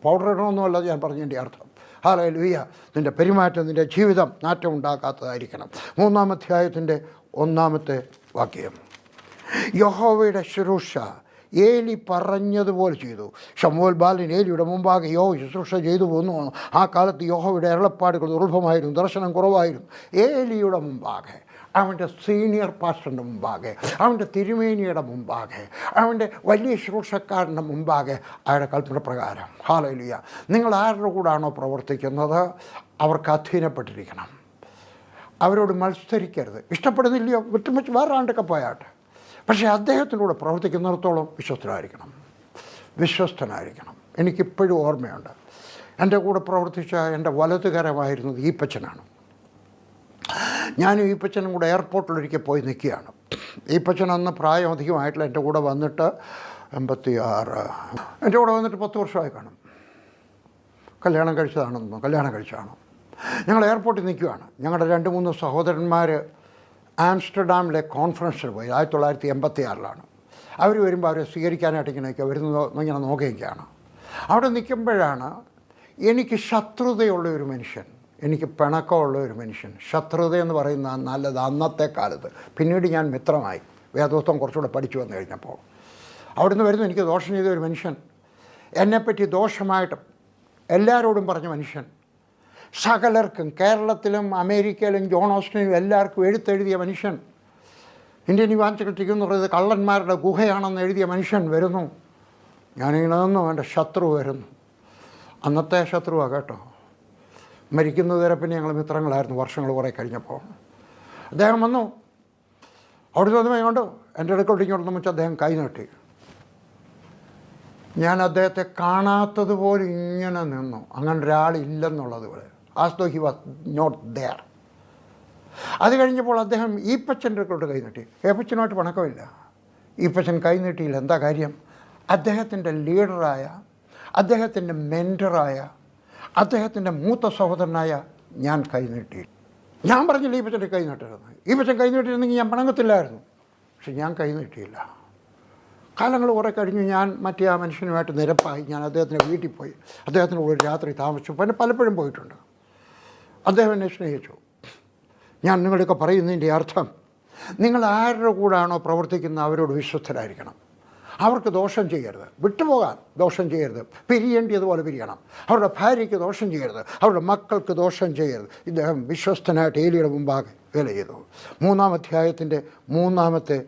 പൗഡർ ഇടണമെന്നുമല്ല ഞാൻ പറഞ്ഞതിൻ്റെ അർത്ഥം. ഹല്ലേലൂയ. നിൻ്റെ പെരുമാറ്റം, നിൻ്റെ ജീവിതം നാറ്റം ഉണ്ടാക്കാത്തതായിരിക്കണം. 3-ാം അധ്യായത്തിൻ്റെ 1-ാമത്തെ വാക്യം. യഹോവയുടെ ശുശ്രൂഷ ഏലി പറഞ്ഞതുപോലെ ചെയ്തു. ശമൂവേൽ ബാലൻ ഏലിയുടെ മുമ്പാകെ ശുശ്രൂഷ ചെയ്തു പോന്നു. ആ കാലത്ത് യഹോവയുടെ അരുളപ്പാടുകൾ ദുർലഭമായിരുന്നു, ദർശനം കുറവായിരുന്നു. ഏലിയുടെ മുമ്പാകെ, അവൻ്റെ സീനിയർ പാസ്റ്ററിൻ്റെ മുമ്പാകെ, അവൻ്റെ തിരുമേനിയുടെ മുമ്പാകെ, അവൻ്റെ വലിയ ശുശ്രൂഷക്കാരൻ്റെ മുമ്പാകെ അയാളുടെ കൽപ്പന പ്രകാരം. ഹല്ലേലൂയ. നിങ്ങൾ ആരുടെ കൂടാണോ പ്രവർത്തിക്കുന്നത് അവർക്ക് അധീനപ്പെട്ടിരിക്കണം. അവരോട് മത്സരിക്കരുത്. ഇഷ്ടപ്പെടുന്നില്ലയോ വിട്ടുവെച്ച് വേറെ ആണ്ടൊക്കെ പോയാട്ടെ. പക്ഷേ അദ്ദേഹത്തിലൂടെ പ്രവർത്തിക്കുന്നിടത്തോളം വിശ്വസ്തനായിരിക്കണം. എനിക്കിപ്പോഴും ഓർമ്മയുണ്ട്, എൻ്റെ കൂടെ പ്രവർത്തിച്ച എൻ്റെ വലതുകരമായിരുന്നത് ഈപ്പച്ചനാണ്. ഞാനും ഈപ്പച്ചനും കൂടെ എയർപോർട്ടിലൊരിക്കൽ പോയി നിൽക്കുകയാണ്. ഈപ്പച്ചൻ അന്ന് പ്രായം അധികമായിട്ടില്ല. എൻ്റെ കൂടെ വന്നിട്ട് 86, എൻ്റെ കൂടെ വന്നിട്ട് 10 വർഷമായി കാണും. കല്യാണം കഴിച്ചതാണ്. ഞങ്ങൾ എയർപോർട്ടിൽ നിൽക്കുകയാണ്. ഞങ്ങളുടെ 2-3 സഹോദരന്മാർ ആംസ്റ്റർഡാമിലെ കോൺഫറൻസിൽ പോയി. 1986 അവർ വരുമ്പോൾ അവരെ സ്വീകരിക്കാനായിട്ട് ഇങ്ങനെ നോക്കുകയൊക്കെയാണ്. അവിടെ നിൽക്കുമ്പോഴാണ് എനിക്ക് ശത്രുതയുള്ള ഒരു മനുഷ്യൻ, എനിക്ക് പിണക്കമുള്ള ഒരു മനുഷ്യൻ. ശത്രുത എന്ന് പറയുന്ന നല്ലത് അന്നത്തെ കാലത്ത്. പിന്നീട് ഞാൻ മിത്രമായി, വേദോസ്തം കുറച്ചുകൂടെ പഠിച്ചു വന്നു കഴിഞ്ഞപ്പോൾ. അവിടുന്ന് വരുന്നു എനിക്ക് ദോഷം ചെയ്ത ഒരു മനുഷ്യൻ, എന്നെപ്പറ്റി ദോഷമായിട്ട് എല്ലാവരോടും പറഞ്ഞ മനുഷ്യൻ, സകലർക്കും, കേരളത്തിലും അമേരിക്കയിലും ജോൺ ഓസ്റ്റിനും എല്ലാവർക്കും എഴുത്തെഴുതിയ മനുഷ്യൻ, ഇന്ത്യൻ ഇവാഞ്ചലിസ്റ്റിക് എന്ന് പറയുന്നത് കള്ളന്മാരുടെ ഗുഹയാണെന്ന് എഴുതിയ മനുഷ്യൻ വരുന്നു. ഞാനിങ്ങനെ നിന്നു, എൻ്റെ ശത്രു വരുന്നു. അന്നത്തെ ശത്രുവാണ് കേട്ടോ. മരിക്കുന്നത് വരെ പിന്നെ ഞങ്ങൾ മിത്രങ്ങളായിരുന്നു. വർഷങ്ങൾ കുറേ കഴിഞ്ഞപ്പോൾ അദ്ദേഹം വന്നു. അവിടെ വന്നു കൊണ്ട് എൻ്റെ അടുക്കോട്ടിങ്ങോട്ട് വെച്ച് അദ്ദേഹം കൈ നീട്ടി. ഞാൻ അദ്ദേഹത്തെ കാണാത്തതുപോലെ ഇങ്ങനെ നിന്നു, അങ്ങനെ ഒരാളില്ലെന്നുള്ളതുപോലെ. As though he was not there. അത് കഴിഞ്ഞപ്പോൾ അദ്ദേഹം ഈപ്പച്ചൻ്റെ അടുക്കോട്ട് കൈ നീട്ടി. ഏപ്പച്ചനുമായിട്ട് പണക്കമില്ല. ഈപ്പച്ചൻ കൈ നീട്ടിയില്ല. എന്താ കാര്യം? അദ്ദേഹത്തിൻ്റെ ലീഡറായ, അദ്ദേഹത്തിൻ്റെ മെൻറ്ററായ, അദ്ദേഹത്തിൻ്റെ മൂത്ത സഹോദരനായ ഞാൻ കൈനീട്ടി. ഞാൻ പറഞ്ഞില്ല ഈ പച്ചൻ്റെ കൈ നീട്ടരുത്. ഈ പച്ചൻ കൈ നീട്ടിയിരുന്നെങ്കിൽ ഞാൻ പണങ്ങത്തില്ലായിരുന്നു. പക്ഷെ ഞാൻ കൈ നീട്ടിയില്ല. കാലങ്ങൾ കുറേ കഴിഞ്ഞ് ഞാൻ മറ്റേ ആ മനുഷ്യനുമായിട്ട് നിരപ്പായി. ഞാൻ അദ്ദേഹത്തിൻ്റെ വീട്ടിൽ പോയി. അദ്ദേഹത്തിൻ്റെ കൂടെ രാത്രി താമസിച്ചു. പിന്നെ പലപ്പോഴും പോയിട്ടുണ്ട്. അദ്ദേഹം എന്നെ സ്നേഹിച്ചു. ഞാൻ നിങ്ങളൊക്കെ പറയുന്നതിൻ്റെ അർത്ഥം, നിങ്ങൾ ആരുടെ കൂടാണോ പ്രവർത്തിക്കുന്നത് അവരോട് വിശ്വസ്തരായിരിക്കണം. അവർക്ക് ദോഷം ചെയ്യരുത്, വിട്ടുപോകാൻ ദോഷം ചെയ്യരുത്, പിരിയേണ്ടിയതുപോലെ പിരിയണം. അവരുടെ ഭാര്യയ്ക്ക് ദോഷം ചെയ്യരുത്, അവരുടെ മക്കൾക്ക് ദോഷം ചെയ്യരുത്. ഇദ്ദേഹം വിശ്വസ്തനായിട്ട് ഏലിയുടെ മുമ്പാകെ വേല ചെയ്തു. 3-ാം അധ്യായത്തിൻ്റെ 3-ാമത്തെ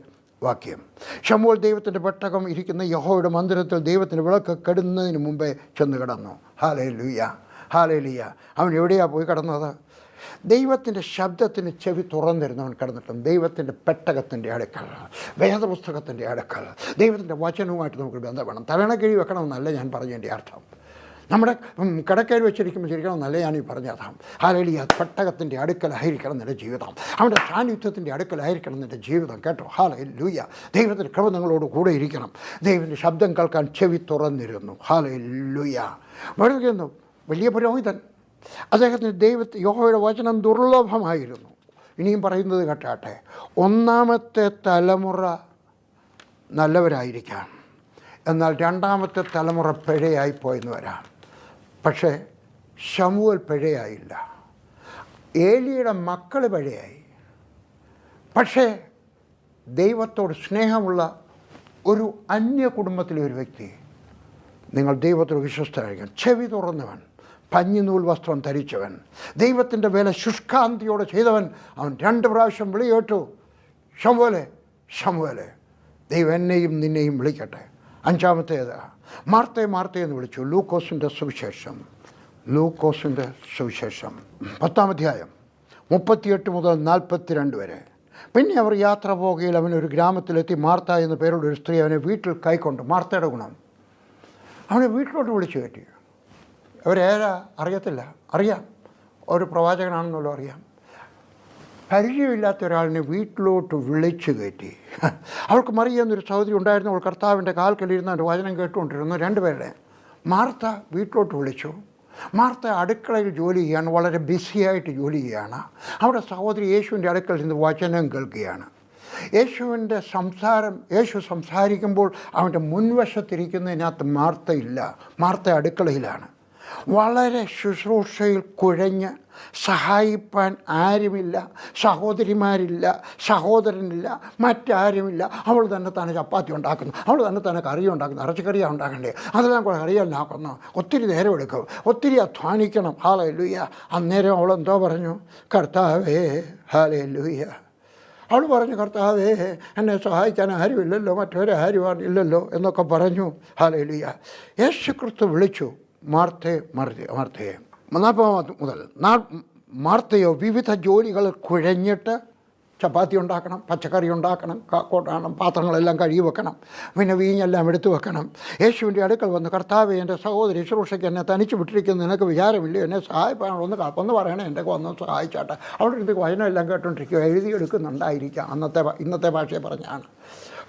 വാക്യം. ശമൂവേൽ ദൈവത്തിൻ്റെ പെട്ടകം ഇരിക്കുന്ന യഹോവയുടെ മന്ദിരത്തിൽ ദൈവത്തിൻ്റെ വിളക്ക് കെടുന്നതിന് മുമ്പേ ചെന്ന് കിടന്നു. Hallelujah, hallelujah. അവൻ എവിടെയാണ് പോയി കിടന്നത്? ദൈവത്തിൻ്റെ ശബ്ദത്തിന് ചെവി തുറന്നിരുന്നവൻ കിടന്നിട്ടും ദൈവത്തിൻ്റെ പെട്ടകത്തിൻ്റെ അടുക്കൽ, വേദപുസ്തകത്തിൻ്റെ അടുക്കൽ, ദൈവത്തിൻ്റെ വചനവുമായിട്ട് നമുക്ക് ബന്ധപ്പെടണം. തലണക്കിഴി വെക്കണമെന്നല്ല ഞാൻ പറഞ്ഞതിൻ്റെ അർത്ഥം. നമ്മുടെ കിടക്കയിൽ വെച്ചിരിക്കുമ്പോൾ ചിരിക്കണമെന്നല്ല ഞാൻ ഈ പറഞ്ഞതാണ്. ഹല്ലേലൂയ. പെട്ടകത്തിൻ്റെ അടുക്കലായിരിക്കണം നിൻ്റെ ജീവിതം. അവൻ്റെ സാന്നിധ്യത്തിൻ്റെ അടുക്കലായിരിക്കണം നിൻ്റെ ജീവിതം. കേട്ടോ? ഹല്ലേലൂയ. ദൈവത്തിൻ്റെ കൃപ നിങ്ങളോട് കൂടെ ഇരിക്കണം. ദൈവത്തിൻ്റെ ശബ്ദം കേൾക്കാൻ ചെവി തുറന്നിരുന്നു. ഹല്ലേലൂയ. വെറുതെ വലിയ പുരോഹിതൻ, അദ്ദേഹത്തിന് യഹോവയുടെ വചനം ദുർലഭമായിരുന്നു. ഇനിയും പറയുന്നത് കേട്ടാട്ടെ, 1-ാമത്തെ തലമുറ നല്ലവരായിരിക്കാം, എന്നാൽ 2-ാമത്തെ തലമുറ പിഴയായിപ്പോയെന്ന് വരാം. പക്ഷേ ശമൂവേൽ പിഴയായില്ല. ഏലിയുടെ മക്കൾ പിഴയായി. പക്ഷേ ദൈവത്തോട് സ്നേഹമുള്ള ഒരു അന്യ കുടുംബത്തിലെ ഒരു വ്യക്തി, നിങ്ങൾ ദൈവത്തോട് വിശ്വസ്തരായിരിക്കണം. ചെവി തുറന്നവൻ, പഞ്ഞിനൂൽ വസ്ത്രം ധരിച്ചവൻ, ദൈവത്തിൻ്റെ വേല ശുഷ്കാന്തിയോടെ ചെയ്തവൻ, അവൻ 2 പ്രാവശ്യം വിളി കേട്ടു, ശമൂവേലേ, ശമൂവേലേ, ദൈവം എന്നെയും നിന്നെയും വിളിക്കട്ടെ. 5-ാമത്തേത് മാർത്തേ, മാർത്തേ എന്ന് വിളിച്ചു. ലൂക്കോസിൻ്റെ സുവിശേഷം, ലൂക്കോസിൻ്റെ സുവിശേഷം 10-ാം അധ്യായം 38 മുതൽ 42 വരെ. പിന്നെ അവർ യാത്ര പോകുകയിൽ അവനൊരു ഗ്രാമത്തിലെത്തി. മാർത്ത എന്ന പേരുള്ള ഒരു സ്ത്രീ അവനെ വീട്ടിൽ കൈക്കൊണ്ട്. മാർത്തയുടെ ഗുണം, അവനെ വീട്ടിലോട്ട് വിളിച്ചു കയറ്റി. അവരേരാ അറിയത്തില്ല, അറിയാം, ഒരു പ്രവാചകനാണെന്നല്ലോ അറിയാം. പരിചയമില്ലാത്ത ഒരാളിനെ വീട്ടിലോട്ട് വിളിച്ചു കയറ്റി. അവൾക്ക് മറിയ എന്നൊരു സഹോദരി ഉണ്ടായിരുന്നു. അവൾ കർത്താവിൻ്റെ കാൽക്കലിരുന്ന് അവൻ്റെ വചനം കേട്ടുകൊണ്ടിരുന്നു. 2 പേരുടെ. മാർത്ത വീട്ടിലോട്ട് വിളിച്ചു. മാർത്ത അടുക്കളയിൽ ജോലി ചെയ്യുകയാണ്, വളരെ ബിസിയായിട്ട് ജോലി ചെയ്യുകയാണ്. അവിടെ സഹോദരി യേശുവിൻ്റെ അടുക്കൽ നിന്ന് വചനം കേൾക്കുകയാണ്. യേശു സംസാരിക്കുമ്പോൾ അവൻ്റെ മുൻവശത്തിരിക്കുന്നതിനകത്ത് മാർത്തയില്ല. മാർത്ത അടുക്കളയിലാണ്. വളരെ ശുശ്രൂഷയിൽ കുഴഞ്ഞ് സഹായിപ്പാൻ ആരുമില്ല, സഹോദരിമാരില്ല, സഹോദരനില്ല, മറ്റാരുമില്ല. അവൾ തന്നെ ചപ്പാത്തി ഉണ്ടാക്കുന്നു, അവൾ തന്നെ കറി ഉണ്ടാക്കുന്നു. ഇറച്ചിക്കറിയാണ് ഉണ്ടാക്കണ്ടേ, അതെല്ലാം കൂടെ കറിയല്ലാക്കുന്നു. ഒത്തിരി നേരം എടുക്കും, ഒത്തിരി അധ്വാനിക്കണം. ഹല്ലേലൂയ. അന്നേരം അവൾ എന്തോ പറഞ്ഞു? കർത്താവേ, ഹല്ലേലൂയ. അവൾ പറഞ്ഞു, കർത്താവേ, എന്നെ സഹായിക്കാൻ ആരുമില്ലല്ലോ, മറ്റൊരാരും ഇല്ലല്ലോ എന്നൊക്കെ പറഞ്ഞു. ഹല്ലേലൂയ. യേശു ക്രിസ്തു വിളിച്ചു, മാർത്തേ, മാർത്തയെ. 40 മുതൽ മാർത്തയോ വിവിധ ജോലികൾ കുഴഞ്ഞിട്ട് ചപ്പാത്തി ഉണ്ടാക്കണം, പച്ചക്കറി ഉണ്ടാക്കണം, കൂട്ടണം, പാത്രങ്ങളെല്ലാം കഴുകി വെക്കണം, പിന്നെ വീഞ്ഞെല്ലാം എടുത്തു വെക്കണം. യേശുവിൻ്റെ അടുക്കൽ വന്ന്, കർത്താവേ, എൻ്റെ സഹോദരി ശുശ്രൂഷയ്ക്ക് എന്നെ തനിച്ച് വിട്ടിരിക്കുന്നു, നിനക്ക് വിചാരമില്ല, എന്നെ സഹായിപ്പാണ്, ഒന്ന് പറയണേ, എൻ്റെ ഒന്ന് സഹായിച്ചാട്ടെ. അവിടെ ഇത് വചനമെല്ലാം കേട്ടോണ്ടിരിക്കുക, എഴുതിയെടുക്കുന്നുണ്ടായിരിക്കാം. ഇന്നത്തെ ഭാഷയെ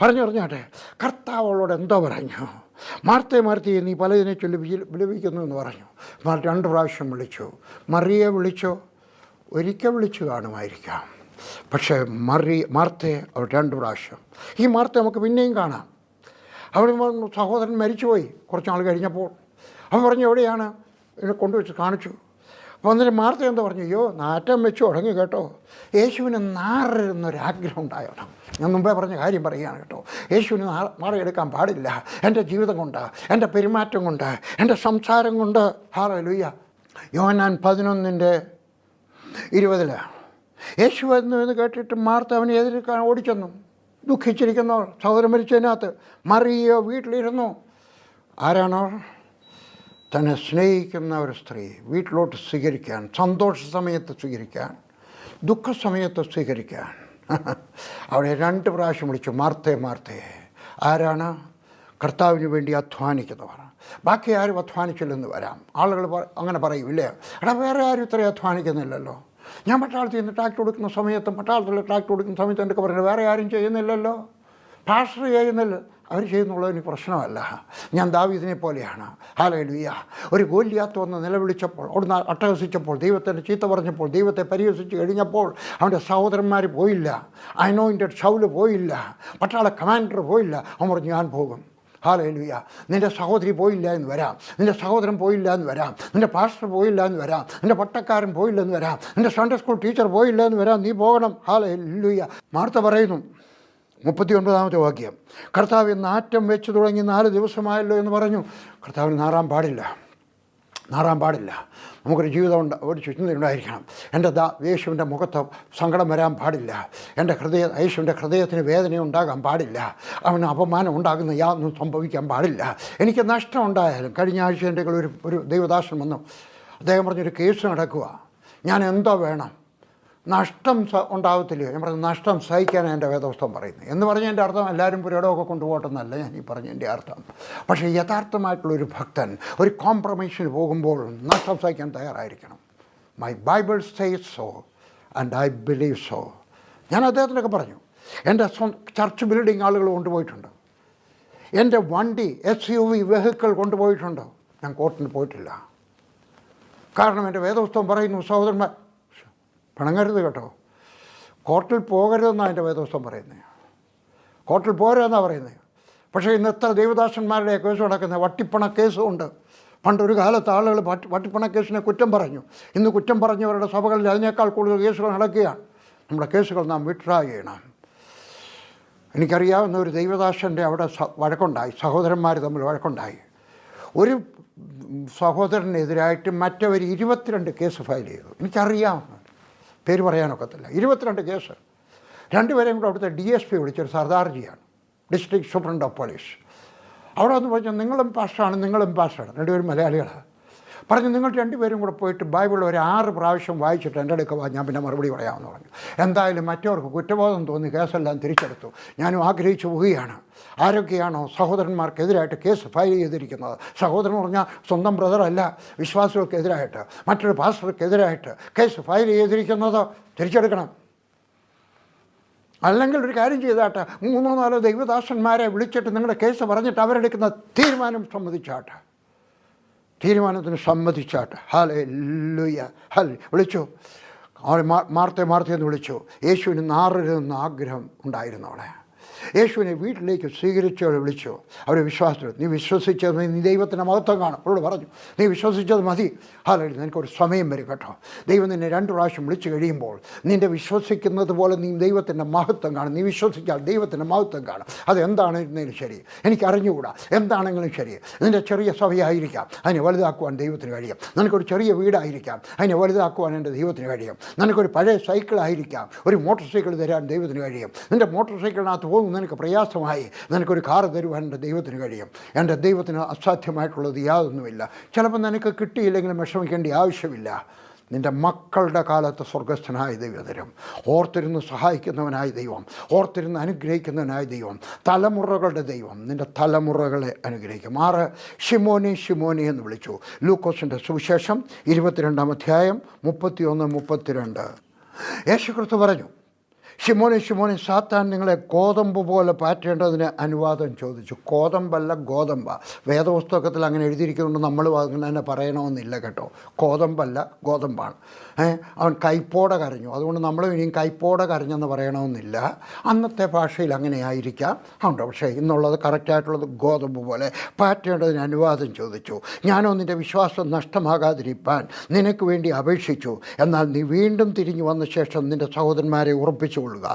പറഞ്ഞാട്ടെ. കർത്താവ് അവളോട് എന്തോ പറഞ്ഞു? മാർത്തേ, മാർത്തയെ, നീ പലതിനെ ചൊല്ലി വിലപിക്കുന്നു എന്ന് പറഞ്ഞു. 2 പ്രാവശ്യം വിളിച്ചു. മറിയെ വിളിച്ചോ? ഒരിക്കൽ വിളിച്ചു കാണുമായിരിക്കാം. പക്ഷേ മാർത്തയെ അവൾ 2 പ്രാവശ്യം. ഈ മാർത്ത നമുക്ക് പിന്നെയും കാണാം. അവിടെ സഹോദരൻ മരിച്ചുപോയി കുറച്ച് നാൾ കഴിഞ്ഞപ്പോൾ. അവൻ പറഞ്ഞു, എവിടെയാണ്? എന്നെ കൊണ്ടുവച്ച് കാണിച്ചു. അപ്പോൾ അന്നേരം മാർത്ത എന്താ പറഞ്ഞു? അയ്യോ, നാറ്റം വെച്ച് തുടങ്ങി കേട്ടോ. യേശുവിന് നാറരുന്നൊരാഗ്രഹം ഉണ്ടായോ? ഞാൻ മുമ്പേ പറഞ്ഞ കാര്യം പറയുകയാണ് കേട്ടോ. യേശുവിന് മാറിയെടുക്കാൻ പാടില്ല. എൻ്റെ ജീവിതം കൊണ്ട്, എൻ്റെ പെരുമാറ്റം കൊണ്ട്, എൻ്റെ സംസാരം കൊണ്ട്. ഹല്ലേലൂയ. യോഹന്നാൻ 11:20 യേശു എന്ന് കേട്ടിട്ട് മാർത്ത അവനെ എതിർക്കാൻ ഓടിച്ചെന്നു. ദുഃഖിച്ചിരിക്കുന്നവർ, സഹോദരൻ മരിച്ചതിനകത്ത്. മറിയ വീട്ടിലിരുന്നു. ആരാണോ? തന്നെ സ്നേഹിക്കുന്ന ഒരു സ്ത്രീ വീട്ടിലോട്ട് സ്വീകരിക്കാൻ, സന്തോഷ സമയത്ത് സ്വീകരിക്കാൻ, ദുഃഖസമയത്ത് സ്വീകരിക്കാൻ. അവിടെ 2 പ്രാവശ്യം വിളിച്ചു, മാർത്തേ, മാർത്തയെ. ആരാണ്? കർത്താവിന് വേണ്ടി അധ്വാനിക്കുന്നവർ. ബാക്കി ആരും അധ്വാനിച്ചില്ലെന്ന് വരാം. ആളുകൾ അങ്ങനെ പറയൂല്ലേ, എടാ വേറെ ആരും ഇത്രയും അധ്വാനിക്കുന്നില്ലല്ലോ. ഞാൻ പട്ടാളത്തിൽ നിന്ന് ട്രാക്ട് കൊടുക്കുന്ന സമയത്തും പട്ടാളത്തിൽ ട്രാക്ട് കൊടുക്കുന്ന സമയത്തും എന്നൊക്കെ പറയുന്നത് വേറെ ആരും ചെയ്യുന്നില്ലല്ലോ, പാസ്റ്റർ ചെയ്യുന്നില്ല. അവർ ചെയ്യുന്നുള്ളത് എനിക്ക് പ്രശ്നമല്ല. ഞാൻ ദാവീദിനെ പോലെയാണ്. ഹല്ലേലൂയ. ഒരു ഗോലിയാത്ത് വന്ന് നിലവിളിച്ചപ്പോൾ, അവിടുന്ന് അട്ടഹസിച്ചപ്പോൾ, ദൈവത്തിൻ്റെ ചീത്ത പറഞ്ഞപ്പോൾ, ദൈവത്തെ പരിഹസിച്ച് കഴിഞ്ഞപ്പോൾ അവൻ്റെ സഹോദരന്മാർ പോയില്ല. അനോയിൻറ്റഡ് ശൗല് പോയില്ല. പട്ടാള കമാൻഡർ പോയില്ല. അവൻ പറഞ്ഞു ഞാൻ പോകും. ഹല്ലേലൂയ. നിൻ്റെ സഹോദരി പോയില്ല എന്ന് വരാം, നിൻ്റെ സഹോദരൻ പോയില്ല എന്ന് വരാം, നിൻ്റെ പാസ്റ്റർ പോയില്ല എന്ന് വരാം, നിൻ്റെ പട്ടക്കാരൻ പോയില്ല എന്ന് വരാം, നിൻ്റെ സൺഡേ സ്കൂൾ ടീച്ചർ പോയില്ല എന്ന് വരാം, നീ പോകണം. ഹല്ലേലൂയ. മാർത്ത പറയുന്നു 39-ാമത്തെ വാക്യം, കർത്താവ് നാറ്റം വെച്ച് തുടങ്ങി 4 ദിവസമായല്ലോ എന്ന് പറഞ്ഞു. കർത്താവിന് നാറാൻ പാടില്ല. നമുക്കൊരു ജീവിതം ഒരു ചിന്തയുണ്ടായിരിക്കണം. എൻ്റെ യേശുവിൻ്റെ മുഖത്ത് സങ്കടം വരാൻ പാടില്ല. എൻ്റെ യേശുവിൻ്റെ ഹൃദയത്തിന് വേദന ഉണ്ടാകാൻ പാടില്ല. അവന് അപമാനം ഉണ്ടാകുന്ന യാതൊന്നും സംഭവിക്കാൻ പാടില്ല. എനിക്ക് നഷ്ടം ഉണ്ടായാലും, കഴിഞ്ഞ ആഴ്ച എൻ്റെ ഒരു ദൈവദാസൻ വന്നു. അദ്ദേഹം പറഞ്ഞൊരു കേസ് നടക്കുക, ഞാൻ എന്തോ വേണം, നഷ്ടം ഉണ്ടാകത്തില്ലയോ? ഞാൻ പറഞ്ഞു നഷ്ടം സഹിക്കാനാണ് എൻ്റെ വേദപുസ്തകം പറയുന്നത് എന്ന് പറഞ്ഞാൽ എൻ്റെ അർത്ഥം എല്ലാവരും പുരടമൊക്കെ കൊണ്ടുപോകട്ടെന്നല്ല ഞാൻ ഈ പറഞ്ഞതിൻ്റെ അർത്ഥം. പക്ഷേ യഥാർത്ഥമായിട്ടുള്ളൊരു ഭക്തൻ ഒരു കോംപ്രമൈസിന് പോകുമ്പോൾ നഷ്ടം സഹിക്കാൻ തയ്യാറായിരിക്കണം. My Bible says so and I believe so. ഞാൻ അദ്ദേഹത്തിനൊക്കെ പറഞ്ഞു. എൻ്റെ ചർച്ച് ബിൽഡിംഗ് ആളുകൾ കൊണ്ടുപോയിട്ടുണ്ട്. എൻ്റെ വണ്ടി SUV വെഹിക്കിൾ കൊണ്ടുപോയിട്ടുണ്ട്. ഞാൻ കോർട്ടിന് പോയിട്ടില്ല. കാരണം എൻ്റെ വേദപുസ്തകം പറയുന്നു, സഹോദരന്മാർ പിണങ്ങരുത് കേട്ടോ, കോർട്ടിൽ പോകരുതെന്നാണ് എൻ്റെ വേദപുസ്തകം പറയുന്നത്. കോർട്ടിൽ പോരുതെന്നാണ് പറയുന്നത്. പക്ഷേ ഇന്ന് എത്ര ദൈവദാസന്മാരുടെ കേസ് നടക്കുന്നത്? വട്ടിപ്പണ കേസുമുണ്ട്. പണ്ടൊരു കാലത്ത് ആളുകൾ വട്ടിപ്പണ കേസിനെ കുറ്റം പറഞ്ഞു. ഇന്ന് കുറ്റം പറഞ്ഞവരുടെ സഭകളിൽ അതിനേക്കാൾ കൂടുതൽ കേസുകൾ നടക്കുകയാണ്. നമ്മുടെ കേസുകൾ നാം വിഡ്രാ ചെയ്യണം. എനിക്കറിയാവുന്ന ഒരു ദൈവദാസൻ്റെ അവിടെ വഴക്കുണ്ടായി, സഹോദരന്മാർ തമ്മിൽ വഴക്കുണ്ടായി. ഒരു സഹോദരനെതിരായിട്ട് മറ്റവർ 22 കേസ് ഫയൽ ചെയ്തു. എനിക്കറിയാവുന്ന, പേര് പറയാനൊക്കത്തില്ല, 22 കേസ്. 2 പേരെയും കൂടെ അവിടുത്തെ DSP വിളിച്ചൊരു സർദാർജിയാണ്, ഡിസ്ട്രിക്ട് സൂപ്രണ്ട് ഓഫ് പോലീസ്. അവിടെ വന്ന് പറഞ്ഞു, നിങ്ങളും പാസ്റ്ററാണ് 2 പേരും മലയാളികളാണ്. പറഞ്ഞു നിങ്ങൾ 2 പേരും കൂടെ പോയിട്ട് ബൈബിൾ ഒരു 6 പ്രാവശ്യം വായിച്ചിട്ട് എൻ്റെ അടുക്ക ഞാൻ പിന്നെ മറുപടി പറയാമെന്ന് പറഞ്ഞു. എന്തായാലും മറ്റവർക്ക് കുറ്റബോധം തോന്നി കേസെല്ലാം തിരിച്ചെടുത്തു. ഞാനും ആഗ്രഹിച്ചു പോവുകയാണ്. ആരൊക്കെയാണോ സഹോദരന്മാർക്കെതിരായിട്ട് കേസ് ഫയൽ ചെയ്തിരിക്കുന്നത്, സഹോദരൻ പറഞ്ഞാൽ സ്വന്തം ബ്രദറല്ല, വിശ്വാസികൾക്കെതിരായിട്ട്, മറ്റൊരു പാസ്റ്റർക്കെതിരായിട്ട് കേസ് ഫയൽ ചെയ്തിരിക്കുന്നത് തിരിച്ചെടുക്കണം. അല്ലെങ്കിൽ ഒരു കാര്യം ചെയ്താട്ടെ, 3-4 ദൈവദാസന്മാരെ വിളിച്ചിട്ട് നിങ്ങളുടെ കേസ് പറഞ്ഞിട്ട് അവരെടുക്കുന്ന തീരുമാനത്തിന് സമ്മതിച്ചാട്ട്. ഹല്ലേലൂയ. വിളിച്ചു. അവരെ മാർത്തയെന്ന് വിളിച്ചു. യേശുവിന് നാറരുതെന്ന് ആഗ്രഹം ഉണ്ടായിരുന്നു. അവിടെ യേശുവിനെ വീട്ടിലേക്ക് സ്വീകരിച്ചവരെ വിളിച്ചു. അവരെ വിശ്വാസത്തിൽ, നീ വിശ്വസിച്ചത് നീ ദൈവത്തിൻ്റെ മഹത്വം കാണും. അവരോട് പറഞ്ഞു, നീ വിശ്വസിച്ചത് മതി. ഹല്ലേലൂയ. നിനക്കൊരു സമയം വരും കേട്ടോ. ദൈവം നിന്നെ 2 പ്രാവശ്യം വിളിച്ചു കഴിയുമ്പോൾ നിൻ്റെ വിശ്വസിക്കുന്നത് പോലെ നീ ദൈവത്തിൻ്റെ മഹത്വം കാണും. നീ വിശ്വസിച്ചാൽ ദൈവത്തിൻ്റെ മഹത്വം കാണും. അതെന്താണെങ്കിലും ശരി, എനിക്ക് അറിഞ്ഞുകൂടാ, എന്താണെങ്കിലും ശരി. നിൻ്റെ ചെറിയ സഭയായിരിക്കാം, അതിനെ വലുതാക്കുവാൻ ദൈവത്തിന് കഴിയും. നിനക്കൊരു ചെറിയ വീടായിരിക്കാം, അതിനെ വലുതാക്കുവാൻ എൻ്റെ ദൈവത്തിന് കഴിയും. നിനക്കൊരു പഴയ സൈക്കിളായിരിക്കാം, ഒരു മോട്ടോർ സൈക്കിൾ തരാൻ ദൈവത്തിന് കഴിയും. നിൻ്റെ മോട്ടോർ സൈക്കിളിനകത്ത് പോകും നിനക്ക് പ്രയാസമായി, നിനക്കൊരു കാറ് തരുവാൻ എൻ്റെ ദൈവത്തിന് കഴിയും. എൻ്റെ ദൈവത്തിന് അസാധ്യമായിട്ടുള്ളത് യാതൊന്നുമില്ല. ചിലപ്പോൾ നിനക്ക് കിട്ടിയില്ലെങ്കിലും വിഷമിക്കേണ്ട ആവശ്യമില്ല. നിൻ്റെ മക്കളുടെ കാലത്ത് സ്വർഗസ്ഥനായ ദൈവം തരും. ഓർത്തിരുന്ന് സഹായിക്കുന്നവനായ ദൈവം, ഓർത്തിരുന്ന് അനുഗ്രഹിക്കുന്നവനായ ദൈവം, തലമുറകളുടെ ദൈവം നിൻ്റെ തലമുറകളെ അനുഗ്രഹിക്കും. 6 ശിമോനെ എന്ന് വിളിച്ചു. ലൂക്കോസിൻ്റെ സുവിശേഷം 22-ാം അധ്യായം 31-32. യേശുക്രിസ്തു പറഞ്ഞു, ശിമോനെ സാത്താൻ നിങ്ങളെ ഗോതമ്പ് പോലെ പാറ്റേണ്ടതിന് അനുവാദം ചോദിച്ചു. ഗോതമ്പല്ല, ഗോതമ്പ. വേദപുസ്തകത്തിൽ അങ്ങനെ എഴുതിയിരിക്കുന്നുണ്ട്. നമ്മൾ അങ്ങനെ തന്നെ പറയണമെന്നില്ല കേട്ടോ. ഗോതമ്പല്ല, ഗോതമ്പാണ്. അവൻ കൈപ്പോടെ കരഞ്ഞു, അതുകൊണ്ട് നമ്മളും ഇനിയും കൈപ്പോടെ കരഞ്ഞെന്ന് പറയണമെന്നില്ല. അന്നത്തെ ഭാഷയിൽ അങ്ങനെ ആയിരിക്കാം. ഉണ്ട്. പക്ഷേ ഇന്നുള്ളത് കറക്റ്റായിട്ടുള്ളത് ഗോതമ്പ് പോലെ പാറ്റേണ്ടതിന് അനുവാദം ചോദിച്ചു. ഞാനോ നിൻ്റെ വിശ്വാസം നഷ്ടമാകാതിരിക്കാൻ നിനക്ക് വേണ്ടി അപേക്ഷിച്ചു. എന്നാൽ നീ വീണ്ടും തിരിഞ്ഞു വന്ന ശേഷം നിൻ്റെ സഹോദരന്മാരെ ഉറപ്പിച്ചു കൊള്ളുക.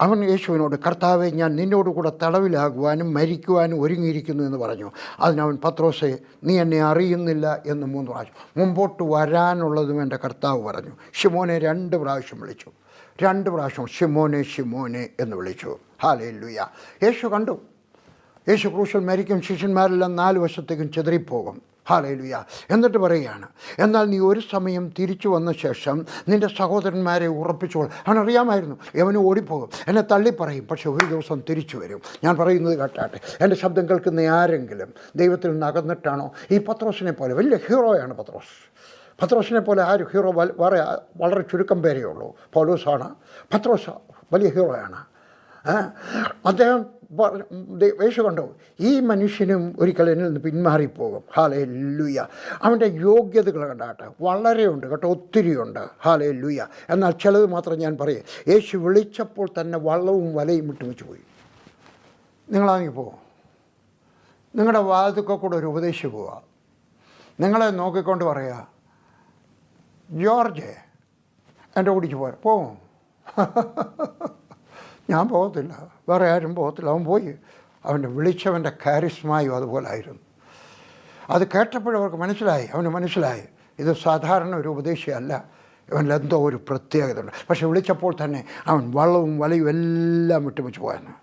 അവൻ യേശുവിനോട്, കർത്താവെ, ഞാൻ നിന്നോടുകൂടെ തടവിലാകുവാനും മരിക്കുവാനും ഒരുങ്ങിയിരിക്കുന്നു എന്ന് പറഞ്ഞു. അതിനവൻ, പത്രോസേ, നീ എന്നെ അറിയുന്നില്ല എന്ന് 3 പ്രാവശ്യം. മുമ്പോട്ട് വരാനുള്ളതും എൻ്റെ കർത്താവ് പറഞ്ഞു. ശിമോനെ 2 പ്രാവശ്യം വിളിച്ചു. 2 പ്രാവശ്യം ശിമോനെ എന്ന് വിളിച്ചു. ഹല്ലേലൂയ. യേശു കണ്ടു. യേശു ക്രൂശിൽ മരിക്കും, ശിഷ്യന്മാരെല്ലാം 4 വശത്തേക്കും ചിതറിപ്പോകും. ഹല്ലേലൂയ. എന്നിട്ട് പറയുകയാണ്, എന്നാൽ നീ ഒരു സമയം തിരിച്ചു വന്ന ശേഷം നിൻ്റെ സഹോദരന്മാരെ ഉറപ്പിച്ചോൾ. അവനറിയാമായിരുന്നു യവന് ഓടിപ്പോകും, എന്നെ തള്ളിപ്പറയും, പക്ഷെ ഒരു ദിവസം തിരിച്ചു വരും. ഞാൻ പറയുന്നത് കേട്ടാട്ടെ. എൻ്റെ ശബ്ദം കേൾക്കുന്ന ആരെങ്കിലും ദൈവത്തിൽ നിന്ന് അകന്നിട്ടാണോ? ഈ പത്രോസിനെ പോലെ വലിയ ഹീറോയാണ് പത്രോസിനെ പോലെ ആരും ഹീറോ വളരെ ചുരുക്കം പേരേ ഉള്ളൂ. പൗലോസാണ്. പത്രോസ് വലിയ ഹീറോയാണ്. അദ്ദേഹം യേശു കണ്ടോ, ഈ മനുഷ്യനും ഒരിക്കൽ എന്നിൽ നിന്ന് പിന്മാറിപ്പോകും. ഹല്ലേലൂയ. അവൻ്റെ യോഗ്യതകൾ കണ്ടാട്ടെ വളരെ ഉണ്ട് കേട്ടോ, ഒത്തിരിയുണ്ട്. ഹല്ലേലൂയ. എന്നാൽ ചിലത് മാത്രം ഞാൻ പറയും. യേശു വിളിച്ചപ്പോൾ തന്നെ വള്ളവും വലയും വിട്ടുവെച്ച് പോയി. നിങ്ങളാണെങ്കിൽ പോവും, നിങ്ങളുടെ വാതിൽക്കൽ കൂടെ ഒരു ഉപദേശി പോവുക, നിങ്ങളെ നോക്കിക്കൊണ്ട് പറയുക, ജോർജ് എൻ്റെ ഓടിച്ച് പോവും. ഞാൻ പോകത്തില്ല, വേറെ ആരും പോകത്തില്ല. അവൻ പോയി. അവൻ്റെ വിളിച്ചവൻ്റെ കാരിസ്മായും അതുപോലായിരുന്നു. അത് കേട്ടപ്പോഴും അവർക്ക് അവന് മനസ്സിലായി ഇത് സാധാരണ ഒരു ഉപദേശിയല്ല, ഇവനിലെന്തോ ഒരു പ്രത്യേകത ഉണ്ട്. പക്ഷെ വിളിച്ചപ്പോൾ തന്നെ അവൻ വള്ളവും വലയും എല്ലാം വിട്ടുവെച്ച് പോയെന്ന്.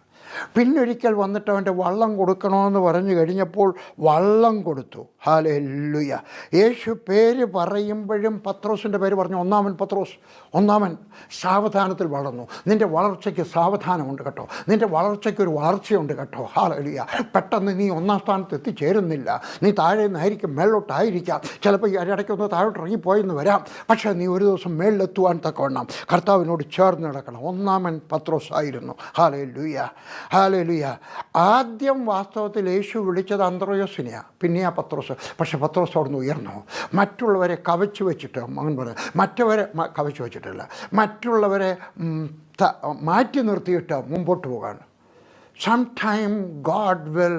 പിന്നൊരിക്കൽ വന്നിട്ട് അവൻ്റെ വള്ളം കൊടുക്കണമെന്ന് പറഞ്ഞു കഴിഞ്ഞപ്പോൾ വള്ളം കൊടുത്തു. ഹല്ലേലൂയ. യേശു പേര് പറയുമ്പോഴും പത്രോസിൻ്റെ പേര് പറഞ്ഞു. ഒന്നാമൻ പത്രോസ്, ഒന്നാമൻ സാവധാനത്തിൽ വളർന്നു. നിൻ്റെ വളർച്ചയ്ക്ക് സാവധാനമുണ്ട് കേട്ടോ, നിൻ്റെ വളർച്ചയ്ക്ക് ഒരു വളർച്ചയുണ്ട് കേട്ടോ. ഹല്ലേലൂയ. പെട്ടെന്ന് നീ ഒന്നാം സ്ഥാനത്ത് എത്തിച്ചേരുന്നില്ല, നീ താഴെ നിന്നായിരിക്കും മേളിലോട്ടായിരിക്കാം, ചിലപ്പോൾ ഈ ഇടയ്ക്കൊന്ന് താഴോട്ട് ഇറങ്ങിപ്പോയെന്ന് വരാം. പക്ഷേ നീ ഒരു ദിവസം മേളിലെത്തുവാൻ തക്കവണ്ണം കർത്താവിനോട് ചേർന്ന് നടക്കണം. ഒന്നാമൻ പത്രോസ് ആയിരുന്നു. ഹല്ലേലൂയ. ഹല്ലേലൂയ. ആദ്യം വാസ്തവത്തിൽ യേശു വിളിച്ചത് അന്ത്രയോസിനെയാണ്, പിന്നെയാ പത്രോസ്. പക്ഷെ പത്രോസ് അവിടുന്ന് ഉയർന്നു. മറ്റുള്ളവരെ കവച്ചു വെച്ചിട്ട്, അങ്ങനെ പറഞ്ഞു, മറ്റവരെ കവച്ചു വെച്ചിട്ടില്ല, മറ്റുള്ളവരെ മാറ്റി നിർത്തിയിട്ട് മുമ്പോട്ട് പോകാണ്. Sometime God will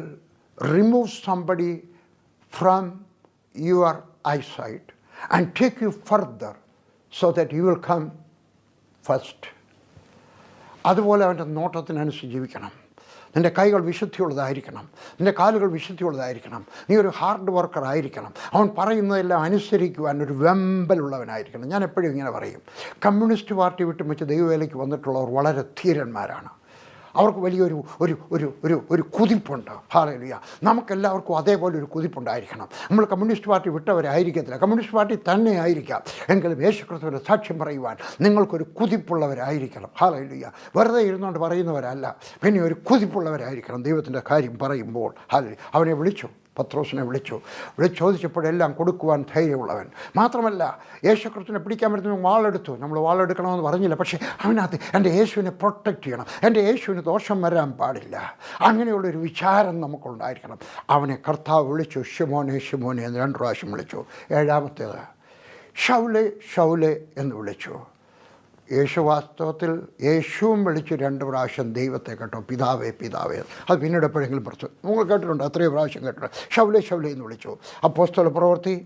remove somebody from your eyesight and take you further so that you will come first. അതുപോലെ അവൻ്റെ നോട്ടത്തിനനുസരിച്ച് ജീവിക്കണം. നിൻ്റെ കൈകൾ വിശുദ്ധിയുള്ളതായിരിക്കണം, നിൻ്റെ കാലുകൾ വിശുദ്ധിയുള്ളതായിരിക്കണം, നീ ഒരു ഹാർഡ് വർക്കർ ആയിരിക്കണം, അവൻ പറയുന്നതെല്ലാം അനുസരിക്കുവാൻ ഒരു വെമ്പലുള്ളവനായിരിക്കണം. ഞാൻ എപ്പോഴും ഇങ്ങനെ പറയും, കമ്മ്യൂണിസ്റ്റ് പാർട്ടി വിട്ടും വെച്ച് ദൈവവേലയ്ക്ക് വന്നിട്ടുള്ളവർ വളരെ ധീരന്മാരാണ്. അവർക്ക് വലിയൊരു ഒരു ഒരു ഒരു ഒരു കുതിപ്പുണ്ട്. ഹല്ലേലൂയ. നമുക്കെല്ലാവർക്കും അതേപോലെ ഒരു കുതിപ്പുണ്ടായിരിക്കണം. നമ്മൾ കമ്മ്യൂണിസ്റ്റ് പാർട്ടി വിട്ടവരായിരിക്കത്തില്ല, കമ്മ്യൂണിസ്റ്റ് പാർട്ടി തന്നെ ആയിരിക്കാം, എങ്കിലും യേശുക്രിസ്തുവിൻ്റെ സാക്ഷ്യം പറയുവാൻ നിങ്ങൾക്കൊരു കുതിപ്പുള്ളവരായിരിക്കണം. ഹല്ലേലൂയ. വെറുതെ ഇരുന്നുകൊണ്ട് പറയുന്നവരല്ല, പിന്നെ ഒരു കുതിപ്പുള്ളവരായിരിക്കണം ദൈവത്തിൻ്റെ കാര്യം പറയുമ്പോൾ. ഹല്ലേലൂയ. അവനെ വിളിച്ചു, പത്രോസിനെ വിളിച്ചു ചോദിച്ചപ്പോഴെല്ലാം കൊടുക്കുവാൻ ധൈര്യമുള്ളവൻ. മാത്രമല്ല യേശുക്രിസ്തുവിനെ പിടിക്കാൻ പറ്റുന്ന വാളെടുത്തു. നമ്മൾ വാളെടുക്കണമെന്ന് പറഞ്ഞില്ല, പക്ഷേ അവനകത്ത് എൻ്റെ യേശുവിനെ പ്രൊട്ടക്റ്റ് ചെയ്യണം, എൻ്റെ യേശുവിന് ദോഷം വരാൻ പാടില്ല, അങ്ങനെയുള്ളൊരു വിചാരം നമുക്കുണ്ടായിരിക്കണം. അവനെ കർത്താവ് വിളിച്ചു, ശിമോനെ ശിമോനെ എന്ന് 2 പ്രാവശ്യം വിളിച്ചു. 7-ാമത്തേത് ശൗലേ ശൗലേ എന്ന് വിളിച്ചു. യേശു വാസ്തവത്തിൽ യേശുവും വിളിച്ചു 2 പ്രാവശ്യം ദൈവത്തെ കേട്ടോ, പിതാവേ പിതാവേ. അത് പിന്നീട് എപ്പോഴെങ്കിലും പറഞ്ഞു, നിങ്ങൾ കേട്ടിട്ടുണ്ട്, അത്രയും പ്രാവശ്യം കേട്ടിട്ടുണ്ട്. ശൗലേ ശൗലേ എന്ന് വിളിച്ചു. അപ്പോസ്തല പ്രവൃത്തി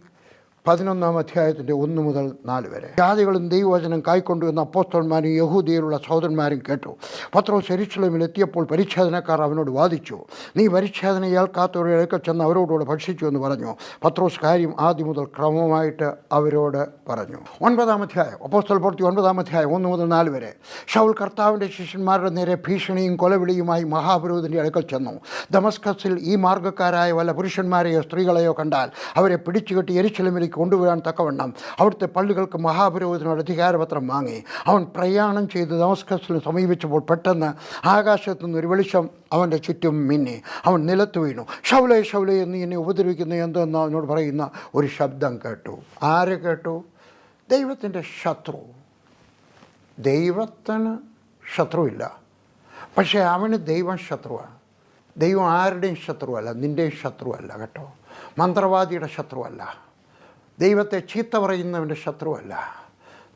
11-ാം അധ്യായത്തിൻ്റെ 1 മുതൽ 4 വരെ. ജാതികളും ദൈവവചനം കൈക്കൊണ്ടുവന്ന അപ്പോസ്തലന്മാരും യഹൂദിയിലുള്ള സഹോദരന്മാരും കേട്ടു. പത്രോസ് യെരൂശലേമിൽ എത്തിയപ്പോൾ പരിച്ഛേദനക്കാർ അവനോട് വാദിച്ചു, നീ പരിച്ഛേദന ഏൽക്കാത്തവരുടെ അടുക്കൽ ചെന്ന് അവരോടുകൂടെ ഭക്ഷിച്ചു എന്ന് പറഞ്ഞു. പത്രോസ് കാര്യം ആദ്യം മുതൽ ക്രമമായിട്ട് അവരോട് പറഞ്ഞു. 9-ാം അധ്യായം, അപ്പോസ്തല പ്രവൃത്തി 9-ാം അധ്യായം 1 മുതൽ 4 വരെ. ശൗൽ കർത്താവിൻ്റെ ശിഷ്യന്മാരുടെ നേരെ ഭീഷണിയും കൊലവിളിയുമായി മഹാപുരോഹിതൻ്റെ അടുക്കൽ ചെന്നു. ദമസ്കസിൽ ഈ മാർഗ്ഗക്കാരായ വല്ല പുരുഷന്മാരെയോ സ്ത്രീകളെയോ കണ്ടാൽ അവരെ പിടിച്ചുകെട്ടി യെരൂശലേമിലേക്ക് കൊണ്ടുവരാൻ തക്കവണ്ണം അവിടുത്തെ പള്ളികൾക്ക് മഹാപുരോഹിതനോട് അധികാരപത്രം വാങ്ങി. അവൻ പ്രയാണം ചെയ്ത് ദമസ്കസിൽ സമീപിച്ചപ്പോൾ പെട്ടെന്ന് ആകാശത്തു നിന്ന് ഒരു വെളിച്ചം അവൻ്റെ ചുറ്റും മിന്നി. അവൻ നിലത്ത് വീണു. ശൗലേ ശൗലേ എന്ന് എന്നെ ഉപദ്രവിക്കുന്ന എന്തെന്ന് അവനോട് പറയുന്ന ഒരു ശബ്ദം കേട്ടു. ആര് കേട്ടു? ദൈവത്തിൻ്റെ ശത്രു. ദൈവത്തിന് ശത്രുവില്ല, പക്ഷേ അവന് ദൈവം ശത്രുവാണ്. ദൈവം ആരുടെയും ശത്രുവല്ല, നിൻ്റെയും ശത്രുവല്ല കേട്ടോ. മന്ത്രവാദിയുടെ ശത്രുവല്ല, ദൈവത്തെ ചീത്ത പറയുന്നവൻ്റെ ശത്രുവല്ല.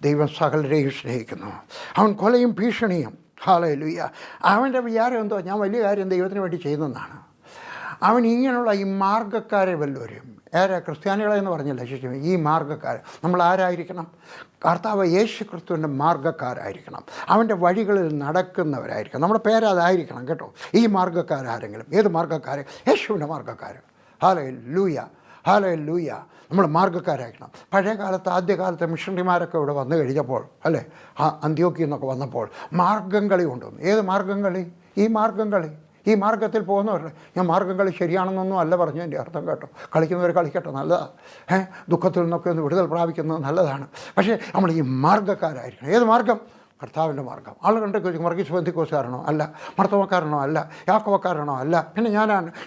ദൈവം സകലരെയും സ്നേഹിക്കുന്നു. അവൻ കൊലയും ഭീഷണിയും. ഹല്ലേലൂയ. അവൻ്റെ വിചാരം എന്തോ, ഞാൻ വലിയ കാര്യം ദൈവത്തിന് വേണ്ടി ചെയ്യുന്നതാണ്. അവൻ ഇങ്ങനെയുള്ള ഈ മാർഗ്ഗക്കാരെ വല്ലവരും, ക്രിസ്ത്യാനികളെന്ന് പറഞ്ഞില്ല, ശിഷ്യം, ഈ മാർഗ്ഗക്കാർ നമ്മൾ ആരായിരിക്കണം? കർത്താവ് യേശു ക്രിസ്തുവിൻ്റെ മാർഗ്ഗക്കാരായിരിക്കണം, അവൻ്റെ വഴികളിൽ നടക്കുന്നവരായിരിക്കണം. നമ്മുടെ പേരതായിരിക്കണം കേട്ടോ. ഈ മാർഗ്ഗക്കാരാരെങ്കിലും, ഏത് മാർഗ്ഗക്കാർ? യേശുവിൻ്റെ മാർഗ്ഗക്കാർ. ഹല്ലേലൂയ. ഹല്ലേലൂയ. നമ്മൾ മാർഗ്ഗക്കാരായിരിക്കണം. പഴയ കാലത്ത്, ആദ്യകാലത്തെ മിഷണറിമാരൊക്കെ ഇവിടെ വന്നു കഴിഞ്ഞപ്പോൾ, അല്ലേ, അന്ത്യോക്യയിൽ നിന്നൊക്കെ വന്നപ്പോൾ മാർഗ്ഗം കളി കൊണ്ടുവന്നു. ഏത് മാർഗ്ഗം കളി? ഈ മാർഗ്ഗം കളി. ഈ മാർഗ്ഗത്തിൽ പോകുന്നവരുടെ, ഞാൻ മാർഗ്ഗം കളി ശരിയാണെന്നൊന്നും അല്ല പറഞ്ഞു എൻ്റെ അർത്ഥം കേട്ടോ. കളിക്കുന്നവർ കളിക്കട്ടെ, നല്ലതാണ്. ദുഃഖത്തിൽ നിന്നൊക്കെ ഒന്ന് വിടുതൽ പ്രാപിക്കുന്നത് നല്ലതാണ്. പക്ഷേ നമ്മൾ ഈ മാർഗ്ഗക്കാരായിരിക്കണം. ഏത് മാർഗ്ഗം? കർത്താവിൻ്റെ മാർഗ്ഗം. ആളുകളുടെ വർഗീസ് ബന്ധുക്കോസുകാരനോ അല്ല, മർത്തവക്കാരനോ അല്ല, യാക്കോവക്കാരനോ അല്ല, പിന്നെ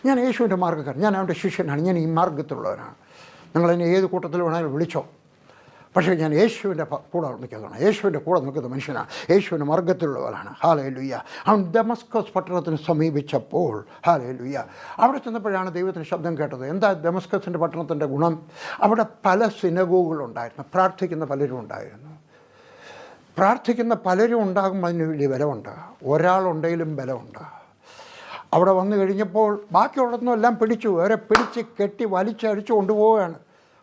ഞാൻ യേശുവിൻ്റെ മാർഗ്ഗക്കാരൻ, ഞാൻ അവൻ്റെ ശിഷ്യനാണ്, ഞാൻ ഈ മാർഗ്ഗത്തിലുള്ളവനാണ്. നിങ്ങളെന്നെ ഏത് കൂട്ടത്തിൽ വേണമെങ്കിലും വിളിച്ചോ. പക്ഷേ ഞാൻ യേശുവിൻ്റെ കൂടെ നിൽക്കുന്നതാണ്, യേശുവിൻ്റെ കൂടെ നിൽക്കുന്ന മനുഷ്യനാണ്, യേശുവിൻ്റെ മാർഗ്ഗത്തിലുള്ളവരാണ്. ഹല്ലേലൂയ. അവൻ ദമസ്കസ് പട്ടണത്തിന് സമീപിച്ചപ്പോൾ, ഹല്ലേലൂയ, അവിടെ ചെന്നപ്പോഴാണ് ദൈവത്തിൻ്റെ ശബ്ദം കേട്ടത്. എന്താ ദമസ്കസിൻ്റെ പട്ടണത്തിൻ്റെ ഗുണം? അവിടെ പല സിനഗോഗുകളുണ്ടായിരുന്നു, പ്രാർത്ഥിക്കുന്ന പലരും ഉണ്ടായിരുന്നു. പ്രാർത്ഥിക്കുന്ന പലരും ഉണ്ടാകുമ്പോൾ അതിന് വലിയ ബലമുണ്ട്. ഒരാളുണ്ടെങ്കിലും ബലമുണ്ട്. അവിടെ വന്നു കഴിഞ്ഞപ്പോൾ ബാക്കിയുള്ളതൊന്നും എല്ലാം പിടിച്ചു, അവരെ പിടിച്ച് കെട്ടി വലിച്ചടിച്ചു കൊണ്ടുപോവുകയാണ്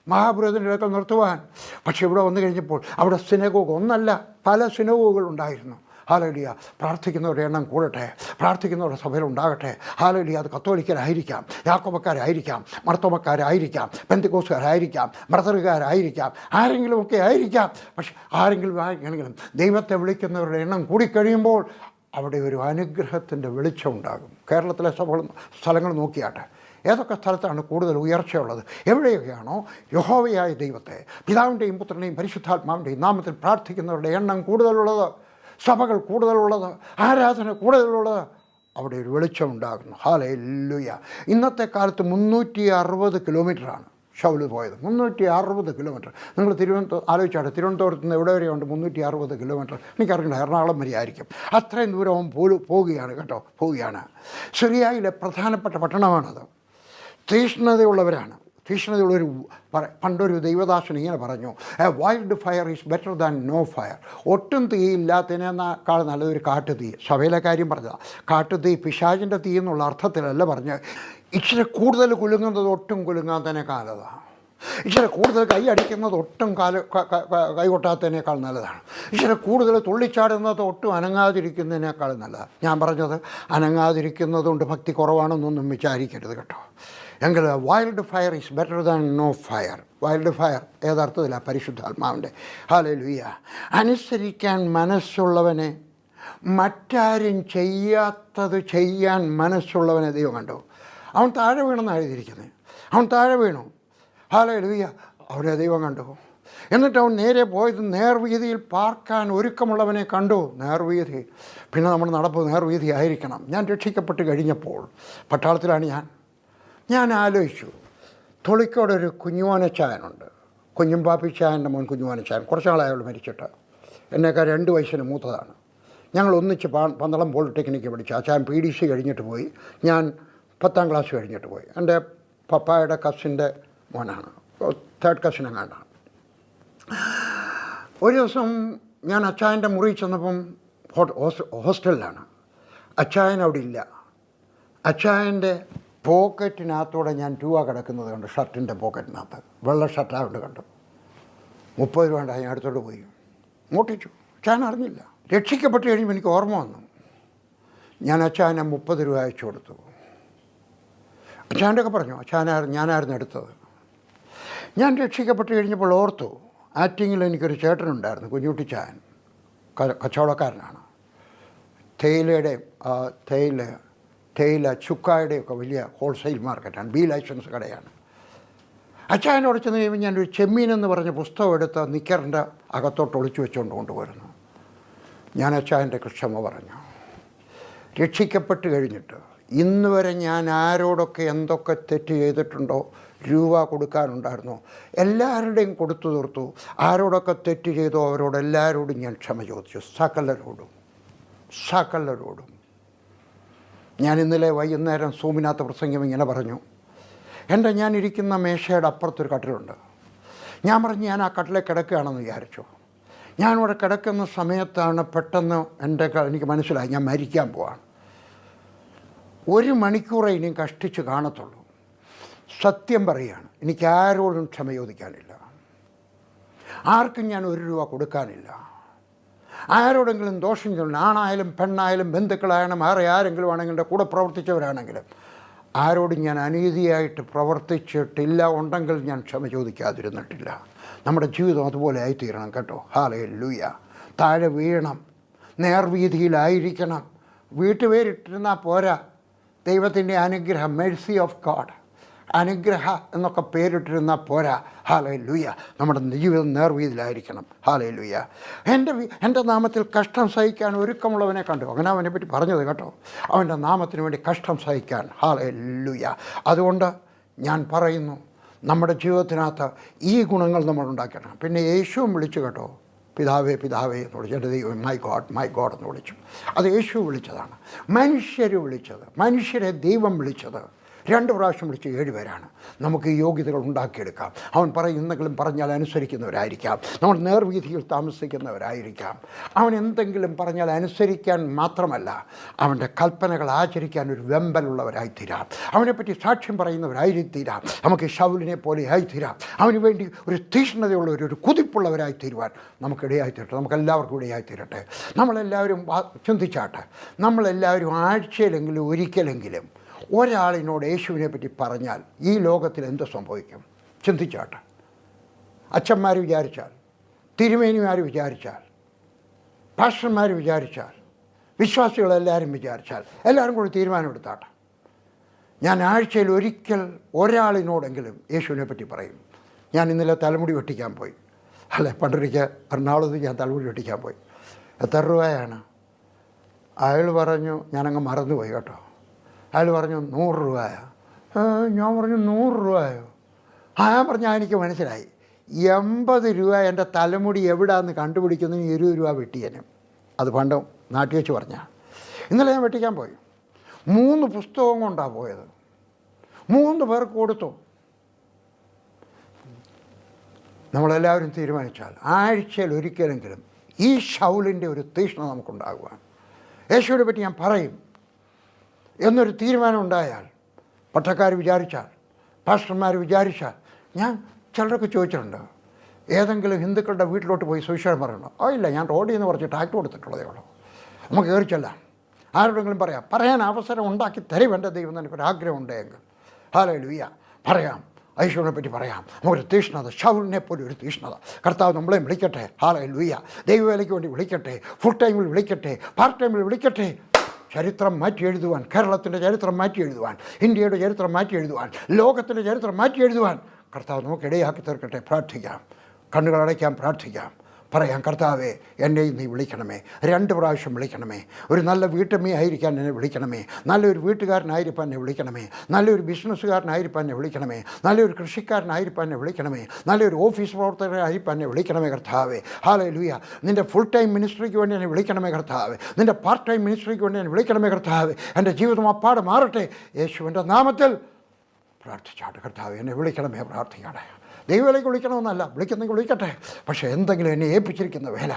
മഹാപുരോഹിതൻ്റെ അടുക്കൽ നിർത്തുവാൻ. പക്ഷേ ഇവിടെ വന്നു കഴിഞ്ഞപ്പോൾ അവിടെ സിനഗോഗ് ഒന്നല്ല, പല സിനഗോഗുകളുണ്ടായിരുന്നു. ഹല്ലേലൂയ. പ്രാർത്ഥിക്കുന്നവരുടെ എണ്ണം കൂടട്ടെ, പ്രാർത്ഥിക്കുന്നവരുടെ സഭയിലുണ്ടാകട്ടെ. ഹല്ലേലൂയ. അത് കത്തോലിക്കരായിരിക്കാം, യാക്കോബക്കാരായിരിക്കാം, മർത്തോമക്കാരായിരിക്കാം, പെന്തിക്കോസ്തുകാരായിരിക്കാം, ബ്രദറുകാരായിരിക്കാം, ആരെങ്കിലുമൊക്കെ ആയിരിക്കാം. പക്ഷെ ആരെങ്കിലും ദൈവത്തെ വിളിക്കുന്നവരുടെ എണ്ണം കൂടിക്കഴിയുമ്പോൾ അവിടെ ഒരു അനുഗ്രഹത്തിൻ്റെ വെളിച്ചം ഉണ്ടാകും. കേരളത്തിലെ സ്ഥലങ്ങൾ നോക്കിയാട്ടെ, ഏതൊക്കെ സ്ഥലത്താണ് കൂടുതൽ ഉയർച്ചയുള്ളത്? എവിടെയൊക്കെയാണോ യഹോവയായ ദൈവത്തെ പിതാവിൻ്റെയും പുത്രൻ്റെയും പരിശുദ്ധാത്മാവിൻ്റെയും നാമത്തിൽ പ്രാർത്ഥിക്കുന്നവരുടെ എണ്ണം കൂടുതലുള്ളത്, സഭകൾ കൂടുതലുള്ളത്, ആരാധന കൂടുതലുള്ളത്, അവിടെ ഒരു വെളിച്ചം ഉണ്ടാകുന്നു. ഹല്ലേലൂയ. ഇന്നത്തെ കാലത്ത് 360 കിലോമീറ്ററാണ് ഷൗല് പോയത്. 360 കിലോമീറ്റർ. നിങ്ങൾ ആലോചിച്ചാട്ടെ, തിരുവനന്തപുരത്ത് നിന്ന് എവിടെ വരെയുണ്ട്? 360 കിലോമീറ്റർ. എനിക്കറിയില്ല, എറണാകുളം വരെ ആയിരിക്കും. അത്രയും ദൂരവും പോവുകയാണ് കേട്ടോ, പോവുകയാണ്. സിറിയയിലെ പ്രധാനപ്പെട്ട പട്ടണമാണത്. തീഷ്ണതയുള്ളവരാണ്, തീഷ്ണതയുള്ളൊരു. പണ്ടൊരു ദൈവദാസൻ ഇങ്ങനെ പറഞ്ഞു, a wild fire is better than no fire. ഒട്ടും തീയില്ലാത്തതിനേക്കാൾ നല്ലതൊരു കാട്ടുതീ. സഭയിലെ കാര്യം പറഞ്ഞതാണ്. കാട്ടുതീ പിശാചിൻ്റെ തീ എന്നുള്ള അർത്ഥത്തിലല്ല പറഞ്ഞ്, ഇച്ചിരി കൂടുതൽ കുലുങ്ങുന്നത് ഒട്ടും കുലുങ്ങാത്തതിനേക്കാൾ നല്ലതാണ്. ഇച്ചിരി കൂടുതൽ കൈ അടിക്കുന്നത് ഒട്ടും കൈ കൊട്ടാത്തതിനേക്കാൾ നല്ലതാണ്. ഇച്ചിരി കൂടുതൽ തുള്ളിച്ചാടുന്നത് ഒട്ടും അനങ്ങാതിരിക്കുന്നതിനേക്കാൾ നല്ലതാണ്. ഞാൻ പറഞ്ഞത് അനങ്ങാതിരിക്കുന്നതുകൊണ്ട് ഭക്തി കുറവാണെന്നൊന്നും വിചാരിക്കരുത് കേട്ടോ. എങ്കിൽ wild fire is better than no fire. Wild fire ഏതർത്ഥത്തിലാണ്? പരിശുദ്ധാത്മാവിൻ്റെ. ഹല്ലേലൂയ. അനുസരിക്കാൻ മനസ്സുള്ളവനെ, മറ്റാരും ചെയ്യാത്തത് ചെയ്യാൻ മനസ്സുള്ളവനെ ദൈവം കണ്ടു. അവൻ താഴെ വീണെന്ന് എഴുതിയിരിക്കുന്നത്. അവൻ താഴെ വീണു. ഹല്ലേലൂയ. അവനെ ദൈവം കണ്ടു. എന്നിട്ട് അവൻ നേരെ പോയത് നേർവീതിയിൽ പാർക്കാൻ ഒരുക്കമുള്ളവനെ കണ്ടു. നേർവീതി. പിന്നെ നമ്മൾ നടപ്പ് നേർവീതി ആയിരിക്കണം. ഞാൻ രക്ഷിക്കപ്പെട്ട് കഴിഞ്ഞപ്പോൾ പട്ടാളത്തിലാണ് ഞാൻ ആലോചിച്ചു, തൊളിക്കോടൊരു കുഞ്ഞുമോനച്ചായനുണ്ട്. കുഞ്ഞുംപാപ്പിച്ചായൻ്റെ മോൻ കുഞ്ഞുമോനച്ചായൻ. കുറച്ച് നാളായവൾ മരിച്ചിട്ട്. എന്നേക്കാൾ 2 വയസ്സിന് മൂത്തതാണ്. ഞങ്ങൾ ഒന്നിച്ച് പന്തളം പോളിടെക്നിക്ക് പഠിച്ചു. അച്ചായൻ PDC കഴിഞ്ഞിട്ട് പോയി, ഞാൻ 10ാം ക്ലാസ് കഴിഞ്ഞിട്ട് പോയി. എൻ്റെ പപ്പായുടെ കസിൻ്റെ മോനാണ്, 3rd കസിൻ എങ്ങാണ്ടാണ്. ഒരു ദിവസം ഞാൻ അച്ചായൻ്റെ മുറിയിൽ ചെന്നപ്പം ഹോസ്റ്റലിലാണ്. അച്ചായൻ അവിടെ ഇല്ല. അച്ചായൻ്റെ പോക്കറ്റിനകത്തൂടെ ഞാൻ രൂപ കിടക്കുന്നത് കണ്ടു. ഷർട്ടിൻ്റെ പോക്കറ്റിനകത്ത് വെള്ള ഷർട്ടാകൊണ്ട് കണ്ടു. 30 രൂപ ഉണ്ടായി. ഞാൻ അടുത്തോട്ട് പോയി മോട്ടിച്ചു. അച്ചായൻ അറിഞ്ഞില്ല. രക്ഷിക്കപ്പെട്ട് കഴിയുമ്പോൾ എനിക്ക് ഓർമ്മ വന്നു. ഞാൻ അച്ചായനെ 30 രൂപ അയച്ചു കൊടുത്തു. അച്ചായൻ്റെ ഒക്കെ പറഞ്ഞു, ഞാനായിരുന്നു എടുത്തത്. ഞാൻ രക്ഷിക്കപ്പെട്ട് കഴിഞ്ഞപ്പോൾ ഓർത്തു, ആറ്റിങ്ങിൽ എനിക്കൊരു ചേട്ടനുണ്ടായിരുന്നു, കുഞ്ഞുട്ടിച്ചായൻ. കച്ചവടക്കാരനാണ്. തേയില ചുക്കായുടെയൊക്കെ വലിയ ഹോൾസെയിൽ മാർക്കറ്റാണ്. B ലൈസൻസ് കടയാണ്. അച്ചായനോട് ചെന്ന് കഴിയുമ്പോൾ ഞാനൊരു ചെമ്മീൻ എന്ന് പറഞ്ഞ പുസ്തകം എടുത്ത് നിക്കറിൻ്റെ അകത്തോട്ട് ഒളിച്ചു വെച്ചുകൊണ്ട് കൊണ്ടുവരുന്നു. ഞാൻ അച്ചായൻ്റെ ക്ഷമ പറഞ്ഞു. രക്ഷിക്കപ്പെട്ട് കഴിഞ്ഞിട്ട് ഇന്ന് വരെ ഞാൻ ആരോടൊക്കെ എന്തൊക്കെ തെറ്റ് ചെയ്തിട്ടുണ്ടോ, രൂപ കൊടുക്കാനുണ്ടായിരുന്നോ, എല്ലാവരുടെയും കൊടുത്തു തീർത്തു. ആരോടൊക്കെ തെറ്റ് ചെയ്തോ അവരോടെല്ലാവരോടും ഞാൻ ക്ഷമ ചോദിച്ചു. സകലരോടും. ഞാൻ ഇന്നലെ വൈകുന്നേരം സൂമിനകത്ത് പ്രസംഗം ഇങ്ങനെ പറഞ്ഞു, ഞാനിരിക്കുന്ന മേശയുടെ അപ്പുറത്തൊരു കട്ടിലുണ്ട്. ഞാൻ പറഞ്ഞു, ഞാൻ ആ കട്ടിലെ കിടക്കുകയാണെന്ന് വിചാരിച്ചു. ഞാനിവിടെ കിടക്കുന്ന സമയത്താണ് പെട്ടെന്ന് എനിക്ക് മനസ്സിലായി ഞാൻ മരിക്കാൻ പോവാണ്. 1 മണിക്കൂറേ ഇനിയും കഷ്ടിച്ച് കാണത്തുള്ളൂ. സത്യം പറയുകയാണ്, എനിക്ക് ആരോടും ക്ഷമ ചോദിക്കാനില്ല. ആർക്കും ഞാൻ 1 രൂപ കൊടുക്കാനില്ല. ആരോടെങ്കിലും ദോഷം ചെയ്യണം, ആണായാലും പെണ്ണായാലും ബന്ധുക്കളായാലും ആരെങ്കിലും ആണെങ്കിലും എൻ്റെ കൂടെ പ്രവർത്തിച്ചവരാണെങ്കിലും ആരോടും ഞാൻ അനീതിയായിട്ട് പ്രവർത്തിച്ചിട്ടില്ല. ഉണ്ടെങ്കിൽ ഞാൻ ക്ഷമ ചോദിക്കാതിരുന്നിട്ടില്ല. നമ്മുടെ ജീവിതം അതുപോലെ ആയിത്തീരണം കേട്ടോ. ഹല്ലേലൂയ. താഴെ വീഴണം, നേർവീതിയിലായിരിക്കണം. വീട്ടുപേരിട്ടിരുന്നാൽ പോരാ. ദൈവത്തിൻ്റെ അനുഗ്രഹം, മെഴ്സി ഓഫ് ഗോഡ്, അനുഗ്രഹ എന്നൊക്കെ പേരിട്ടിരുന്നാൽ പോരാ. ഹല്ലേലൂയ. നമ്മുടെ ജീവിതം നേർവീതിയിലായിരിക്കണം. ഹല്ലേലൂയ. എൻ്റെ നാമത്തിൽ കഷ്ടം സഹിക്കാൻ ഒരുക്കമുള്ളവനെ കണ്ടു. അങ്ങനെ അവനെപ്പറ്റി പറഞ്ഞത് കേട്ടോ. അവൻ്റെ നാമത്തിന് വേണ്ടി കഷ്ടം സഹിക്കാൻ. ഹല്ലേലൂയ. അതുകൊണ്ട് ഞാൻ പറയുന്നു, നമ്മുടെ ജീവിതത്തിനകത്ത് ഈ ഗുണങ്ങൾ നമ്മൾ ഉണ്ടാക്കണം. പിന്നെ യേശുവും വിളിച്ചു കേട്ടോ, പിതാവേ പിതാവേ എന്ന് വിളിച്ചു. എൻ്റെ ദൈവം മൈ ഗോഡ് എന്ന് വിളിച്ചു. അത് യേശു വിളിച്ചതാണ്. മനുഷ്യർ വിളിച്ചത്, മനുഷ്യരെ ദൈവം വിളിച്ചത് 2 പ്രാവശ്യം വിളിച്ച് 7 പേരാണ്. നമുക്ക് ഈ യോഗ്യതകൾ ഉണ്ടാക്കിയെടുക്കാം. അവൻ പറയുന്നെങ്കിലും പറഞ്ഞാൽ അനുസരിക്കുന്നവരായിരിക്കാം. നമ്മൾ നേർവീതിയിൽ താമസിക്കുന്നവരായിരിക്കാം. അവൻ എന്തെങ്കിലും പറഞ്ഞാൽ അനുസരിക്കാൻ മാത്രമല്ല, അവൻ്റെ കൽപ്പനകൾ ആചരിക്കാൻ ഒരു വെമ്പലുള്ളവരായിത്തീരാം. അവനെപ്പറ്റി സാക്ഷ്യം പറയുന്നവരായിത്തീരാം. നമുക്ക് ശൗലിനെ പോലെ ആയിത്തീരാം. അവന് വേണ്ടി ഒരു തീക്ഷ്ണതയുള്ളവർ, ഒരു കുതിപ്പുള്ളവരായിത്തീരുവാൻ നമുക്കിടയായിത്തീരട്ടെ. നമുക്കെല്ലാവർക്കും ഇടയായിത്തീരട്ടെ. നമ്മളെല്ലാവരും ചിന്തിച്ചാട്ടെ, നമ്മളെല്ലാവരും ആഴ്ചയിലെങ്കിലും ഒരിക്കലെങ്കിലും ഒരാളിനോട് യേശുവിനെ പറ്റി പറഞ്ഞാൽ ഈ ലോകത്തിൽ എന്ത് സംഭവിക്കും? ചിന്തിച്ചാട്ടെ. അച്ഛന്മാർ വിചാരിച്ചാൽ, തിരുമേനിമാർ വിചാരിച്ചാൽ, പാസ്റ്റർമാർ വിചാരിച്ചാൽ, വിശ്വാസികളെല്ലാവരും വിചാരിച്ചാൽ, എല്ലാവരും കൂടി തീരുമാനമെടുത്താട്ടെ. ഞാൻ ആഴ്ചയിൽ ഒരിക്കൽ ഒരാളിനോടെങ്കിലും യേശുവിനെ പറ്റി പറയും. ഞാൻ ഇന്നലെ തലമുടി വെട്ടിക്കാൻ പോയി, അല്ലേ, പണ്ടൊരിക്കൽ എറണാകുളത്ത് ഞാൻ തലമുടി വെട്ടിക്കാൻ പോയി. എത്ര രൂപയാണ്? അയാൾ പറഞ്ഞു, ഞാനങ്ങ് മറന്നുപോയി കേട്ടോ. അയാൾ പറഞ്ഞു 100 രൂപയോ? ഞാൻ പറഞ്ഞു 100 രൂപയോ? ഞാൻ പറഞ്ഞാൽ എനിക്ക് മനസ്സിലായി, 80 രൂപ എൻ്റെ തലമുടി എവിടെയാണെന്ന് കണ്ടുപിടിക്കുന്നതിന് 20 രൂപ വെട്ടിയനും. അത് പണ്ട് നാട്ടിൽ വെച്ച് പറഞ്ഞാൽ. ഇന്നലെ ഞാൻ വെട്ടിക്കാൻ പോയി. 3 പുസ്തകം കൊണ്ടാണ് പോയത്. 3 പേർക്ക് കൊടുത്തു. നമ്മളെല്ലാവരും തീരുമാനിച്ചാൽ ആഴ്ചയിൽ ഒരിക്കലെങ്കിലും ഈ ശൗലിൻ്റെ ഒരു തീക്ഷ്ണത നമുക്കുണ്ടാകുവാൻ, യേശുവിനെ പറ്റി ഞാൻ പറയും എന്നൊരു തീരുമാനം ഉണ്ടായാൽ, പട്ടക്കാർ വിചാരിച്ചാൽ, പാസ്റ്റർമാർ വിചാരിച്ചാൽ. ഞാൻ ചിലരൊക്കെ ചോദിച്ചിട്ടുണ്ട്, ഏതെങ്കിലും ഹിന്ദുക്കളുടെ വീട്ടിലോട്ട് പോയി സുവിശേഷം പറയണോ? ഇല്ല, ഞാൻ റോഡിൽ നിന്ന് കുറച്ച് ടാക്ട് കൊടുത്തിട്ടുള്ളതേ ഉള്ളൂ. നമുക്ക് കയറിച്ചല്ല, ആരോടെങ്കിലും പറയാൻ അവസരം ഉണ്ടാക്കി തരും എൻ്റെ ദൈവം. എനിക്കൊരാഗ്രഹം ഉണ്ടെങ്കിൽ ഹല്ലേലൂയ പറയാം, യേശുവിനെ പറ്റി പറയാം. നമുക്കൊരു തീഷ്ണത, ശൗലിനെ പോലെ ഒരു തീഷ്ണത കർത്താവ് നമ്മളെ വിളിക്കട്ടെ. ഹല്ലേലൂയ. ദൈവവേലയ്ക്ക് വേണ്ടി വിളിക്കട്ടെ, ഫുൾ ടൈമിൽ വിളിക്കട്ടെ, പാർട്ട് ടൈമിൽ വിളിക്കട്ടെ. ചരിത്രം മാറ്റി എഴുതുവാൻ, കേരളത്തിൻ്റെ ചരിത്രം മാറ്റി എഴുതുവാൻ, ഇന്ത്യയുടെ ചരിത്രം മാറ്റി എഴുതുവാൻ, ലോകത്തിൻ്റെ ചരിത്രം മാറ്റി എഴുതുവാൻ കർത്താവ് നമുക്കിടയാക്കി തീർക്കട്ടെ. പ്രാർത്ഥിക്കാം, കണ്ണുകളടയ്ക്കാം, പ്രാർത്ഥിക്കാം. പറയാം, കർത്താവേ എന്നെ നീ വിളിക്കണമേ, 2 പ്രാവശ്യം വിളിക്കണമേ. ഒരു നല്ല വീട്ടമ്മ ആയിരിക്കാൻ എന്നെ വിളിക്കണമേ. നല്ലൊരു വീട്ടുകാരനായിരിക്കാൻ എന്നെ വിളിക്കണമേ. നല്ലൊരു ബിസിനസ്സുകാരനായിരിക്കാൻ എന്നെ വിളിക്കണമേ. നല്ലൊരു കൃഷിക്കാരനായിരിക്കാൻ എന്നെ വിളിക്കണമേ. നല്ലൊരു ഓഫീസ് പ്രവർത്തകരായിരിക്കാൻ എന്നെ വിളിക്കണമേ കർത്താവേ. ഹല്ലേലൂയ. നിൻ്റെ ഫുൾ ടൈം മിനിസ്ട്രിക്ക് വേണ്ടി എന്നെ വിളിക്കണമേ കർത്താവേ. നിൻ്റെ പാർട്ട് ടൈം മിനിസ്ട്രിക്ക് വേണ്ടി എന്നെ വിളിക്കണമേ കർത്താവേ. എൻ്റെ ജീവിതം അപ്പാടെ മാറട്ടെ യേശുവിൻ്റെ നാമത്തിൽ പ്രാർത്ഥിച്ചാട്ടെ. കർത്താവേ എന്നെ വിളിക്കണമേ, പ്രാർത്ഥിക്കാട്ടെ. ദൈവവേലയ്ക്ക് വിളിക്കണമെന്നല്ല, വിളിക്കുന്നെങ്കിൽ വിളിക്കട്ടെ. പക്ഷേ എന്തെങ്കിലും എന്നെ ഏൽപ്പിച്ചിരിക്കുന്ന വേല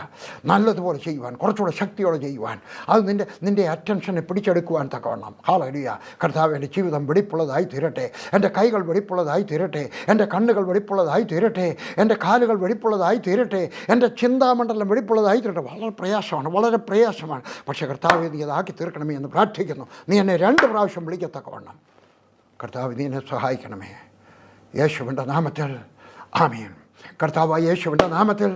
നല്ലതുപോലെ ചെയ്യുവാൻ, കുറച്ചുകൂടെ ശക്തിയോടെ ചെയ്യുവാൻ, അത് നിൻ്റെ അറ്റൻഷനെ പിടിച്ചെടുക്കുവാൻ തക്കവണ്ണം. ഹല്ലേലൂയ. കർത്താവ് എൻ്റെ ജീവിതം വെടിപ്പുള്ളതായി തീരട്ടെ. എൻ്റെ കൈകൾ വെടിപ്പുള്ളതായി തീരട്ടെ. എൻ്റെ കണ്ണുകൾ വെടിപ്പുള്ളതായി തീരട്ടെ. എൻ്റെ കാലുകൾ വെടിപ്പുള്ളതായി തീരട്ടെ. എൻ്റെ ചിന്താമണ്ഡലം വെടിപ്പുള്ളതായി തീരട്ടെ. വളരെ പ്രയാസമാണ്. പക്ഷേ കർത്താവ് നീ അതാക്കി തീർക്കണമേ എന്ന് പ്രാർത്ഥിക്കുന്നു. നീ എന്നെ 2 പ്രാവശ്യം വിളിക്കത്തക്കവണ്ണം കർത്താവ് നീ എന്നെ സഹായിക്കണമേ. യേശുവിൻ്റെ നാമത്തിൽ ആമേൻ. കർത്താവായ യേശുവിൻ്റെ നാമത്തിൽ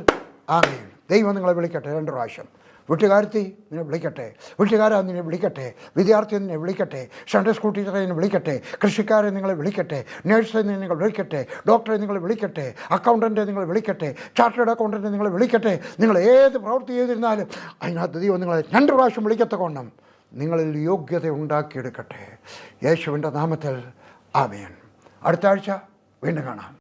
ആമേൻ. ദൈവം നിങ്ങളെ വിളിക്കട്ടെ 2 പ്രാവശ്യം. വീട്ടുകാരത്തി നിന്നെ വിളിക്കട്ടെ, വീട്ടുകാരാ നിന്നെ വിളിക്കട്ടെ, വിദ്യാർത്ഥി നിന്നെ വിളിക്കട്ടെ, സൺഡേ സ്കൂൾ ടീച്ചറെ നിന്നെ വിളിക്കട്ടെ, കൃഷിക്കാരെ നിങ്ങളെ വിളിക്കട്ടെ, നേഴ്സെ നിങ്ങൾ വിളിക്കട്ടെ, ഡോക്ടറെ നിങ്ങൾ വിളിക്കട്ടെ, അക്കൗണ്ടൻറ്റ് നിങ്ങൾ വിളിക്കട്ടെ, ചാർട്ടേഡ് അക്കൗണ്ടൻറ്റ് നിങ്ങൾ വിളിക്കട്ടെ. നിങ്ങൾ ഏത് പ്രവൃത്തി ചെയ്തിരുന്നാലും അതിനകത്ത് ദൈവം നിങ്ങളെ 2 പ്രാവശ്യം വിളിക്കത്തക്കോണം നിങ്ങളിൽ യോഗ്യത ഉണ്ടാക്കിയെടുക്കട്ടെ. യേശുവിൻ്റെ നാമത്തിൽ ആമേൻ. അടുത്ത ആഴ്ച വീണ്ടും കാണാം.